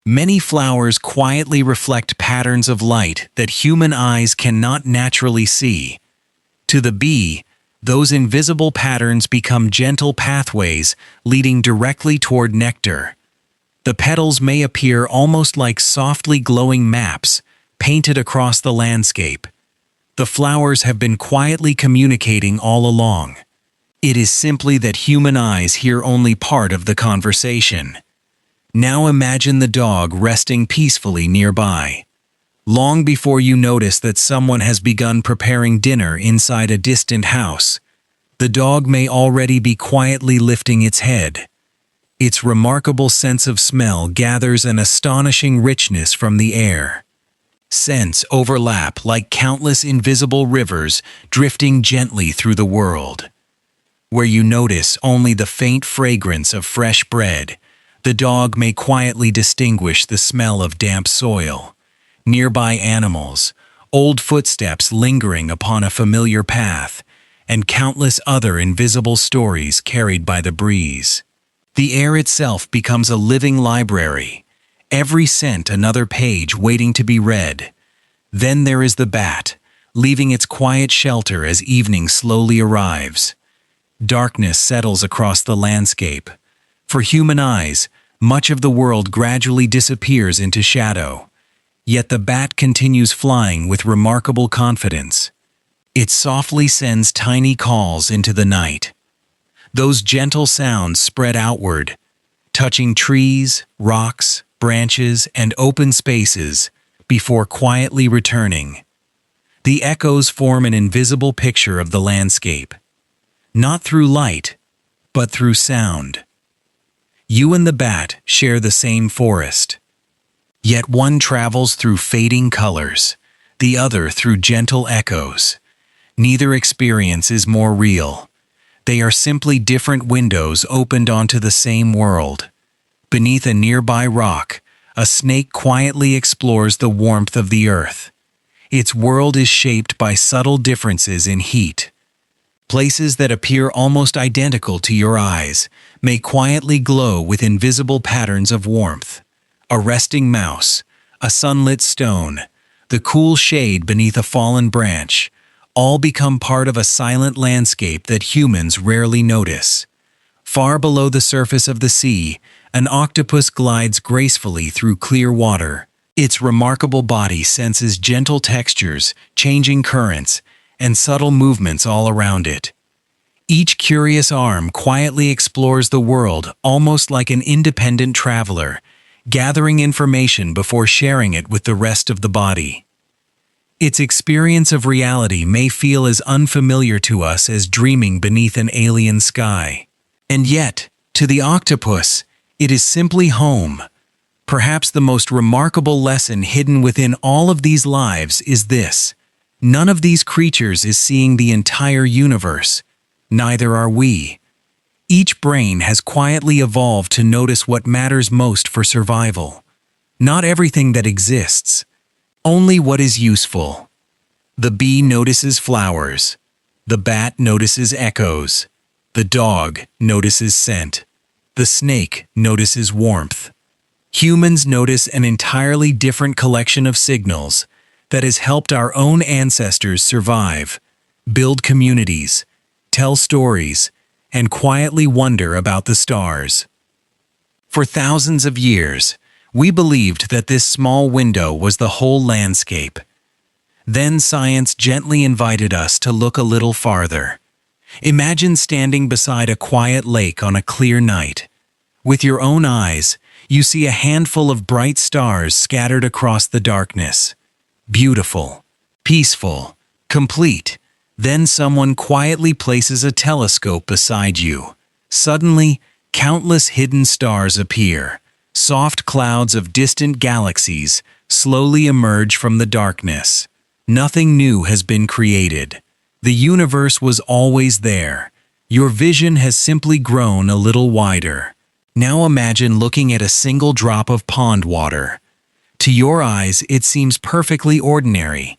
Many flowers quietly reflect patterns of light that human eyes cannot naturally see. To the bee, those invisible patterns become gentle pathways leading directly toward nectar. The petals may appear almost like softly glowing maps painted across the landscape. The flowers have been quietly communicating all along. It is simply that human eyes hear only part of the conversation. Now imagine the dog resting peacefully nearby. Long before you notice that someone has begun preparing dinner inside a distant house, the dog may already be quietly lifting its head. Its remarkable sense of smell gathers an astonishing richness from the air. Scents overlap like countless invisible rivers drifting gently through the world. Where you notice only the faint fragrance of fresh bread, the dog may quietly distinguish the smell of damp soil, nearby animals, old footsteps lingering upon a familiar path, and countless other invisible stories carried by the breeze. The air itself becomes a living library, every scent another page waiting to be read. Then there is the bat, leaving its quiet shelter as evening slowly arrives. Darkness settles across the landscape. For human eyes, much of the world gradually disappears into shadow. Yet the bat continues flying with remarkable confidence. It softly sends tiny calls into the night. Those gentle sounds spread outward, touching trees, rocks, branches, and open spaces, before quietly returning. The echoes form an invisible picture of the landscape, not through light, but through sound. You and the bat share the same forest. Yet one travels through fading colors, the other through gentle echoes. Neither experience is more real. They are simply different windows opened onto the same world. Beneath a nearby rock, a snake quietly explores the warmth of the earth. Its world is shaped by subtle differences in heat. Places that appear almost identical to your eyes may quietly glow with invisible patterns of warmth. A resting mouse, a sunlit stone, the cool shade beneath a fallen branch, all become part of a silent landscape that humans rarely notice. Far below the surface of the sea, an octopus glides gracefully through clear water. Its remarkable body senses gentle textures, changing currents, and subtle movements all around it. Each curious arm quietly explores the world almost like an independent traveler, gathering information before sharing it with the rest of the body. Its experience of reality may feel as unfamiliar to us as dreaming beneath an alien sky. And yet, to the octopus, it is simply home. Perhaps the most remarkable lesson hidden within all of these lives is this: none of these creatures is seeing the entire universe. Neither are we. Each brain has quietly evolved to notice what matters most for survival. Not everything that exists, only what is useful. The bee notices flowers. The bat notices echoes. The dog notices scent. The snake notices warmth. Humans notice an entirely different collection of signals that has helped our own ancestors survive, build communities, tell stories, and quietly wonder about the stars. For thousands of years, we believed that this small window was the whole landscape. Then science gently invited us to look a little farther. Imagine standing beside a quiet lake on a clear night. With your own eyes, you see a handful of bright stars scattered across the darkness. Beautiful, peaceful, complete. Then someone quietly places a telescope beside you. Suddenly, countless hidden stars appear. Soft clouds of distant galaxies slowly emerge from the darkness. Nothing new has been created. The universe was always there. Your vision has simply grown a little wider. Now imagine looking at a single drop of pond water. To your eyes, it seems perfectly ordinary.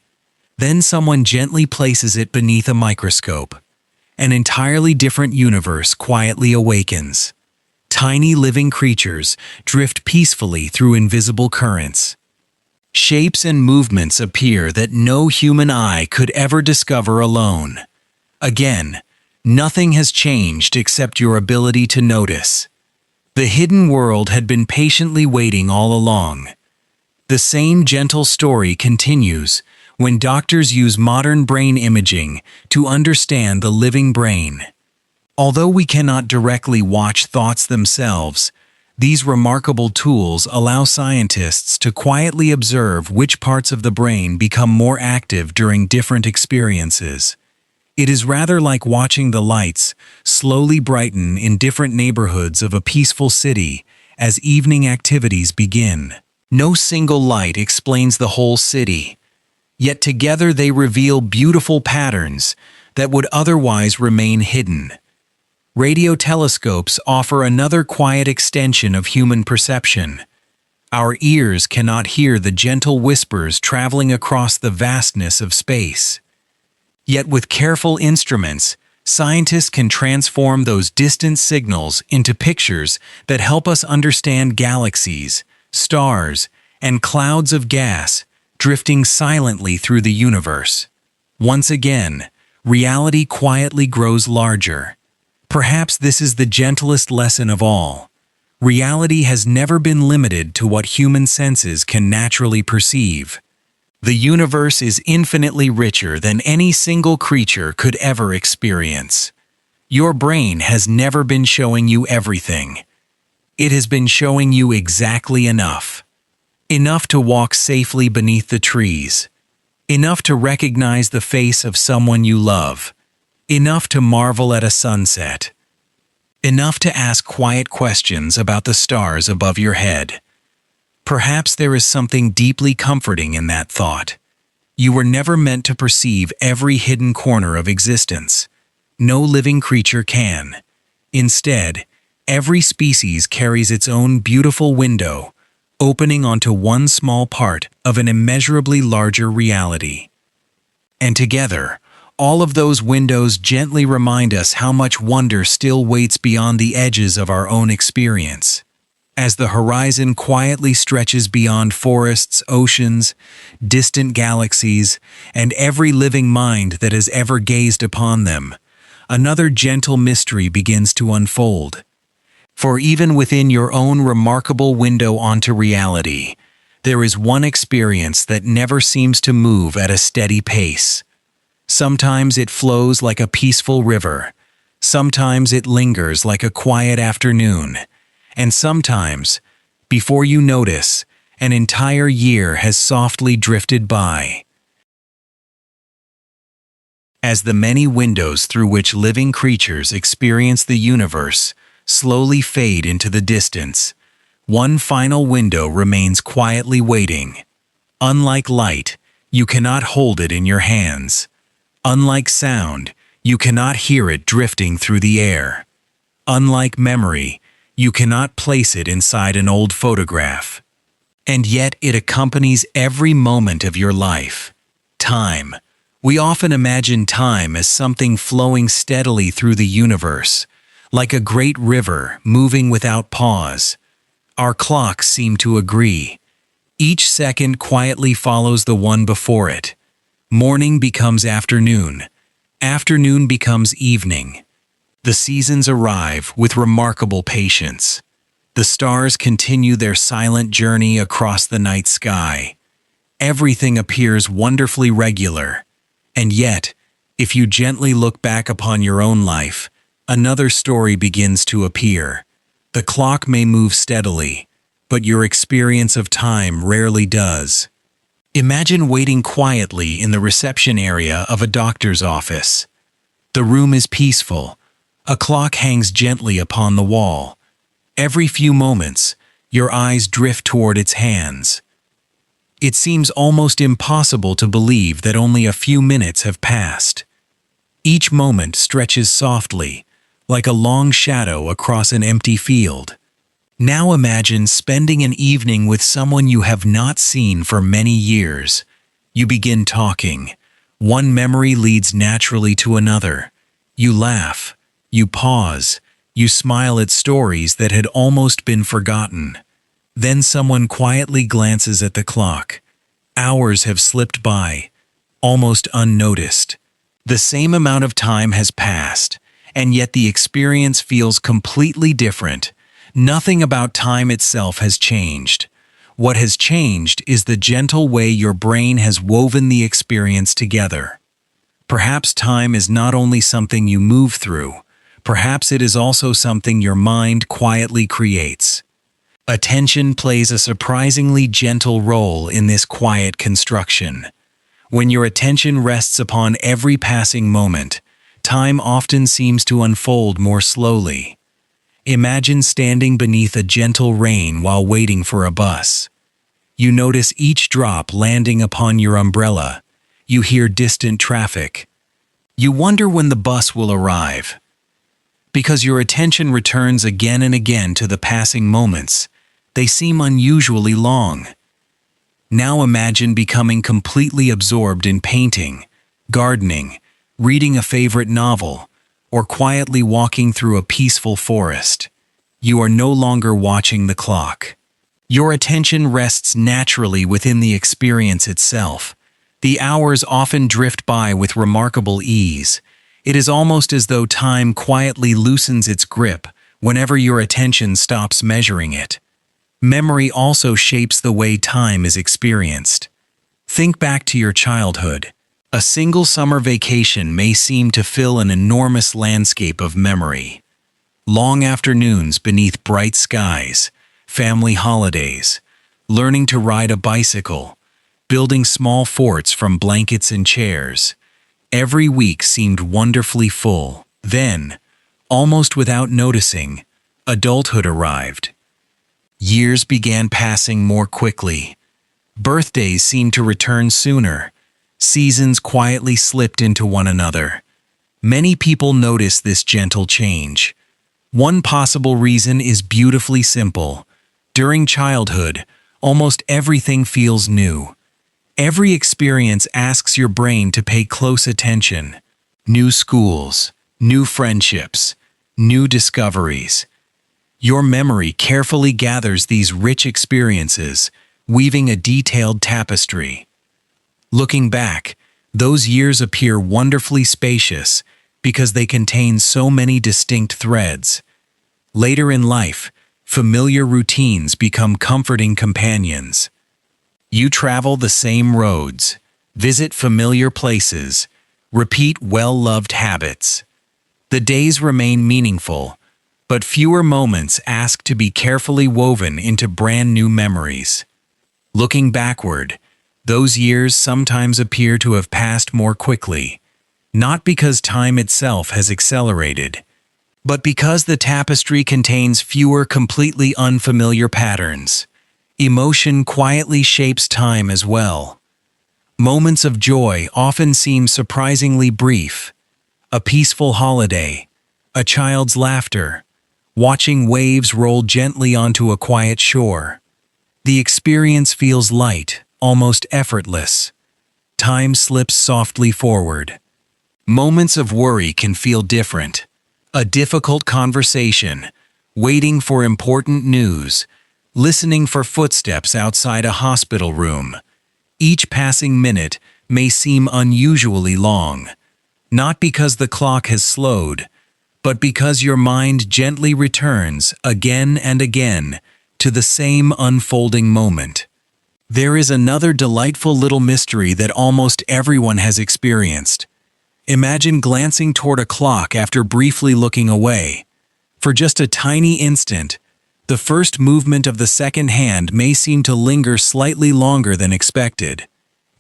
Then someone gently places it beneath a microscope. An entirely different universe quietly awakens. Tiny living creatures drift peacefully through invisible currents. Shapes and movements appear that no human eye could ever discover alone. Again, nothing has changed except your ability to notice. The hidden world had been patiently waiting all along. The same gentle story continues when doctors use modern brain imaging to understand the living brain. Although we cannot directly watch thoughts themselves, these remarkable tools allow scientists to quietly observe which parts of the brain become more active during different experiences. It is rather like watching the lights slowly brighten in different neighborhoods of a peaceful city as evening activities begin. No single light explains the whole city, yet together they reveal beautiful patterns that would otherwise remain hidden. Radio telescopes offer another quiet extension of human perception. Our ears cannot hear the gentle whispers traveling across the vastness of space. Yet with careful instruments, scientists can transform those distant signals into pictures that help us understand galaxies, stars, and clouds of gas drifting silently through the universe. Once again, reality quietly grows larger. Perhaps this is the gentlest lesson of all. Reality has never been limited to what human senses can naturally perceive. The universe is infinitely richer than any single creature could ever experience. Your brain has never been showing you everything. It has been showing you exactly enough. Enough to walk safely beneath the trees. Enough to recognize the face of someone you love. Enough to marvel at a sunset. Enough to ask quiet questions about the stars above your head. Perhaps there is something deeply comforting in that thought. You were never meant to perceive every hidden corner of existence. No living creature can. Instead, every species carries its own beautiful window, opening onto one small part of an immeasurably larger reality. And together, all of those windows gently remind us how much wonder still waits beyond the edges of our own experience. As the horizon quietly stretches beyond forests, oceans, distant galaxies, and every living mind that has ever gazed upon them, another gentle mystery begins to unfold. For even within your own remarkable window onto reality, there is one experience that never seems to move at a steady pace. Sometimes it flows like a peaceful river, sometimes it lingers like a quiet afternoon, and sometimes, before you notice, an entire year has softly drifted by. As the many windows through which living creatures experience the universe slowly fade into the distance, one final window remains quietly waiting. Unlike light, you cannot hold it in your hands. Unlike sound, you cannot hear it drifting through the air. Unlike memory, you cannot place it inside an old photograph. And yet it accompanies every moment of your life. Time. We often imagine time as something flowing steadily through the universe, like a great river moving without pause. Our clocks seem to agree. Each second quietly follows the one before it. Morning becomes afternoon. Afternoon becomes evening. The seasons arrive with remarkable patience. The stars continue their silent journey across the night sky. Everything appears wonderfully regular. And yet, if you gently look back upon your own life, another story begins to appear. The clock may move steadily, but your experience of time rarely does. Imagine waiting quietly in the reception area of a doctor's office. The room is peaceful. A clock hangs gently upon the wall. Every few moments, your eyes drift toward its hands. It seems almost impossible to believe that only a few minutes have passed. Each moment stretches softly, like a long shadow across an empty field. Now imagine spending an evening with someone you have not seen for many years. You begin talking. One memory leads naturally to another. You laugh. You pause. You smile at stories that had almost been forgotten. Then someone quietly glances at the clock. Hours have slipped by, almost unnoticed. The same amount of time has passed, and yet the experience feels completely different. Nothing about time itself has changed. What has changed is the gentle way your brain has woven the experience together. Perhaps time is not only something you move through, perhaps it is also something your mind quietly creates. Attention plays a surprisingly gentle role in this quiet construction. When your attention rests upon every passing moment, time often seems to unfold more slowly. Imagine standing beneath a gentle rain while waiting for a bus. You notice each drop landing upon your umbrella. You hear distant traffic. You wonder when the bus will arrive. Because your attention returns again and again to the passing moments, they seem unusually long. Now imagine becoming completely absorbed in painting, gardening, reading a favorite novel, or quietly walking through a peaceful forest. You are no longer watching the clock. Your attention rests naturally within the experience itself. The hours often drift by with remarkable ease. It is almost as though time quietly loosens its grip whenever your attention stops measuring it. Memory also shapes the way time is experienced. Think back to your childhood. A single summer vacation may seem to fill an enormous landscape of memory. Long afternoons beneath bright skies, family holidays, learning to ride a bicycle, building small forts from blankets and chairs. Every week seemed wonderfully full. Then, almost without noticing, adulthood arrived. Years began passing more quickly. Birthdays seemed to return sooner. Seasons quietly slipped into one another. Many people notice this gentle change. One possible reason is beautifully simple. During childhood, almost everything feels new. Every experience asks your brain to pay close attention. New schools, new friendships, new discoveries. Your memory carefully gathers these rich experiences, weaving a detailed tapestry. Looking back, those years appear wonderfully spacious because they contain so many distinct threads. Later in life, familiar routines become comforting companions. You travel the same roads, visit familiar places, repeat well-loved habits. The days remain meaningful, but fewer moments ask to be carefully woven into brand new memories. Looking backward, those years sometimes appear to have passed more quickly, not because time itself has accelerated, but because the tapestry contains fewer completely unfamiliar patterns. Emotion quietly shapes time as well. Moments of joy often seem surprisingly brief. A peaceful holiday, a child's laughter, watching waves roll gently onto a quiet shore. The experience feels light, almost effortless. Time slips softly forward. Moments of worry can feel different. A difficult conversation, waiting for important news, listening for footsteps outside a hospital room. Each passing minute may seem unusually long, not because the clock has slowed, but because your mind gently returns again and again to the same unfolding moment. There is another delightful little mystery that almost everyone has experienced. Imagine glancing toward a clock after briefly looking away. For just a tiny instant, the first movement of the second hand may seem to linger slightly longer than expected.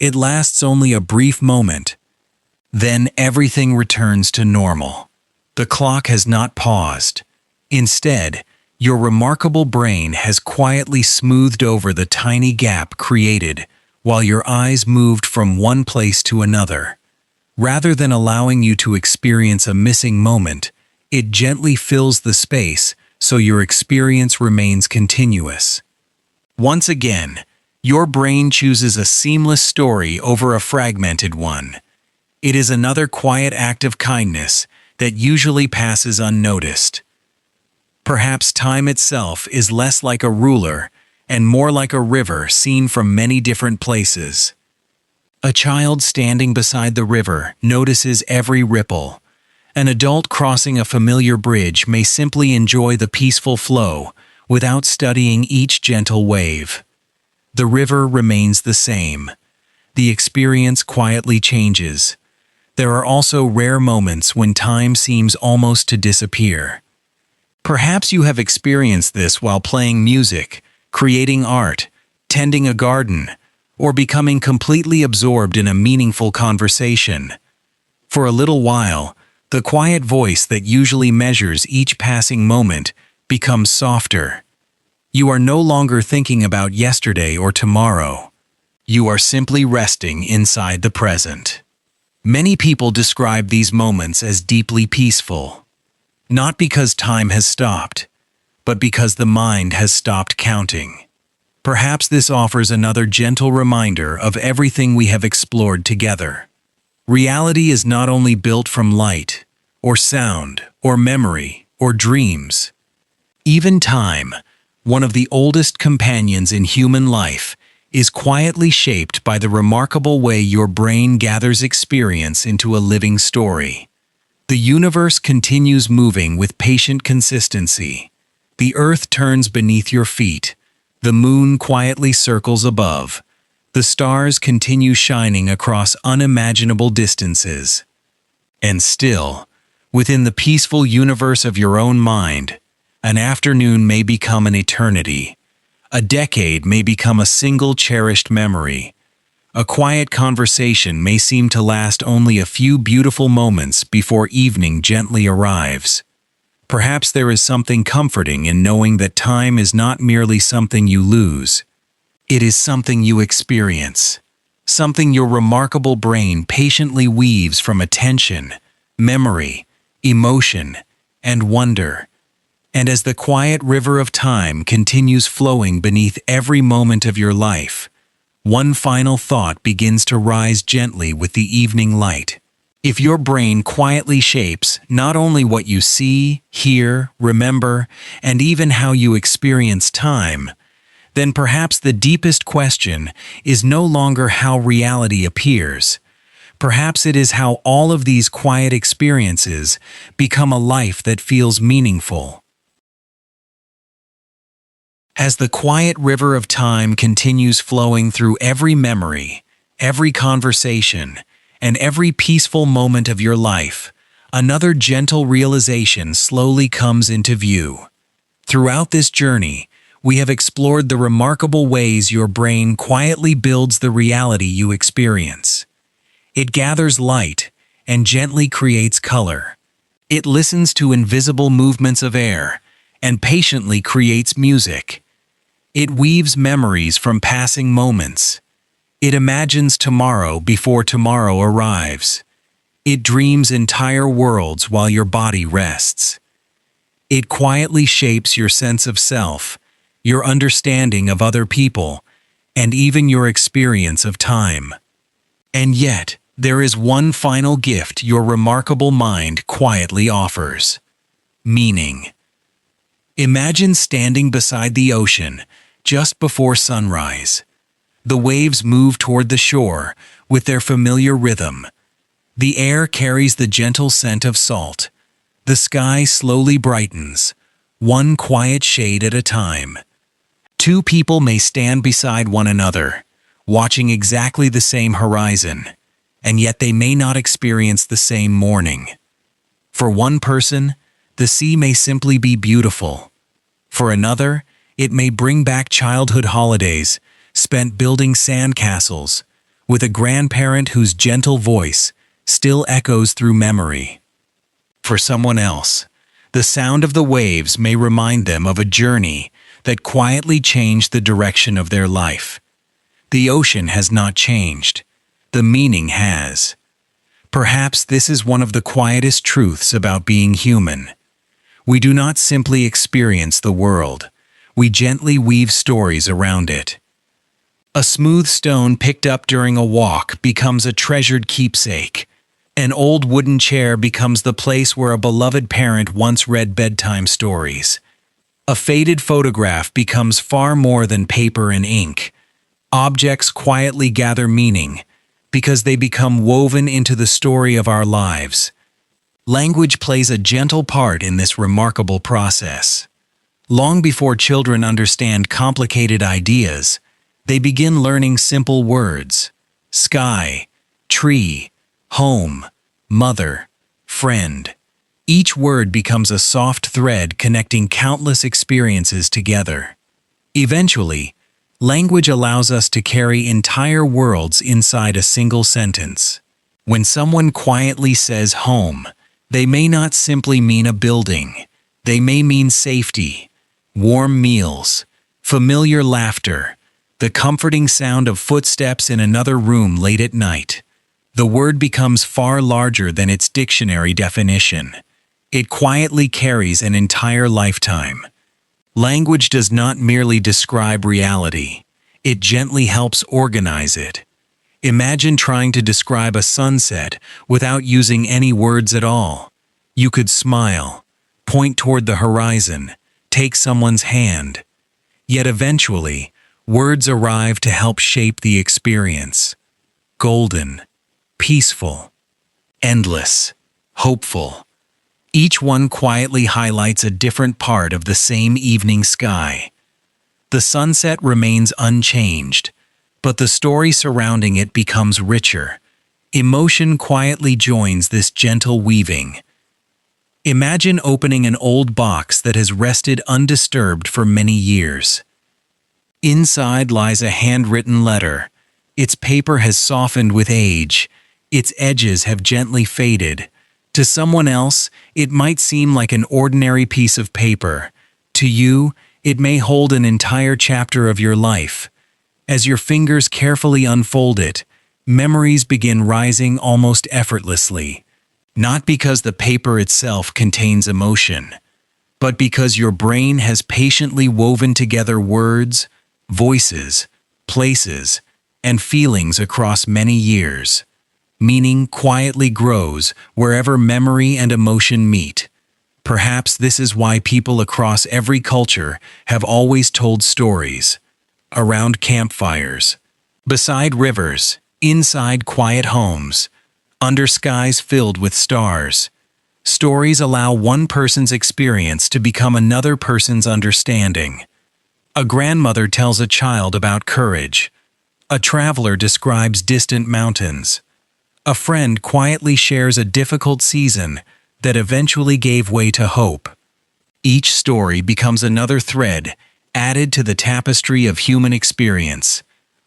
It lasts only a brief moment. Then everything returns to normal. The clock has not paused. Instead, your remarkable brain has quietly smoothed over the tiny gap created while your eyes moved from one place to another. Rather than allowing you to experience a missing moment, it gently fills the space so your experience remains continuous. Once again, your brain chooses a seamless story over a fragmented one. It is another quiet act of kindness that usually passes unnoticed. Perhaps time itself is less like a ruler and more like a river seen from many different places. A child standing beside the river notices every ripple. An adult crossing a familiar bridge may simply enjoy the peaceful flow without studying each gentle wave. The river remains the same. The experience quietly changes. There are also rare moments when time seems almost to disappear. Perhaps you have experienced this while playing music, creating art, tending a garden, or becoming completely absorbed in a meaningful conversation. For a little while, the quiet voice that usually measures each passing moment becomes softer. You are no longer thinking about yesterday or tomorrow. You are simply resting inside the present. Many people describe these moments as deeply peaceful, not because time has stopped, but because the mind has stopped counting. Perhaps this offers another gentle reminder of everything we have explored together. Reality is not only built from light, or sound, or memory, or dreams. Even time, one of the oldest companions in human life, is quietly shaped by the remarkable way your brain gathers experience into a living story. The universe continues moving with patient consistency. The earth turns beneath your feet. The moon quietly circles above. The stars continue shining across unimaginable distances. And still, within the peaceful universe of your own mind, an afternoon may become an eternity. A decade may become a single cherished memory. A quiet conversation may seem to last only a few beautiful moments before evening gently arrives. Perhaps there is something comforting in knowing that time is not merely something you lose. It is something you experience. Something your remarkable brain patiently weaves from attention, memory, emotion, and wonder. And as the quiet river of time continues flowing beneath every moment of your life, one final thought begins to rise gently with the evening light. If your brain quietly shapes not only what you see, hear, remember, and even how you experience time, then perhaps the deepest question is no longer how reality appears. Perhaps it is how all of these quiet experiences become a life that feels meaningful. As the quiet river of time continues flowing through every memory, every conversation, and every peaceful moment of your life, another gentle realization slowly comes into view. Throughout this journey, we have explored the remarkable ways your brain quietly builds the reality you experience. It gathers light and gently creates color. It listens to invisible movements of air and patiently creates music. It weaves memories from passing moments. It imagines tomorrow before tomorrow arrives. It dreams entire worlds while your body rests. It quietly shapes your sense of self, your understanding of other people, and even your experience of time. And yet, there is one final gift your remarkable mind quietly offers: meaning. Imagine standing beside the ocean just before sunrise. The waves move toward the shore with their familiar rhythm. The air carries the gentle scent of salt. The sky slowly brightens, one quiet shade at a time. Two people may stand beside one another, watching exactly the same horizon, and yet they may not experience the same morning. For one person, the sea may simply be beautiful. For another, it may bring back childhood holidays spent building sandcastles with a grandparent whose gentle voice still echoes through memory. For someone else, the sound of the waves may remind them of a journey that quietly changed the direction of their life. The ocean has not changed. The meaning has. Perhaps this is one of the quietest truths about being human. We do not simply experience the world. We gently weave stories around it. A smooth stone picked up during a walk becomes a treasured keepsake. An old wooden chair becomes the place where a beloved parent once read bedtime stories. A faded photograph becomes far more than paper and ink. Objects quietly gather meaning because they become woven into the story of our lives. Language plays a gentle part in this remarkable process. Long before children understand complicated ideas, they begin learning simple words: sky, tree, home, mother, friend. Each word becomes a soft thread connecting countless experiences together. Eventually, language allows us to carry entire worlds inside a single sentence. When someone quietly says home, they may not simply mean a building. They may mean safety, warm meals, familiar laughter, the comforting sound of footsteps in another room late at night. The word becomes far larger than its dictionary definition. It quietly carries an entire lifetime. Language does not merely describe reality. It gently helps organize it. Imagine trying to describe a sunset without using any words at all. You could smile, point toward the horizon, take someone's hand. Yet eventually, words arrive to help shape the experience. Golden, peaceful, endless, hopeful. Each one quietly highlights a different part of the same evening sky. The sunset remains unchanged, but the story surrounding it becomes richer. Emotion quietly joins this gentle weaving. Imagine opening an old box that has rested undisturbed for many years. Inside lies a handwritten letter. Its paper has softened with age. Its edges have gently faded. To someone else, it might seem like an ordinary piece of paper. To you, it may hold an entire chapter of your life. As your fingers carefully unfold it, memories begin rising almost effortlessly. Not because the paper itself contains emotion, but because your brain has patiently woven together words, voices, places, and feelings across many years. Meaning quietly grows wherever memory and emotion meet. Perhaps this is why people across every culture have always told stories. Around campfires, beside rivers, inside quiet homes, under skies filled with stars. Stories allow one person's experience to become another person's understanding. A grandmother tells a child about courage. A traveler describes distant mountains. A friend quietly shares a difficult season that eventually gave way to hope. Each story becomes another thread added to the tapestry of human experience.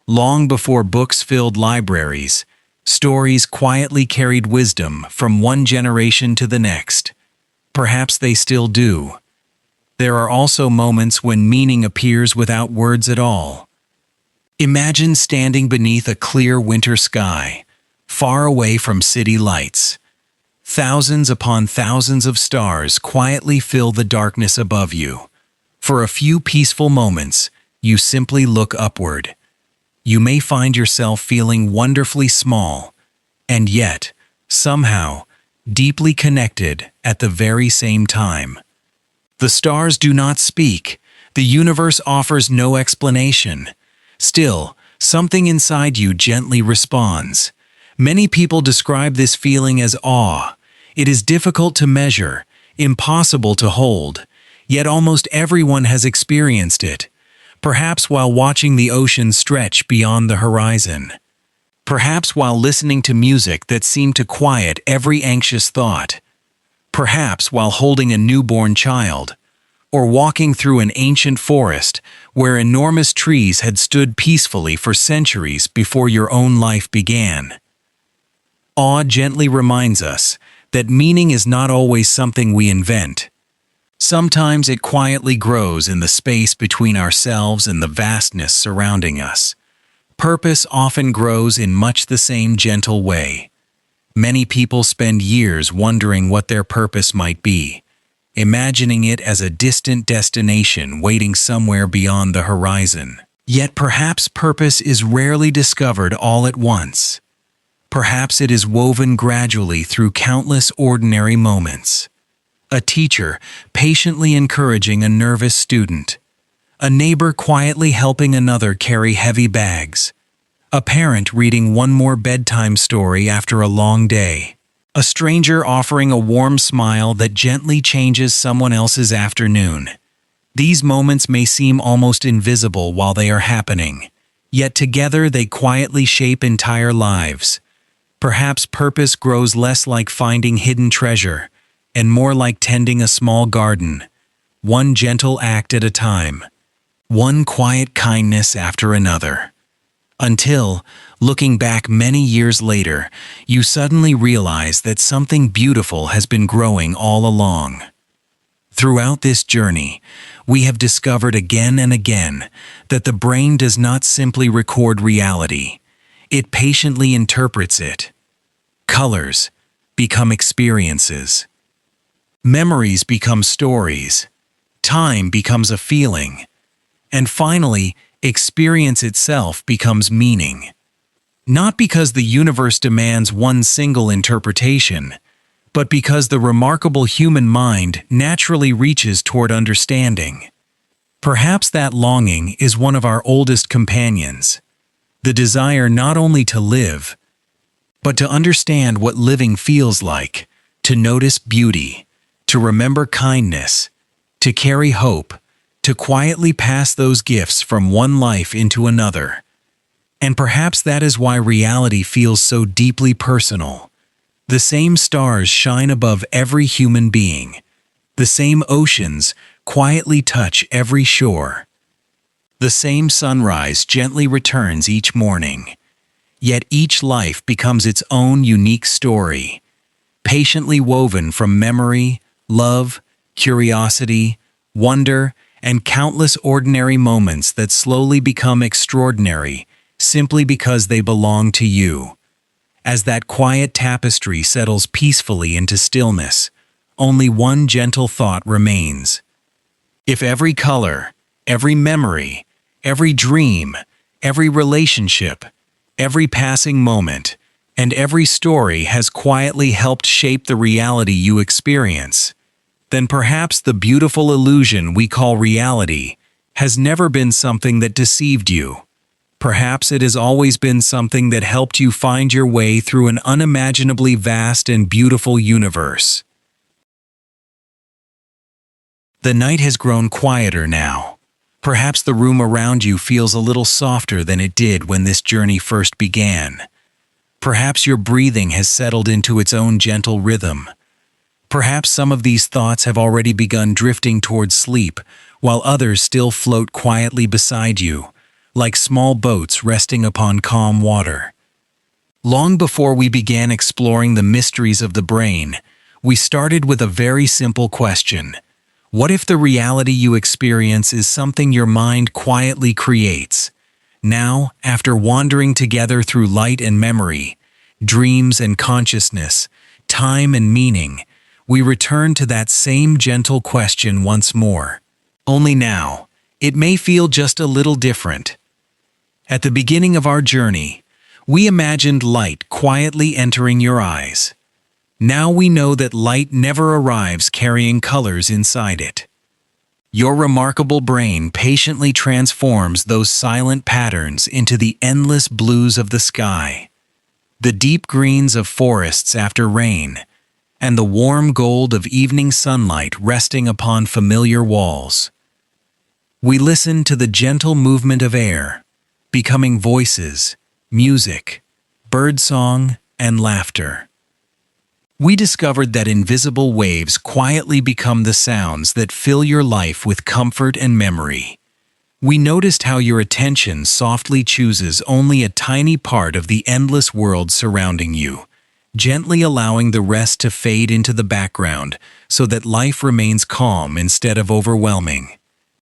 Long before books filled libraries, stories quietly carried wisdom from one generation to the next. Perhaps they still do. There are also moments when meaning appears without words at all. Imagine standing beneath a clear winter sky, far away from city lights. Thousands upon thousands of stars quietly fill the darkness above you. For a few peaceful moments, you simply look upward. You may find yourself feeling wonderfully small, and yet, somehow, deeply connected at the very same time. The stars do not speak. The universe offers no explanation. Still, something inside you gently responds. Many people describe this feeling as awe. It is difficult to measure, impossible to hold, yet almost everyone has experienced it, perhaps while watching the ocean stretch beyond the horizon, perhaps while listening to music that seemed to quiet every anxious thought, perhaps while holding a newborn child, or walking through an ancient forest where enormous trees had stood peacefully for centuries before your own life began. Awe gently reminds us that meaning is not always something we invent. Sometimes it quietly grows in the space between ourselves and the vastness surrounding us. Purpose often grows in much the same gentle way. Many people spend years wondering what their purpose might be, imagining it as a distant destination waiting somewhere beyond the horizon. Yet perhaps purpose is rarely discovered all at once. Perhaps it is woven gradually through countless ordinary moments. A teacher patiently encouraging a nervous student. A neighbor quietly helping another carry heavy bags. A parent reading one more bedtime story after a long day. A stranger offering a warm smile that gently changes someone else's afternoon. These moments may seem almost invisible while they are happening, yet together they quietly shape entire lives. Perhaps purpose grows less like finding hidden treasure, and more like tending a small garden, one gentle act at a time, one quiet kindness after another. Until, looking back many years later, you suddenly realize that something beautiful has been growing all along. Throughout this journey, we have discovered again and again that the brain does not simply record reality, it patiently interprets it. Colors become experiences. Memories become stories. Time becomes a feeling. And finally, experience itself becomes meaning. Not because the universe demands one single interpretation, but because the remarkable human mind naturally reaches toward understanding. Perhaps that longing is one of our oldest companions, the desire not only to live, but to understand what living feels like, to notice beauty, to remember kindness, to carry hope, to quietly pass those gifts from one life into another. And perhaps that is why reality feels so deeply personal. The same stars shine above every human being. The same oceans quietly touch every shore. The same sunrise gently returns each morning. Yet each life becomes its own unique story, patiently woven from memory, love, curiosity, wonder, and countless ordinary moments that slowly become extraordinary simply because they belong to you. As that quiet tapestry settles peacefully into stillness, only one gentle thought remains. If every color, every memory, every dream, every relationship, every passing moment, and every story has quietly helped shape the reality you experience, then perhaps the beautiful illusion we call reality has never been something that deceived you. Perhaps it has always been something that helped you find your way through an unimaginably vast and beautiful universe. The night has grown quieter now. Perhaps the room around you feels a little softer than it did when this journey first began. Perhaps your breathing has settled into its own gentle rhythm. Perhaps some of these thoughts have already begun drifting towards sleep, while others still float quietly beside you, like small boats resting upon calm water. Long before we began exploring the mysteries of the brain, we started with a very simple question. What if the reality you experience is something your mind quietly creates? Now, after wandering together through light and memory, dreams and consciousness, time and meaning, we return to that same gentle question once more. Only now, it may feel just a little different. At the beginning of our journey, we imagined light quietly entering your eyes. Now we know that light never arrives carrying colors inside it. Your remarkable brain patiently transforms those silent patterns into the endless blues of the sky, the deep greens of forests after rain, and the warm gold of evening sunlight resting upon familiar walls. We listen to the gentle movement of air, becoming voices, music, birdsong, and laughter. We discovered that invisible waves quietly become the sounds that fill your life with comfort and memory. We noticed how your attention softly chooses only a tiny part of the endless world surrounding you, gently allowing the rest to fade into the background so that life remains calm instead of overwhelming.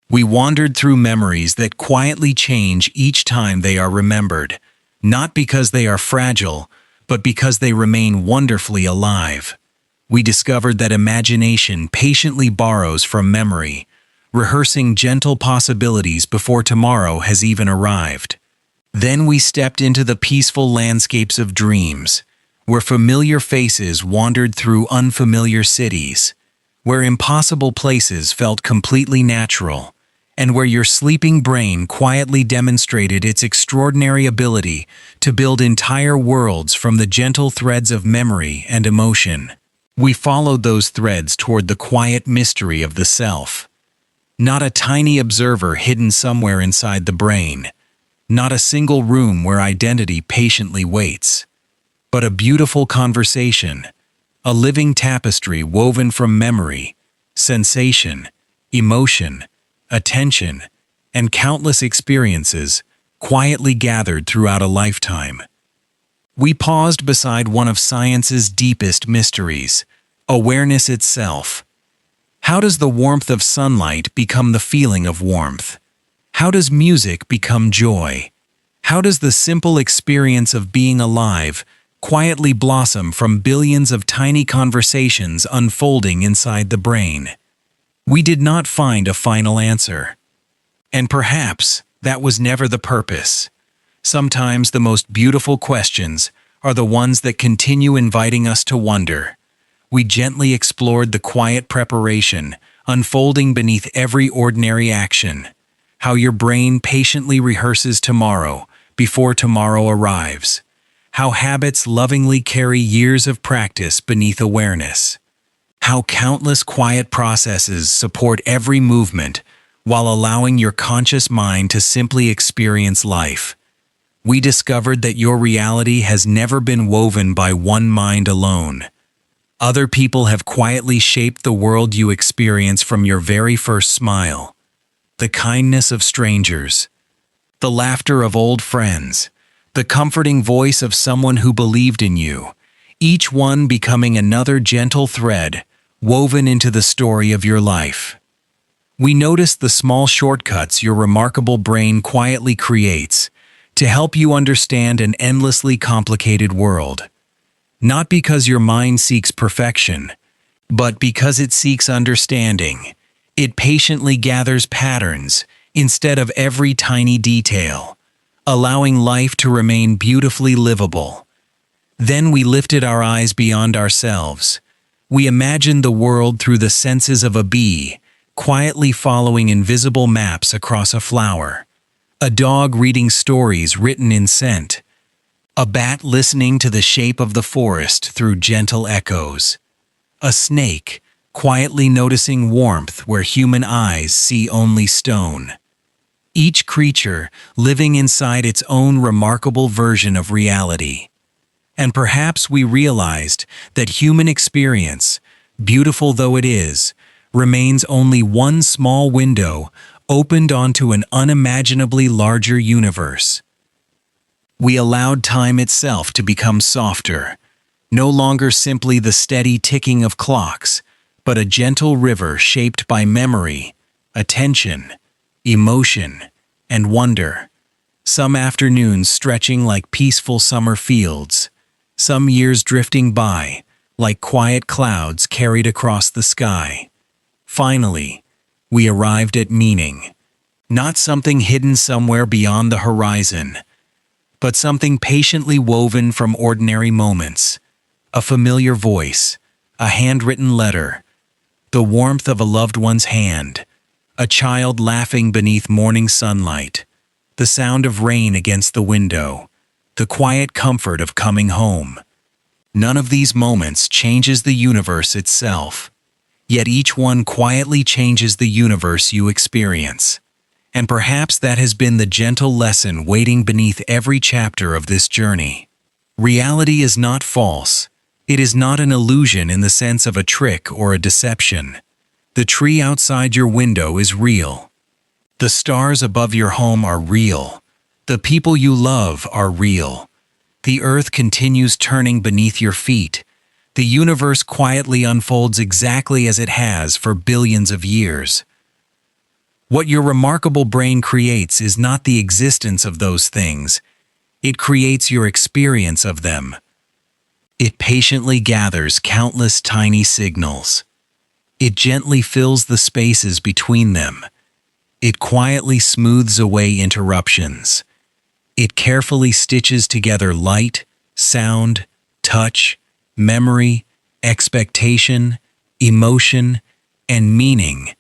We wandered through memories that quietly change each time they are remembered, not because they are fragile, but because they remain wonderfully alive. We discovered that imagination patiently borrows from memory, rehearsing gentle possibilities before tomorrow has even arrived. Then we stepped into the peaceful landscapes of dreams, where familiar faces wandered through unfamiliar cities, where impossible places felt completely natural, and where your sleeping brain quietly demonstrated its extraordinary ability to build entire worlds from the gentle threads of memory and emotion. We followed those threads toward the quiet mystery of the self. Not a tiny observer hidden somewhere inside the brain, not a single room where identity patiently waits, but a beautiful conversation, a living tapestry woven from memory, sensation, emotion, attention, and countless experiences quietly gathered throughout a lifetime. We paused beside one of science's deepest mysteries, awareness itself. How does the warmth of sunlight become the feeling of warmth? How does music become joy? How does the simple experience of being alive quietly blossom from billions of tiny conversations unfolding inside the brain? We did not find a final answer. And perhaps that was never the purpose. Sometimes the most beautiful questions are the ones that continue inviting us to wonder. We gently explored the quiet preparation, unfolding beneath every ordinary action. How your brain patiently rehearses tomorrow before tomorrow arrives. How habits lovingly carry years of practice beneath awareness. How countless quiet processes support every movement while allowing your conscious mind to simply experience life. We discovered that your reality has never been woven by one mind alone. Other people have quietly shaped the world you experience from your very first smile. The kindness of strangers, the laughter of old friends, the comforting voice of someone who believed in you, each one becoming another gentle thread woven into the story of your life. We noticed the small shortcuts your remarkable brain quietly creates to help you understand an endlessly complicated world. Not because your mind seeks perfection, but because it seeks understanding. It patiently gathers patterns instead of every tiny detail, allowing life to remain beautifully livable. Then we lifted our eyes beyond ourselves. We imagined the world through the senses of a bee, quietly following invisible maps across a flower, a dog reading stories written in scent, a bat listening to the shape of the forest through gentle echoes, a snake quietly noticing warmth where human eyes see only stone. Each creature living inside its own remarkable version of reality. And perhaps we realized that human experience, beautiful though it is, remains only one small window opened onto an unimaginably larger universe. We allowed time itself to become softer, no longer simply the steady ticking of clocks, but a gentle river shaped by memory, attention, emotion, and wonder. Some afternoons stretching like peaceful summer fields, some years drifting by, like quiet clouds carried across the sky. Finally, we arrived at meaning, not something hidden somewhere beyond the horizon, but something patiently woven from ordinary moments. A familiar voice, a handwritten letter, the warmth of a loved one's hand, a child laughing beneath morning sunlight, the sound of rain against the window, the quiet comfort of coming home. None of these moments changes the universe itself, yet each one quietly changes the universe you experience. And perhaps that has been the gentle lesson waiting beneath every chapter of this journey. Reality is not false, It is not an illusion in the sense of a trick or a deception. The tree outside your window is real. The stars above your home are real. The people you love are real. The earth continues turning beneath your feet. The universe quietly unfolds exactly as it has for billions of years. What your remarkable brain creates is not the existence of those things. It creates your experience of them. It patiently gathers countless tiny signals. It gently fills the spaces between them. It quietly smooths away interruptions. It carefully stitches together light, sound, touch, memory, expectation, emotion, and meaning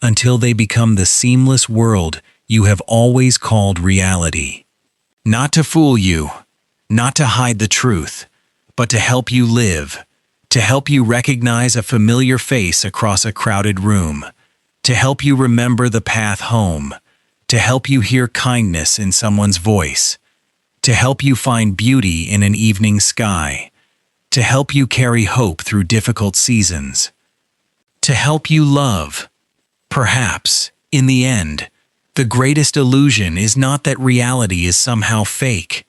until they become the seamless world you have always called reality. Not to fool you, not to hide the truth, but to help you live, to help you recognize a familiar face across a crowded room, to help you remember the path home, to help you hear kindness in someone's voice, to help you find beauty in an evening sky, to help you carry hope through difficult seasons, to help you love. Perhaps, in the end, the greatest illusion is not that reality is somehow fake.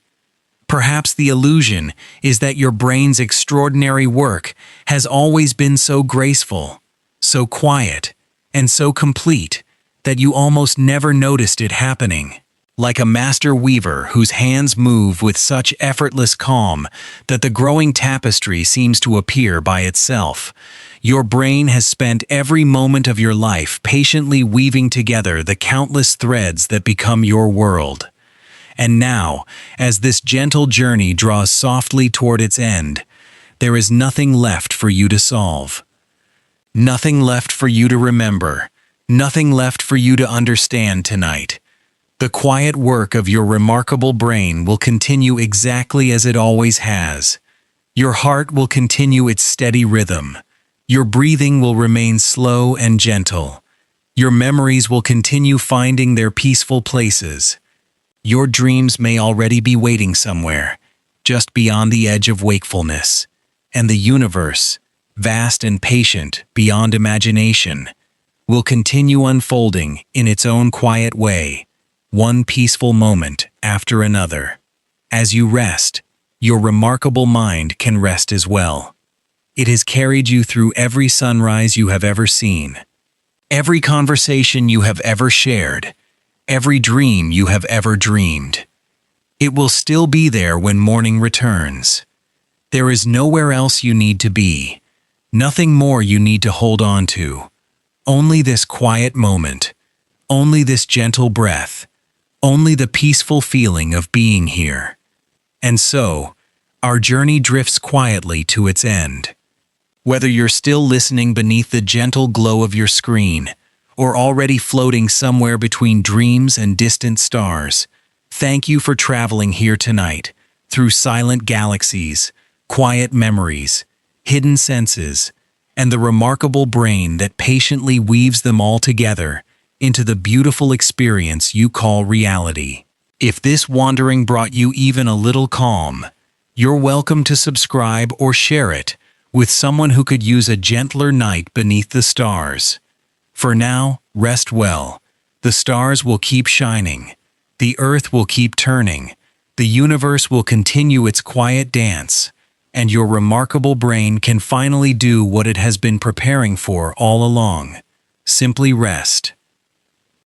Perhaps the illusion is that your brain's extraordinary work has always been so graceful, so quiet, and so complete that you almost never noticed it happening. Like a master weaver whose hands move with such effortless calm that the growing tapestry seems to appear by itself, your brain has spent every moment of your life patiently weaving together the countless threads that become your world. And now, as this gentle journey draws softly toward its end, there is nothing left for you to solve. Nothing left for you to remember. Nothing left for you to understand tonight. The quiet work of your remarkable brain will continue exactly as it always has. Your heart will continue its steady rhythm. Your breathing will remain slow and gentle. Your memories will continue finding their peaceful places. Your dreams may already be waiting somewhere, just beyond the edge of wakefulness. And the universe, vast and patient beyond imagination, will continue unfolding in its own quiet way, one peaceful moment after another. As you rest, your remarkable mind can rest as well. It has carried you through every sunrise you have ever seen, every conversation you have ever shared, every dream you have ever dreamed. It will still be there when morning returns. There is nowhere else you need to be, nothing more you need to hold on to. Only this quiet moment, only this gentle breath, only the peaceful feeling of being here. And so, our journey drifts quietly to its end. Whether you're still listening beneath the gentle glow of your screen, or already floating somewhere between dreams and distant stars, thank you for traveling here tonight, through silent galaxies, quiet memories, hidden senses, and the remarkable brain that patiently weaves them all together into the beautiful experience you call reality. If this wandering brought you even a little calm, you're welcome to subscribe or share it with someone who could use a gentler night beneath the stars. For now, rest well. The stars will keep shining. The earth will keep turning. The universe will continue its quiet dance. And your remarkable brain can finally do what it has been preparing for all along. Simply rest.